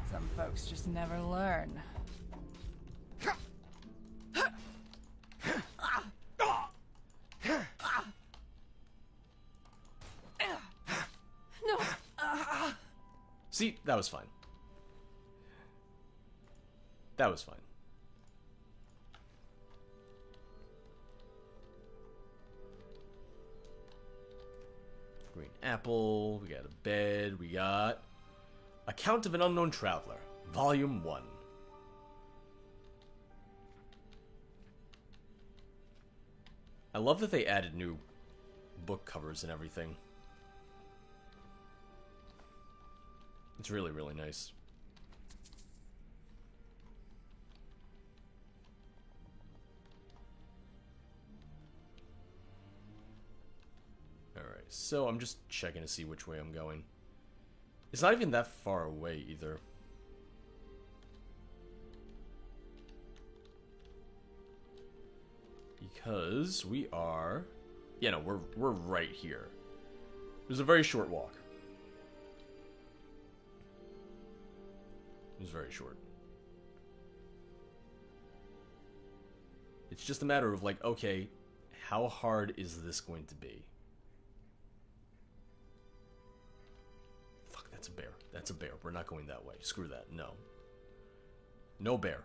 Some folks just never learn. No. See, that was fine. That was fine. Green apple, we got a bed, we got Account of an Unknown Traveler, Volume 1. I love that they added new book covers and everything. It's really, really nice. Alright, so I'm just checking to see which way I'm going. It's not even that far away, either. Because we are... Yeah, no, we're right here. It was a very short walk. It was very short. It's just a matter of like, okay, how hard is this going to be? Fuck, that's a bear. That's a bear. We're not going that way. Screw that. No. No bear.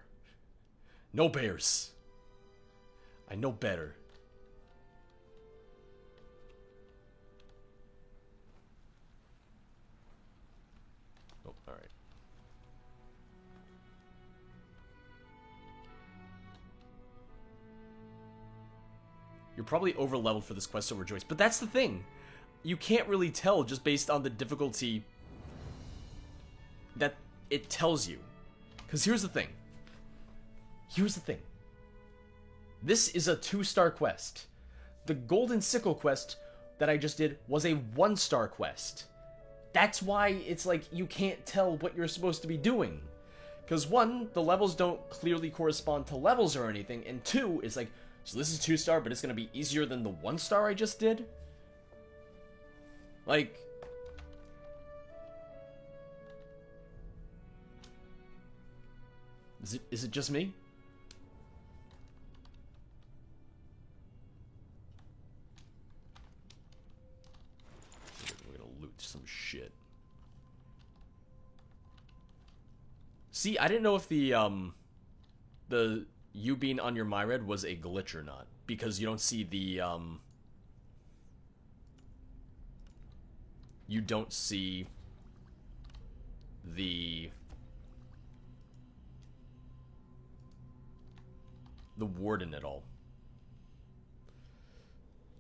No bears. I know better. Oh, alright. You're probably over-leveled for this quest, so rejoice. But that's the thing. You can't really tell just based on the difficulty that it tells you. Because here's the thing. Here's the thing. This is a 2-star quest. The Golden Sickle quest that I just did was a 1-star quest. That's why it's like you can't tell what you're supposed to be doing. Because 1, the levels don't clearly correspond to levels or anything, and 2, it's like, so this is 2-star, but it's going to be easier than the 1-star I just did? Like... Is it just me? We're gonna loot some shit. See, I didn't know if the you being on your Myred was a glitch or not, because you don't see the you don't see the warden at all.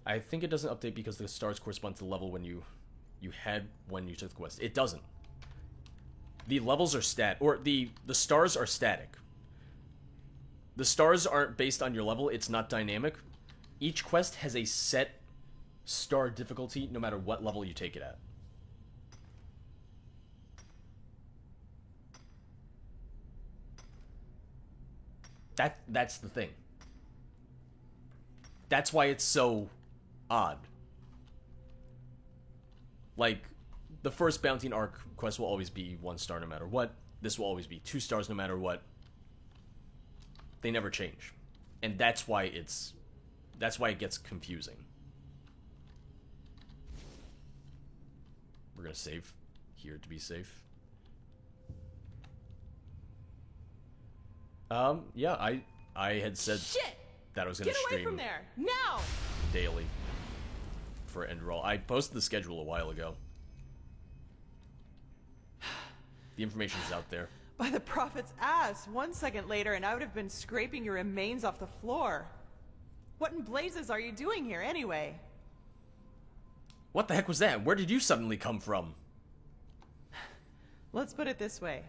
I think it doesn't update because the stars correspond to the level when you had when you took the quest. It doesn't. The levels are the stars are static. The stars aren't based on your level, it's not dynamic. Each quest has a set star difficulty no matter what level you take it at. That's the thing. That's why it's so odd. Like, the first Bounty and Arc quest will always be 1-star no matter what. This will always be 2 stars no matter what. They never change. And that's why it gets confusing. We're gonna save here to be safe. Yeah, I had said that I was gonna stream from there now daily for Enderal. I posted the schedule a while ago. The information's out there. By the prophet's ass, 1 second later and I would have been scraping your remains off the floor. What in blazes are you doing here anyway? What the heck was that? Where did you suddenly come from? Let's put it this way.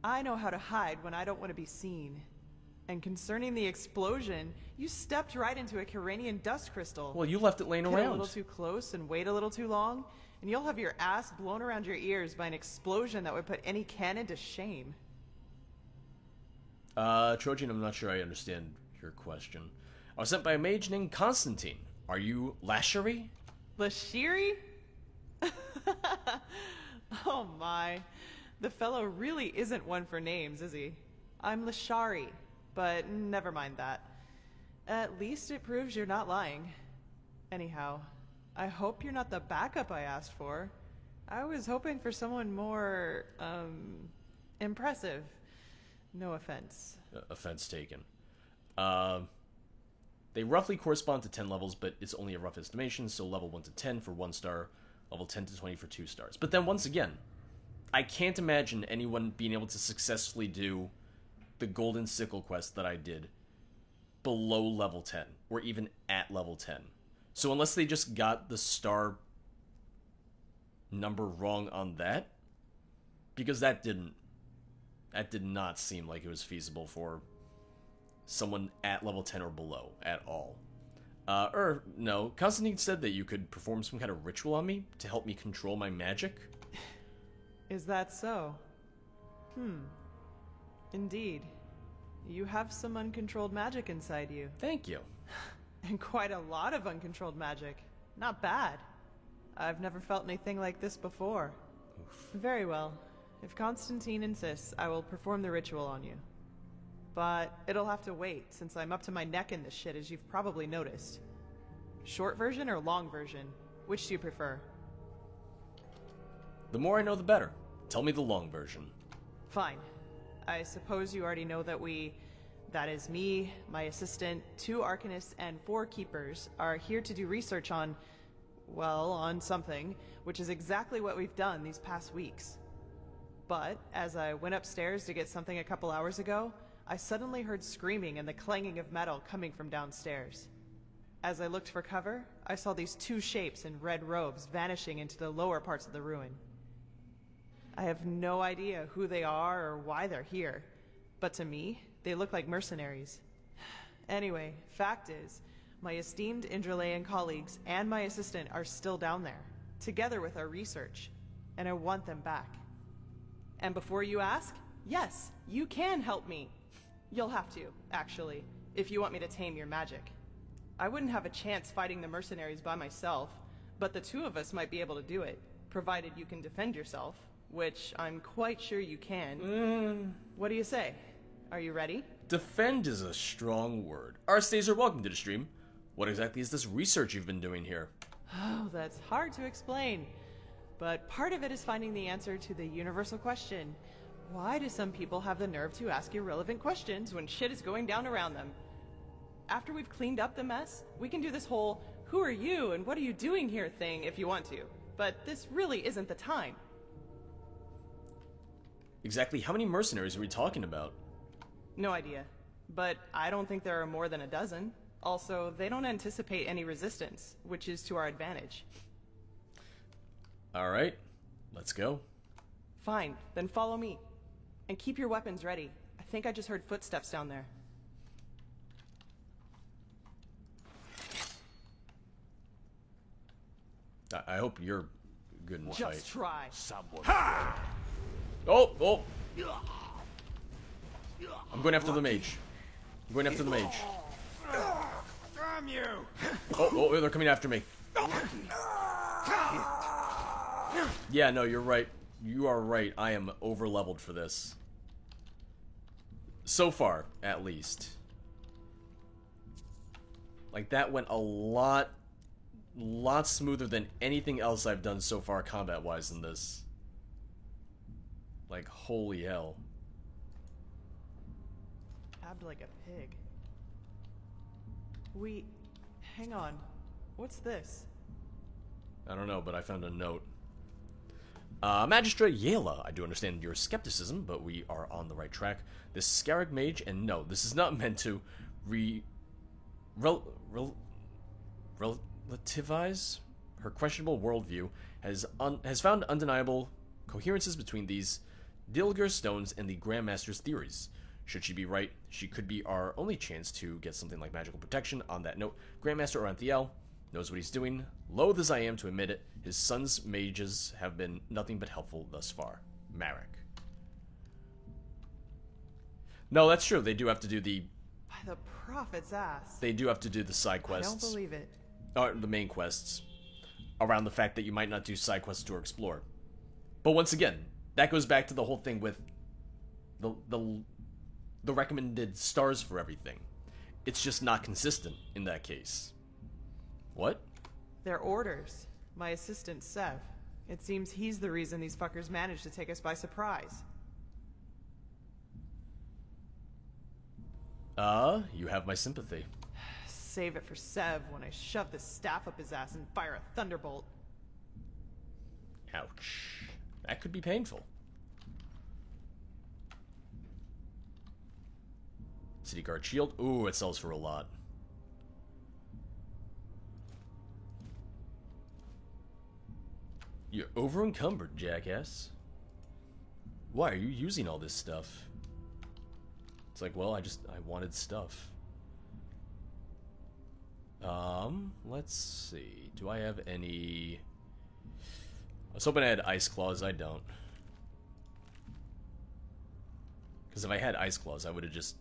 I know how to hide when I don't want to be seen. And concerning the explosion, you stepped right into a Kyranian dust crystal. Well, you left it laying Get around. a little too close and wait a little too long, and you'll have your ass blown around your ears by an explosion that would put any cannon to shame. Trojan, I'm not sure I understand your question. I was sent by a mage named Constantine. Are you Lashari? Lashiri? Oh my. The fellow really isn't one for names, is he? I'm Lashari, but never mind that. At least it proves you're not lying. Anyhow, I hope you're not the backup I asked for. I was hoping for someone more, impressive. No offense. Offense taken. They roughly correspond to 10 levels, but it's only a rough estimation, so level 1 to 10 for 1 star, level 10 to 20 for 2 stars. But then once again, I can't imagine anyone being able to successfully do the Golden Sickle quest that I did below level 10, or even at level 10. So unless they just got the star number wrong on that, because that did not seem like it was feasible for someone at level 10 or below at all. No, Constantine said that you could perform some kind of ritual on me to help me control my magic. Is that so? Indeed. You have some uncontrolled magic inside you. Thank you. And quite a lot of uncontrolled magic. Not bad. I've never felt anything like this before. Oof. Very well. If Constantine insists, I will perform the ritual on you. but it'll have to wait since I'm up to my neck in this shit, as you've probably noticed. Short version or long version? Which do you prefer? The more I know, the better. Tell me the long version. Fine. I suppose you already know that that is me, my assistant, 2 Arcanists, and 4 Keepers, are here to do research on, well, on something, which is exactly what we've done these past weeks. But, as I went upstairs to get something a couple hours ago, I suddenly heard screaming and the clanging of metal coming from downstairs. As I looked for cover, I saw these 2 shapes in red robes vanishing into the lower parts of the ruin. I have no idea who they are or why they're here, but to me, they look like mercenaries. Anyway, fact is, my esteemed Indralean colleagues and my assistant are still down there, together with our research, and I want them back. And before you ask, yes, you can help me. You'll have to, actually, if you want me to tame your magic. I wouldn't have a chance fighting the mercenaries by myself, but the 2 of us might be able to do it, provided you can defend yourself. Which I'm quite sure you can. What do you say? Are you ready? Defend is a strong word. Arstazer, welcome to the stream. What exactly is this research you've been doing here? Oh, that's hard to explain. But part of it is finding the answer to the universal question. Why do some people have the nerve to ask irrelevant questions when shit is going down around them? After we've cleaned up the mess, we can do this whole, who are you and what are you doing here thing if you want to. But this really isn't the time. Exactly how many mercenaries are we talking about? No idea. But I don't think there are more than a dozen. Also, they don't anticipate any resistance, which is to our advantage. Alright, let's go. Fine, then follow me. And keep your weapons ready. I think I just heard footsteps down there. I hope you're good in the fight. Just try. Oh! I'm going after the mage. I'm going after the mage. Damn you! Oh, they're coming after me. Yeah, no, you're right. You are right. I am over-leveled for this. So far, at least. Like, that went a lot smoother than anything else I've done so far combat-wise in this. Like, holy hell. Abbed like a pig. Hang on. What's this? I don't know, but I found a note. Magistrate Yela, I do understand your skepticism, but we are on the right track. This Scarab Mage, and no, this is not meant to relativize her questionable worldview, has found undeniable coherences between these Dilger stones and the Grandmaster's theories. Should she be right, she could be our only chance to get something like magical protection. On that note, Grandmaster Oranthiel knows what he's doing. Loath as I am to admit it, his son's mages have been nothing but helpful thus far. Marek. No, that's true. They do have to do the... By the prophet's ass. They do have to do the side quests. I don't believe it. Or the main quests. Around the fact that you might not do side quests to explore. But once again, that goes back to the whole thing with the recommended stars for everything. It's just not consistent in that case. What? They're orders. My assistant, Sev. It seems he's the reason these fuckers managed to take us by surprise. You have my sympathy. Save it for Sev when I shove this staff up his ass and fire a thunderbolt. Ouch. That could be painful. City Guard Shield. Ooh, it sells for a lot. You're over-encumbered, jackass. Why are you using all this stuff? It's like, well, I wanted stuff. Let's see. Do I have any... I was hoping I had Ice Claws. I don't. Because if I had Ice Claws, I would have just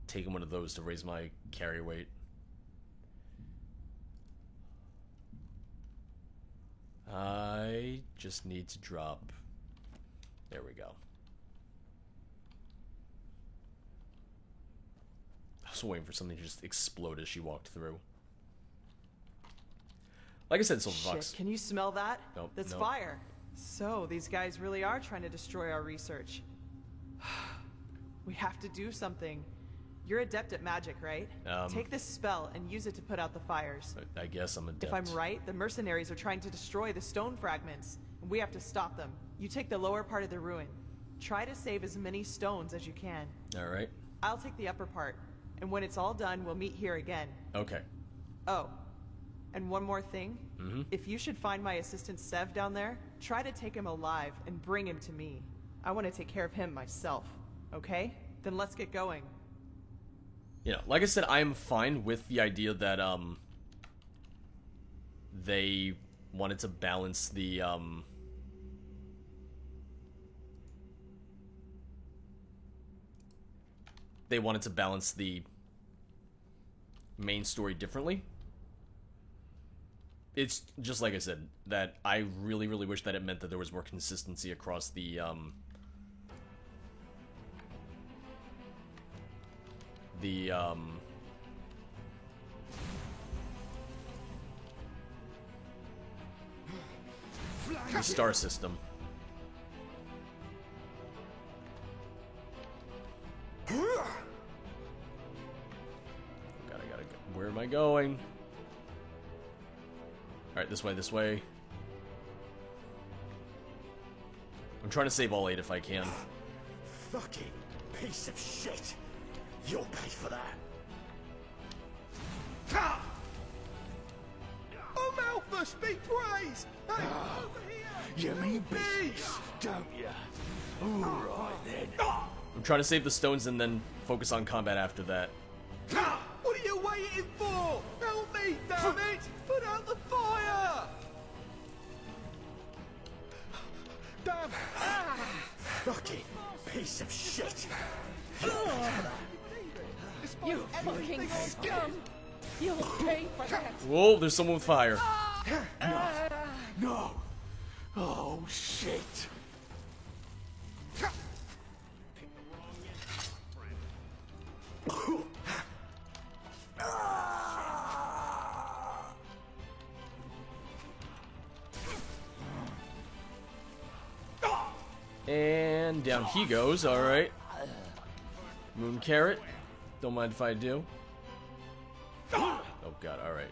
taken one of those to raise my carry weight. I just need to drop... There we go. was waiting for something to just explode as she walked through. Like I said, Silverfox. Shit, can you smell that? Nope, That's nope. fire. So, these guys really are trying to destroy our research. We have to do something. You're adept at magic, right? Take this spell and use it to put out the fires. I guess I'm adept. If I'm right, the mercenaries are trying to destroy the stone fragments, and we have to stop them. You take the lower part of the ruin. Try to save as many stones as you can. Alright. I'll take the upper part, and when it's all done, we'll meet here again. Okay. Oh, and one more thing. Mm-hmm. If you should find my assistant Sev down there, try to take him alive and bring him to me. I want to take care of him myself. Okay? Then let's get going. You know, like I said, I am fine with the idea that, they wanted to balance the, they wanted to balance the main story differently. It's just like I said, that I really, really wish that it meant that there was more consistency across the star system. Gotta go. Where am I going? Alright, this way, this way. I'm trying to save all 8 if I can. Fucking piece of shit. You'll pay for that. Oh, Malthus, be praised! Hey, over here! You mean business, don't you? Alright then. I'm trying to save the stones and then focus on combat after that. What are you waiting for? Help me, damn it! Put out the fire! Damn! Fucking piece of shit. You fucking scum! You'll pay for that! Whoa, there's someone with fire. No. Oh, shit. And down he goes, alright. Moon Carrot. Don't mind if I do. Oh god, alright.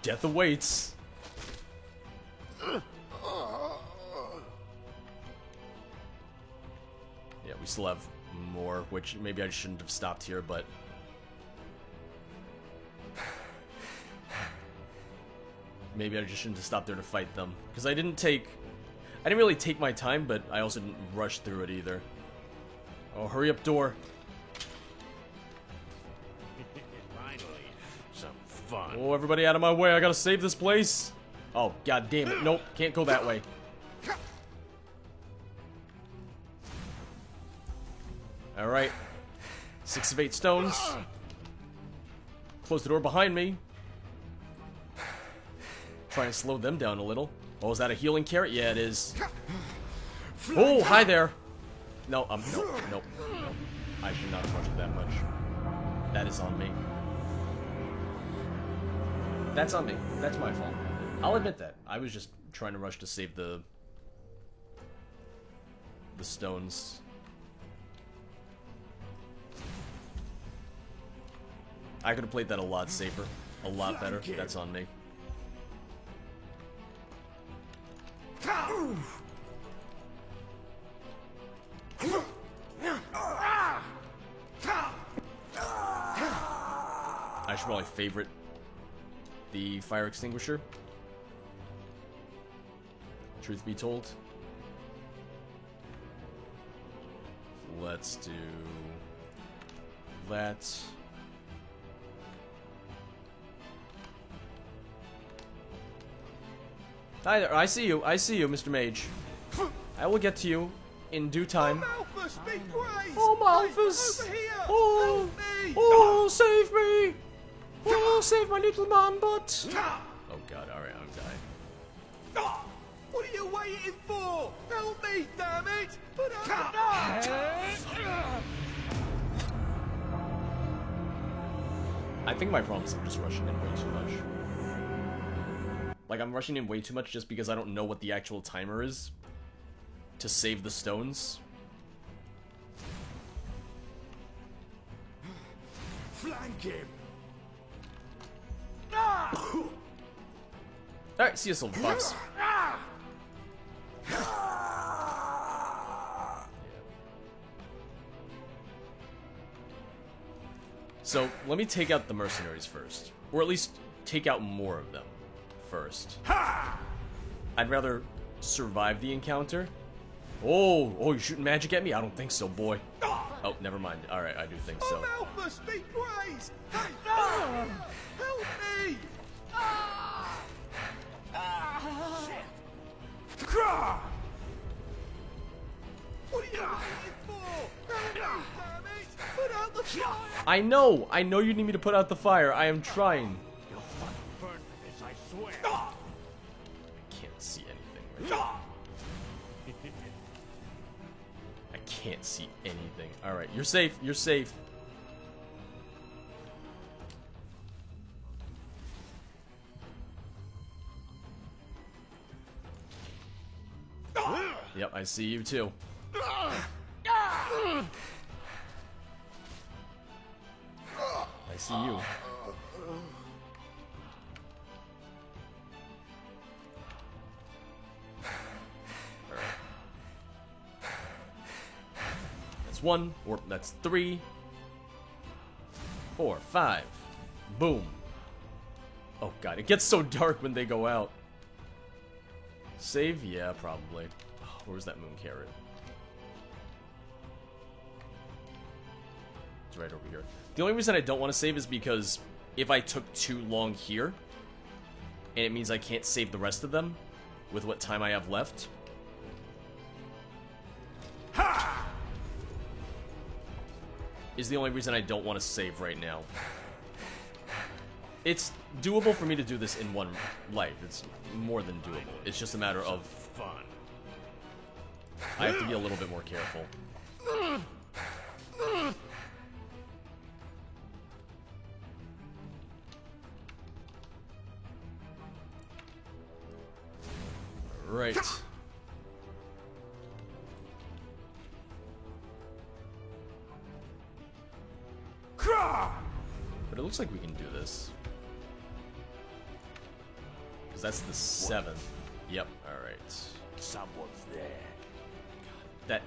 Death awaits. Yeah, we still have more, which maybe I shouldn't have stopped here, but... maybe I just shouldn't have stopped there to fight them. Because I didn't really take my time, but I also didn't rush through it either. Oh, hurry up, door. Finally, some fun. Oh, everybody out of my way. I gotta save this place. Oh, god damn it. Nope, can't go that way. Alright. 6 of 8 stones. Close the door behind me. Try and slow them down a little. Oh, is that a healing carrot? Yeah, it is. Oh, hi there. No, nope. I should not have rushed that much. That is on me. That's on me. That's my fault. I'll admit that. I was just trying to rush to save the stones. I could have played that a lot safer. A lot better. That's on me. I should probably favorite the fire extinguisher. Truth be told. Let's do that. Hi there. I see you, Mr. Mage. I will get to you in due time. Malthus, be praised! Oh, Malthus! Over here! Oh, Help me! oh, save me! Oh, save my little man butt! Oh god, alright, I'm dying. What are you waiting for? Help me, damn it! Put out I think my problem is I'm just rushing in way too much. Like, I'm rushing in way too much just because I don't know what the actual timer is to save the stones. Flank him! Alright, see you, Silver Fox. So, let me take out the mercenaries first. Or at least, take out more of them first. I'd rather survive the encounter. Oh, you're shooting magic at me? I don't think so, boy. Oh, never mind. Alright, I do think so. Oh, Malthus, be praised! Hey, help me! Shit! What are you waiting for? Damn it! Put out the fire! I know you need me to put out the fire. I am trying. You'll fucking burn for this, I swear! I can't see anything right now. I can't see anything. Alright, you're safe. You're safe. Yep, I see you too. I see you. That's 1, or that's 3, 4, 5. Boom. Oh god, it gets so dark when they go out. Save? Yeah, probably. Oh, where's that moon carrot? It's right over here. The only reason I don't want to save is because if I took too long here, and it means I can't save the rest of them with what time I have left. Is the only reason I don't want to save right now. It's doable for me to do this in one life. It's more than doable. It's just a matter of fun. I have to be a little bit more careful. Right. But it looks like we can do this. Because that's the 7th. Yep, alright. Someone's there. That...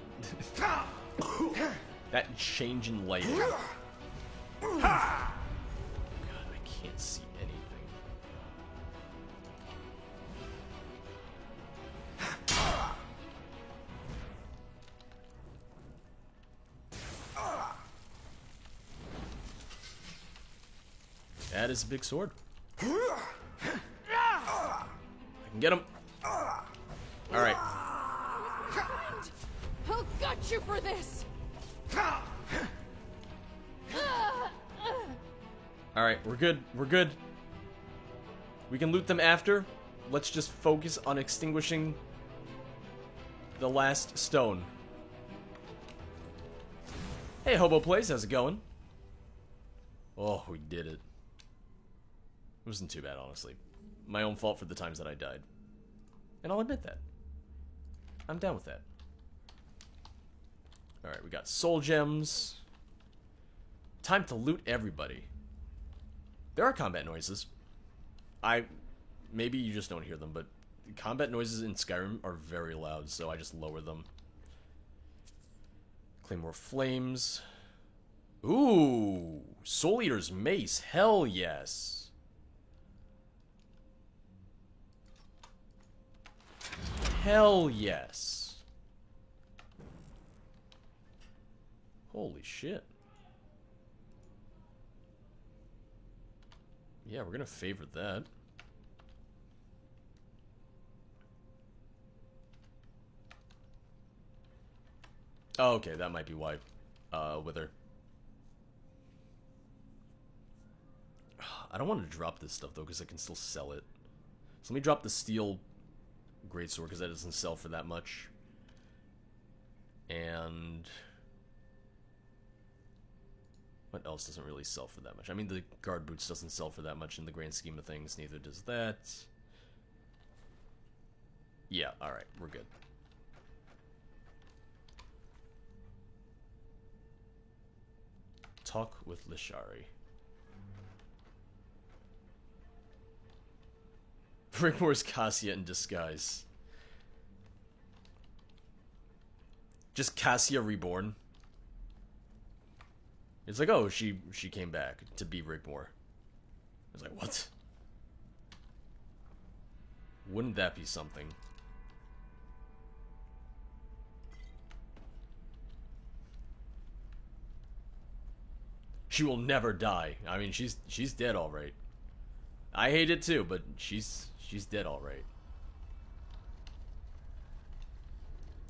that change in lighting. God, I can't see anything. That is a big sword. I can get him. Alright. I'll gut you for this! Alright, we're good. We're good. We can loot them after. Let's just focus on extinguishing the last stone. Hey, Hobo Plays, how's it going? Oh, we did it. It wasn't too bad, honestly. My own fault for the times that I died. And I'll admit that. I'm down with that. Alright, we got soul gems. Time to loot everybody. There are combat noises. Maybe you just don't hear them, but combat noises in Skyrim are very loud, so I just lower them. Claymore Flames. Ooh! Soul Eater's Mace. Hell yes. Hell yes. Holy shit. Yeah, we're gonna favor that. Oh, okay, that might be why. Wither. I don't want to drop this stuff though, because I can still sell it. So let me drop the steel greatsword because that doesn't sell for that much. And what else doesn't really sell for that much? I mean, the guard boots doesn't sell for that much in the grand scheme of things. Neither does that. Yeah, alright, we're good. Talk with Lishari. Rickmore's Cassia in disguise. Just Cassia reborn. It's like, oh, she came back to be Rickmore. I was like, what? Wouldn't that be something? She will never die. I mean, she's dead alright. I hate it too, but she's dead alright.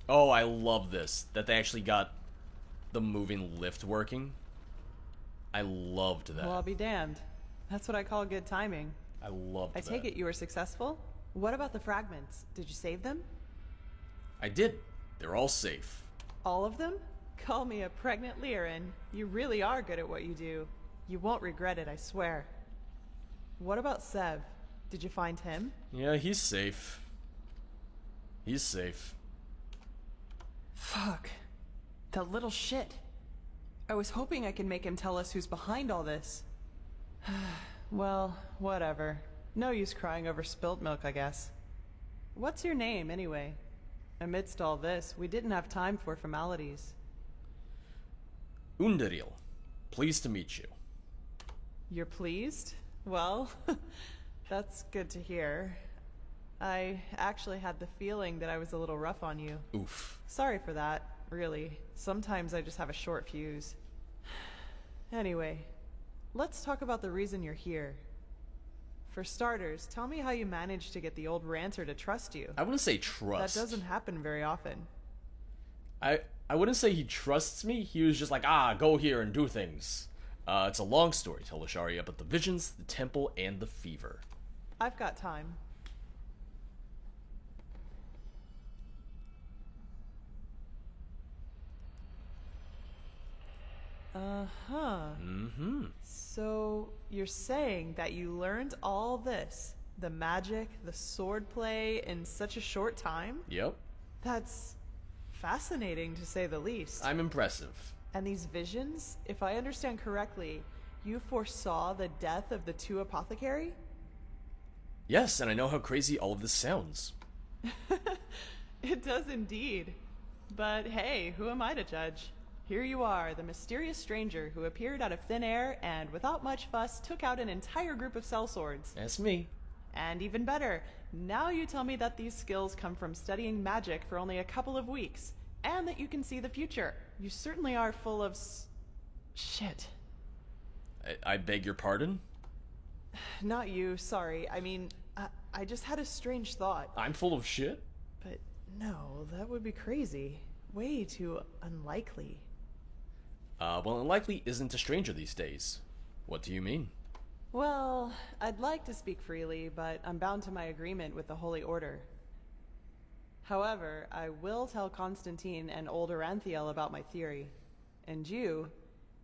Oh, I love this. That they actually got the moving lift working. I loved that. Well, I'll be damned. That's what I call good timing. I loved that. I take it you were successful? What about the fragments? Did you save them? I did. They're all safe. All of them? Call me a pregnant Lyran. You really are good at what you do. You won't regret it, I swear. What about Sev? Did you find him? Yeah, he's safe. He's safe. Fuck. That little shit. I was hoping I could make him tell us who's behind all this. Well, whatever. No use crying over spilt milk, I guess. What's your name, anyway? Amidst all this, we didn't have time for formalities. Unduril. Pleased to meet you. You're pleased? Well, that's good to hear. I actually had the feeling that I was a little rough on you. Oof. Sorry for that, really. Sometimes I just have a short fuse. Anyway, let's talk about the reason you're here. For starters, tell me how you managed to get the old ranter to trust you. I wouldn't say trust. That doesn't happen very often. I wouldn't say he trusts me. He was just like, go here and do things. It's a long story, tell Lishari, about the visions, the temple, and the fever. I've got time. So, you're saying that you learned all this, the magic, the swordplay, in such a short time? Yep. That's fascinating, to say the least. I'm impressive. And these visions, if I understand correctly, you foresaw the death of the two apothecary? Yes, and I know how crazy all of this sounds. It does indeed. But hey, who am I to judge? Here you are, the mysterious stranger who appeared out of thin air and, without much fuss, took out an entire group of sellswords. That's me. And even better, now you tell me that these skills come from studying magic for only a couple of weeks, and that you can see the future. You certainly are full of shit. I beg your pardon? Not you, sorry. I mean, I just had a strange thought. I'm full of shit? But no, that would be crazy. Way too unlikely. Well, unlikely isn't a stranger these days. What do you mean? Well, I'd like to speak freely, but I'm bound to my agreement with the Holy Order. However, I will tell Constantine and old Aranthiel about my theory. And you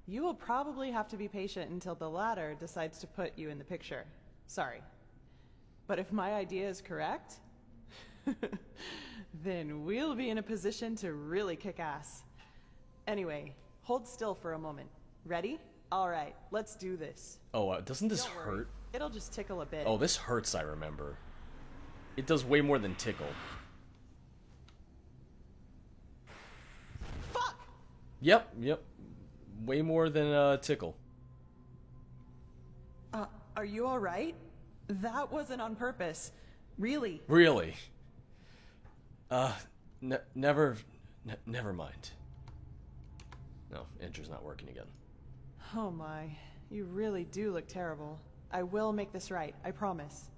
will probably have to be patient until the latter decides to put you in the picture. Sorry. But if my idea is correct, then we'll be in a position to really kick ass. Anyway, hold still for a moment. Ready? All right, let's do this. Oh, doesn't this hurt? It'll just tickle a bit. Oh, this hurts, I remember. It does way more than tickle. Fuck! Yep. Way more than tickle. Are you all right? That wasn't on purpose. Really. Really? Never mind. No, Enter's not working again. Oh my, you really do look terrible. I will make this right, I promise.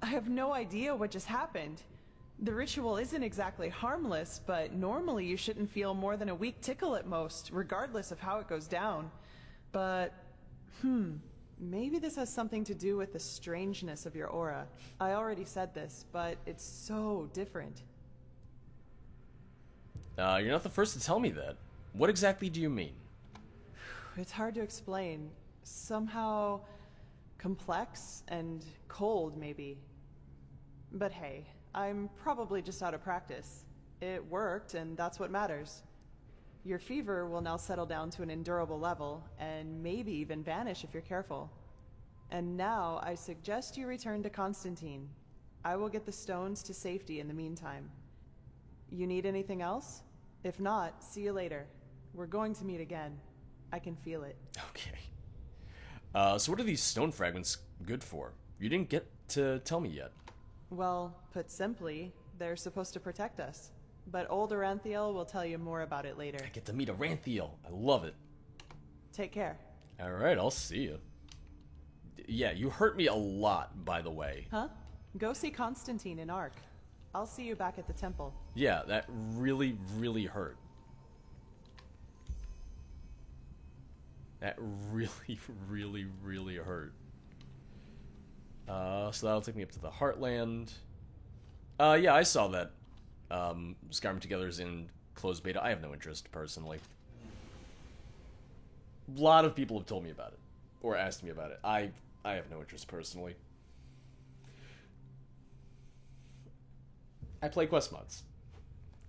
I have no idea what just happened. The ritual isn't exactly harmless, but normally you shouldn't feel more than a weak tickle at most, regardless of how it goes down. But, Maybe this has something to do with the strangeness of your aura. I already said this, but it's so different. You're not the first to tell me that. What exactly do you mean? It's hard to explain. Somehow complex and cold, maybe. But hey, I'm probably just out of practice. It worked, and that's what matters. Your fever will now settle down to an endurable level, and maybe even vanish if you're careful. And now, I suggest you return to Constantine. I will get the stones to safety in the meantime. You need anything else? If not, see you later. We're going to meet again. I can feel it. Okay. So what are these stone fragments good for? You didn't get to tell me yet. Well, put simply, they're supposed to protect us. But old Aranthiel will tell you more about it later. I get to meet Aranthiel. I love it. Take care. Alright, I'll see you. Yeah, you hurt me a lot, by the way. Huh? Go see Constantine in Ark. I'll see you back at the temple. Yeah, that really, really hurt. That really, really, really hurt. So that'll take me up to the Heartland. Yeah, I saw that. Skyrim Together's in closed beta. I have no interest, personally. A lot of people have told me about it. Or asked me about it. I have no interest, personally. I play quest mods.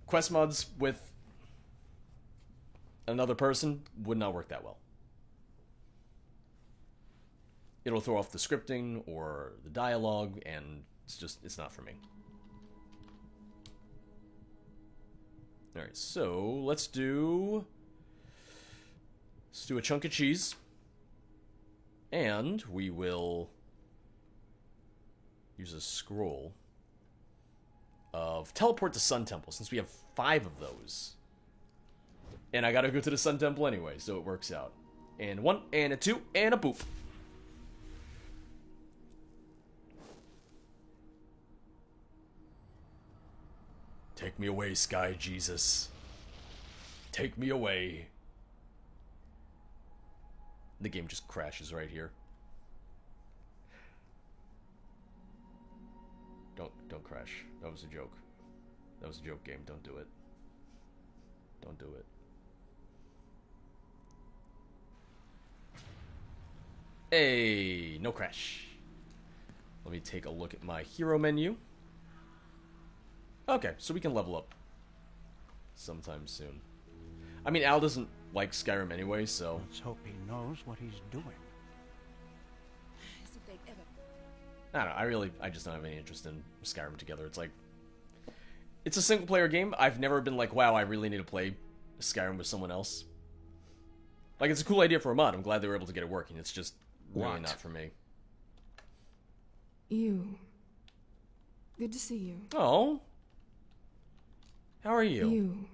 Quest mods with another person would not work that well. It'll throw off the scripting or the dialogue, and it's not for me. Alright, so let's do a chunk of cheese. And we will use a scroll of teleport to Sun Temple, since we have 5 of those. And I gotta go to the Sun Temple anyway, so it works out. And 1, and a 2, and a boop. Take me away, Sky Jesus. Take me away. The game just crashes right here. Don't crash. That was a joke. That was a joke game. Don't do it. Don't do it. Hey, no crash. Let me take a look at my hero menu. Okay, so we can level up sometime soon. I mean, Al doesn't like Skyrim anyway, so... Let's hope he knows what he's doing. I don't know, I just don't have any interest in Skyrim Together. It's like... It's a single-player game. I've never been like, wow, I really need to play Skyrim with someone else. Like, it's a cool idea for a mod. I'm glad they were able to get it working. It's just really not for me. You. Good to see you. Oh. How are you? You.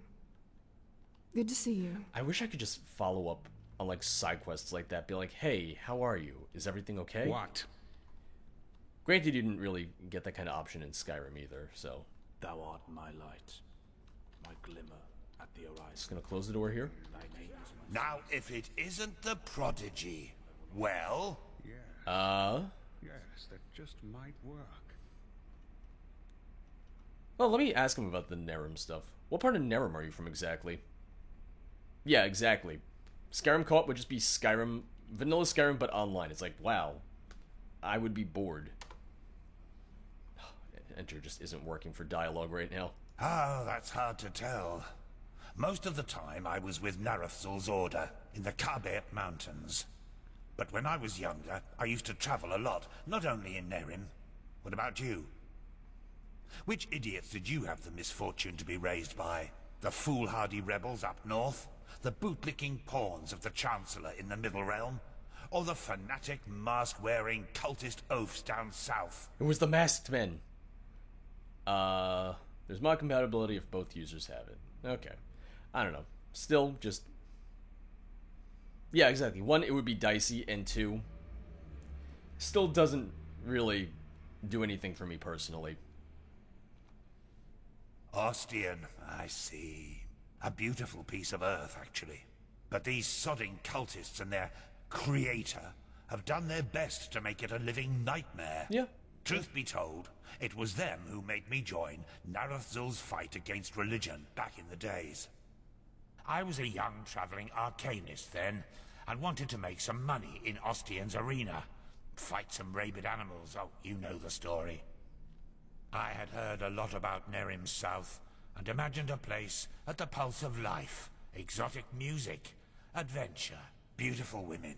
Good to see you. I wish I could just follow up on, like, side quests like that. Be like, hey, how are you? Is everything okay? What? Granted, you didn't really get that kind of option in Skyrim either, so... Thou art my light, my glimmer at the horizon. Just gonna close the door here. Now, if it isn't the prodigy, well... Yes, that just might work. Well, let me ask him about the Nehrim stuff. What part of Nehrim are you from exactly? Yeah, exactly. Skyrim co-op would just be Skyrim, vanilla Skyrim, but online. It's like, wow, I would be bored. Enter just isn't working for dialogue right now. Ah, that's hard to tell. Most of the time I was with Narathzul's order in the Kabet Mountains. But when I was younger, I used to travel a lot, not only in Nehrim. What about you? Which idiots did you have the misfortune to be raised by? The foolhardy rebels up north? The bootlicking pawns of the Chancellor in the Middle Realm? Or the fanatic, mask-wearing cultist oafs down south? It was the masked men. There's mod compatibility if both users have it. Okay. I don't know. Still, just... Yeah, exactly. 1, it would be dicey, and 2, still doesn't really do anything for me personally. Ostian, I see. A beautiful piece of earth, actually. But these sodding cultists and their creator have done their best to make it a living nightmare. Yeah. Truth be told, it was them who made me join Narathzul's fight against religion back in the days. I was a young traveling arcanist then, and wanted to make some money in Ostian's arena. Fight some rabid animals, oh, you know the story. I had heard a lot about Nerim's South, and imagined a place at the pulse of life. Exotic music, adventure, beautiful women.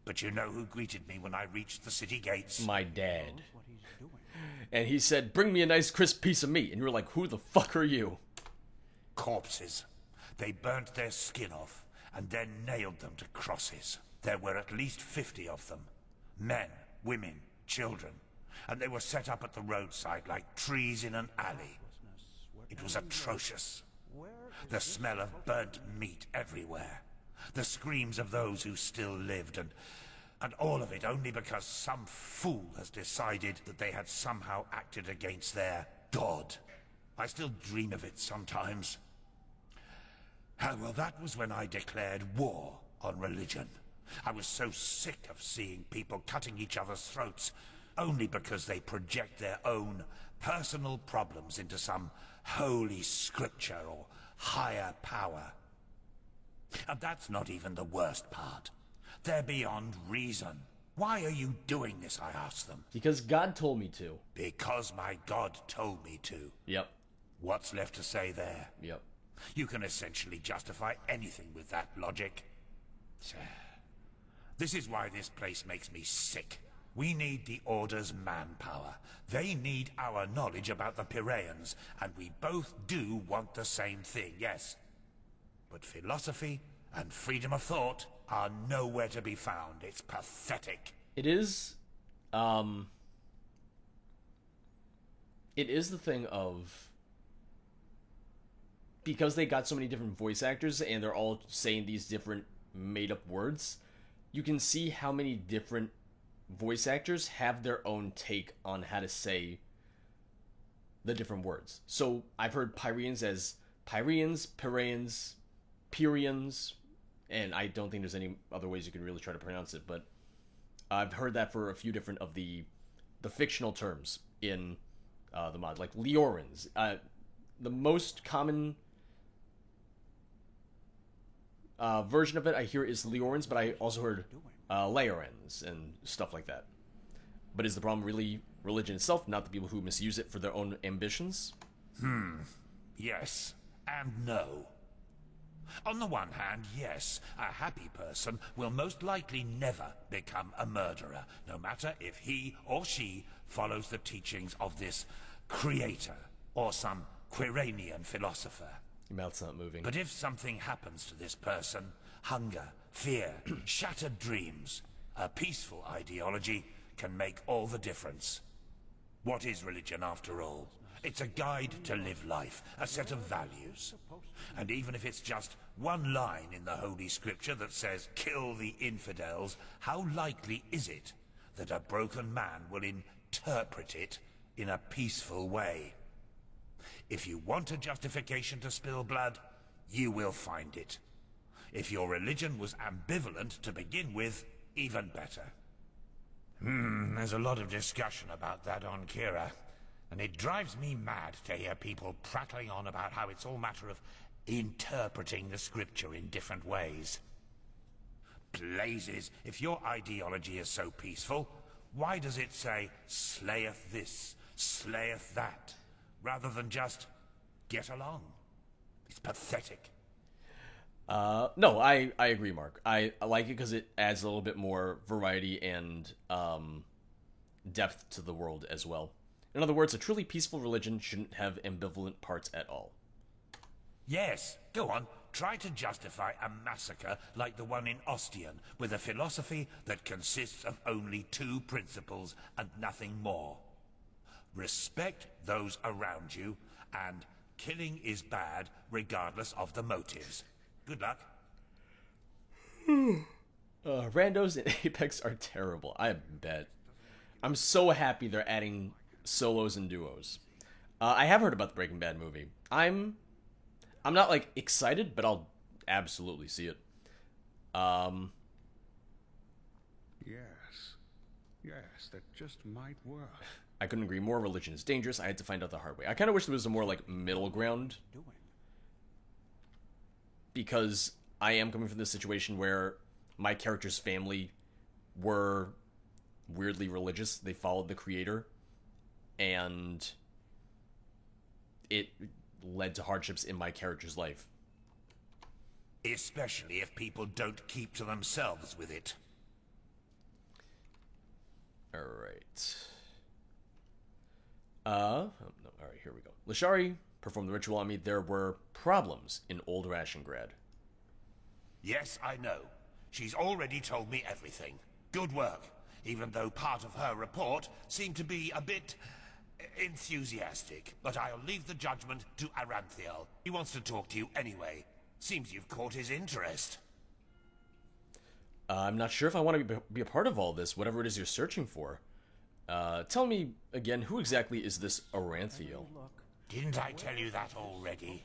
But you know who greeted me when I reached the city gates? My dad. And he said, bring me a nice crisp piece of meat. And you were like, who the fuck are you? Corpses. They burnt their skin off, and then nailed them to crosses. There were at least 50 of them. Men, women, children. And they were set up at the roadside like trees in an alley. It was atrocious. The smell of burnt meat everywhere. The screams of those who still lived, and all of it only because some fool has decided that they had somehow acted against their god. I still dream of it sometimes. Well, that was when I declared war on religion. I was so sick of seeing people cutting each other's throats only because they project their own personal problems into some holy scripture or higher power. And that's not even the worst part. They're beyond reason. Why are you doing this, I asked them. Because God told me to. Because my God told me to. Yep. What's left to say there? Yep. You can essentially justify anything with that logic. This is why this place makes me sick. We need the Order's manpower. They need our knowledge about the Piraeans, and we both do want the same thing, yes. But philosophy and freedom of thought are nowhere to be found. It's pathetic. It is the thing of, because they got so many different voice actors and they're all saying these different made-up words, you can see how many different voice actors have their own take on how to say the different words. So I've heard Pyreans as Pyreans, Piraeans, Pyrians, and I don't think there's any other ways you can really try to pronounce it, but I've heard that for a few different of the fictional terms in the mod, like Leorans. The most common version of it I hear is Leorans, but I also heard Laorans and stuff like that. But is the problem really religion itself, not the people who misuse it for their own ambitions? Yes and no. On the one hand, yes, a happy person will most likely never become a murderer, no matter if he or she follows the teachings of this creator or some Quiranian philosopher. Your mouth's not moving. But if something happens to this person, hunger, fear, shattered dreams, a peaceful ideology can make all the difference. What is religion, after all? It's a guide to live life, a set of values. And even if it's just one line in the Holy Scripture that says, kill the infidels, how likely is it that a broken man will interpret it in a peaceful way? If you want a justification to spill blood, you will find it. If your religion was ambivalent to begin with, even better. There's a lot of discussion about that on Kira. And it drives me mad to hear people prattling on about how it's all a matter of interpreting the scripture in different ways. Blazes, if your ideology is so peaceful, why does it say, slayeth this, slayeth that, rather than just get along? It's pathetic. No, I agree, Mark. I like it because it adds a little bit more variety and depth to the world as well. In other words, a truly peaceful religion shouldn't have ambivalent parts at all. Yes, go on. Try to justify a massacre like the one in Ostian, with a philosophy that consists of only two principles and nothing more. Respect those around you, and killing is bad regardless of the motives. Good luck. Randos in Apex are terrible, I bet. I'm so happy they're adding solos and duos. I have heard about the Breaking Bad movie. I'm not like excited, but I'll absolutely see it. Yes, that just might work. I couldn't agree more. Religion is dangerous. I had to find out the hard way. I kind of wish there was a more, like, middle ground. Because I am coming from this situation where my character's family were weirdly religious. They followed the creator. And it led to hardships in my character's life. Especially if people don't keep to themselves with it. Alright. No, alright, here we go. Lashari performed the ritual on me. There were problems in Old Rashengrad. Yes, I know. She's already told me everything. Good work. Even though part of her report seemed to be a bit enthusiastic. But I'll leave the judgment to Aranthiel. He wants to talk to you anyway. Seems you've caught his interest. I'm not sure if I want to be a part of all this, whatever it is you're searching for. Tell me again, who exactly is this Aranthiel? Didn't I tell you that already?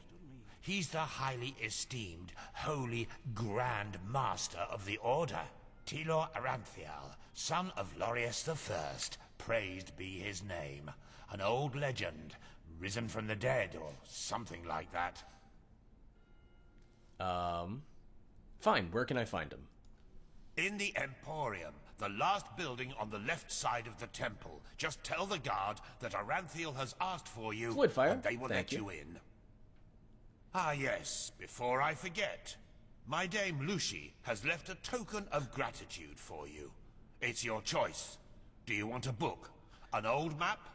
He's the highly esteemed, holy Grand Master of the Order. Tilor Aranthiel, son of Lorius the First, praised be his name. An old legend, risen from the dead, or something like that. Fine, where can I find him? In the Emporium, the last building on the left side of the temple. Just tell the guard that Aranthiel has asked for you, Fluidfire, and they will let you in. Ah yes, before I forget, my dame Lucy has left a token of gratitude for you. It's your choice. Do you want a book, an old map,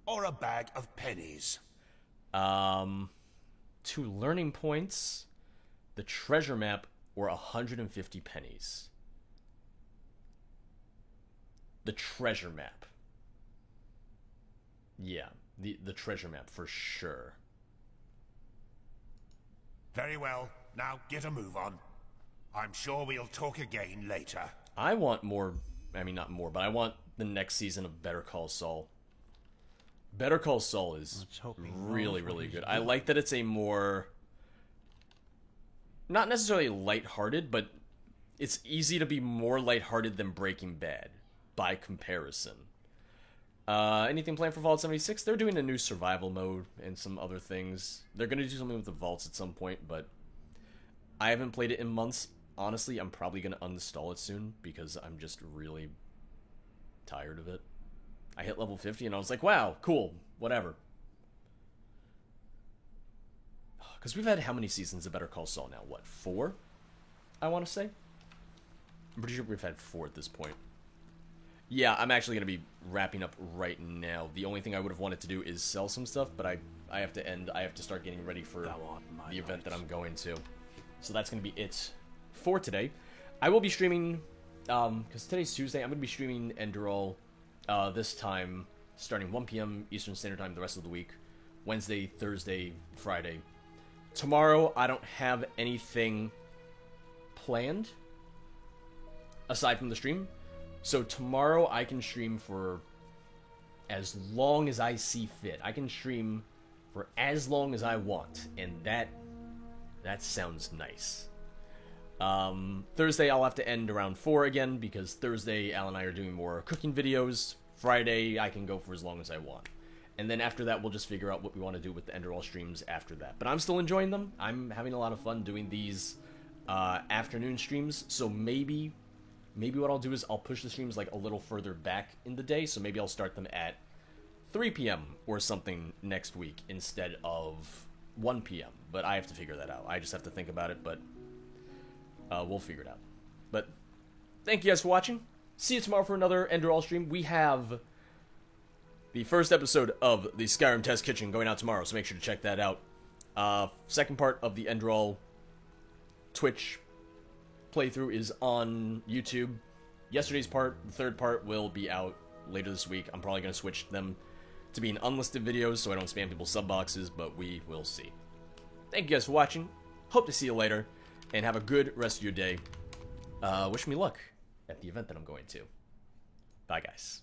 or a bag of pennies? 2 learning points, the treasure map, or 150 pennies. The treasure map. Yeah, the treasure map for sure. Very well. Now get a move on. I'm sure we'll talk again later. I want more, I mean not more, but I want the next season of Better Call Saul. Better Call Saul is really, really good. I like that it's a more, not necessarily lighthearted, but it's easy to be more lighthearted than Breaking Bad, by comparison. Anything planned for Fallout 76? They're doing a new survival mode and some other things. They're going to do something with the vaults at some point, but I haven't played it in months. Honestly, I'm probably going to uninstall it soon because I'm just really tired of it. I hit level 50 and I was like, wow, cool, whatever. Because we've had how many seasons of Better Call Saul now? What, 4? I want to say? I'm pretty sure we've had 4 at this point. Yeah, I'm actually going to be wrapping up right now. The only thing I would have wanted to do is sell some stuff, but I have to start getting ready for the event that I'm going to. So that's going to be it for today. I will be streaming, because today's Tuesday, I'm going to be streaming Enderal this time, starting 1 p.m. Eastern Standard Time the rest of the week. Wednesday, Thursday, Friday. Tomorrow, I don't have anything planned, aside from the stream. So tomorrow I can stream for as long as I see fit. I can stream for as long as I want, and that sounds nice. Thursday I'll have to end around 4 again, because Thursday Al and I are doing more cooking videos. Friday I can go for as long as I want. And then after that we'll just figure out what we want to do with the Enderal streams after that. But I'm still enjoying them. I'm having a lot of fun doing these afternoon streams, so maybe what I'll do is I'll push the streams like a little further back in the day, so maybe I'll start them at 3 p.m. or something next week instead of 1 p.m. But I have to figure that out. I just have to think about it, but we'll figure it out. But thank you guys for watching. See you tomorrow for another Enderal stream. We have the first episode of the Skyrim Test Kitchen going out tomorrow, so make sure to check that out. Second part of the Enderal Twitch playthrough is on YouTube. Yesterday's part, the third part, will be out later this week. I'm probably going to switch them to being unlisted videos so I don't spam people's sub boxes, but we will see. Thank you guys for watching. Hope to see you later, and have a good rest of your day. Wish me luck at the event that I'm going to. Bye, guys.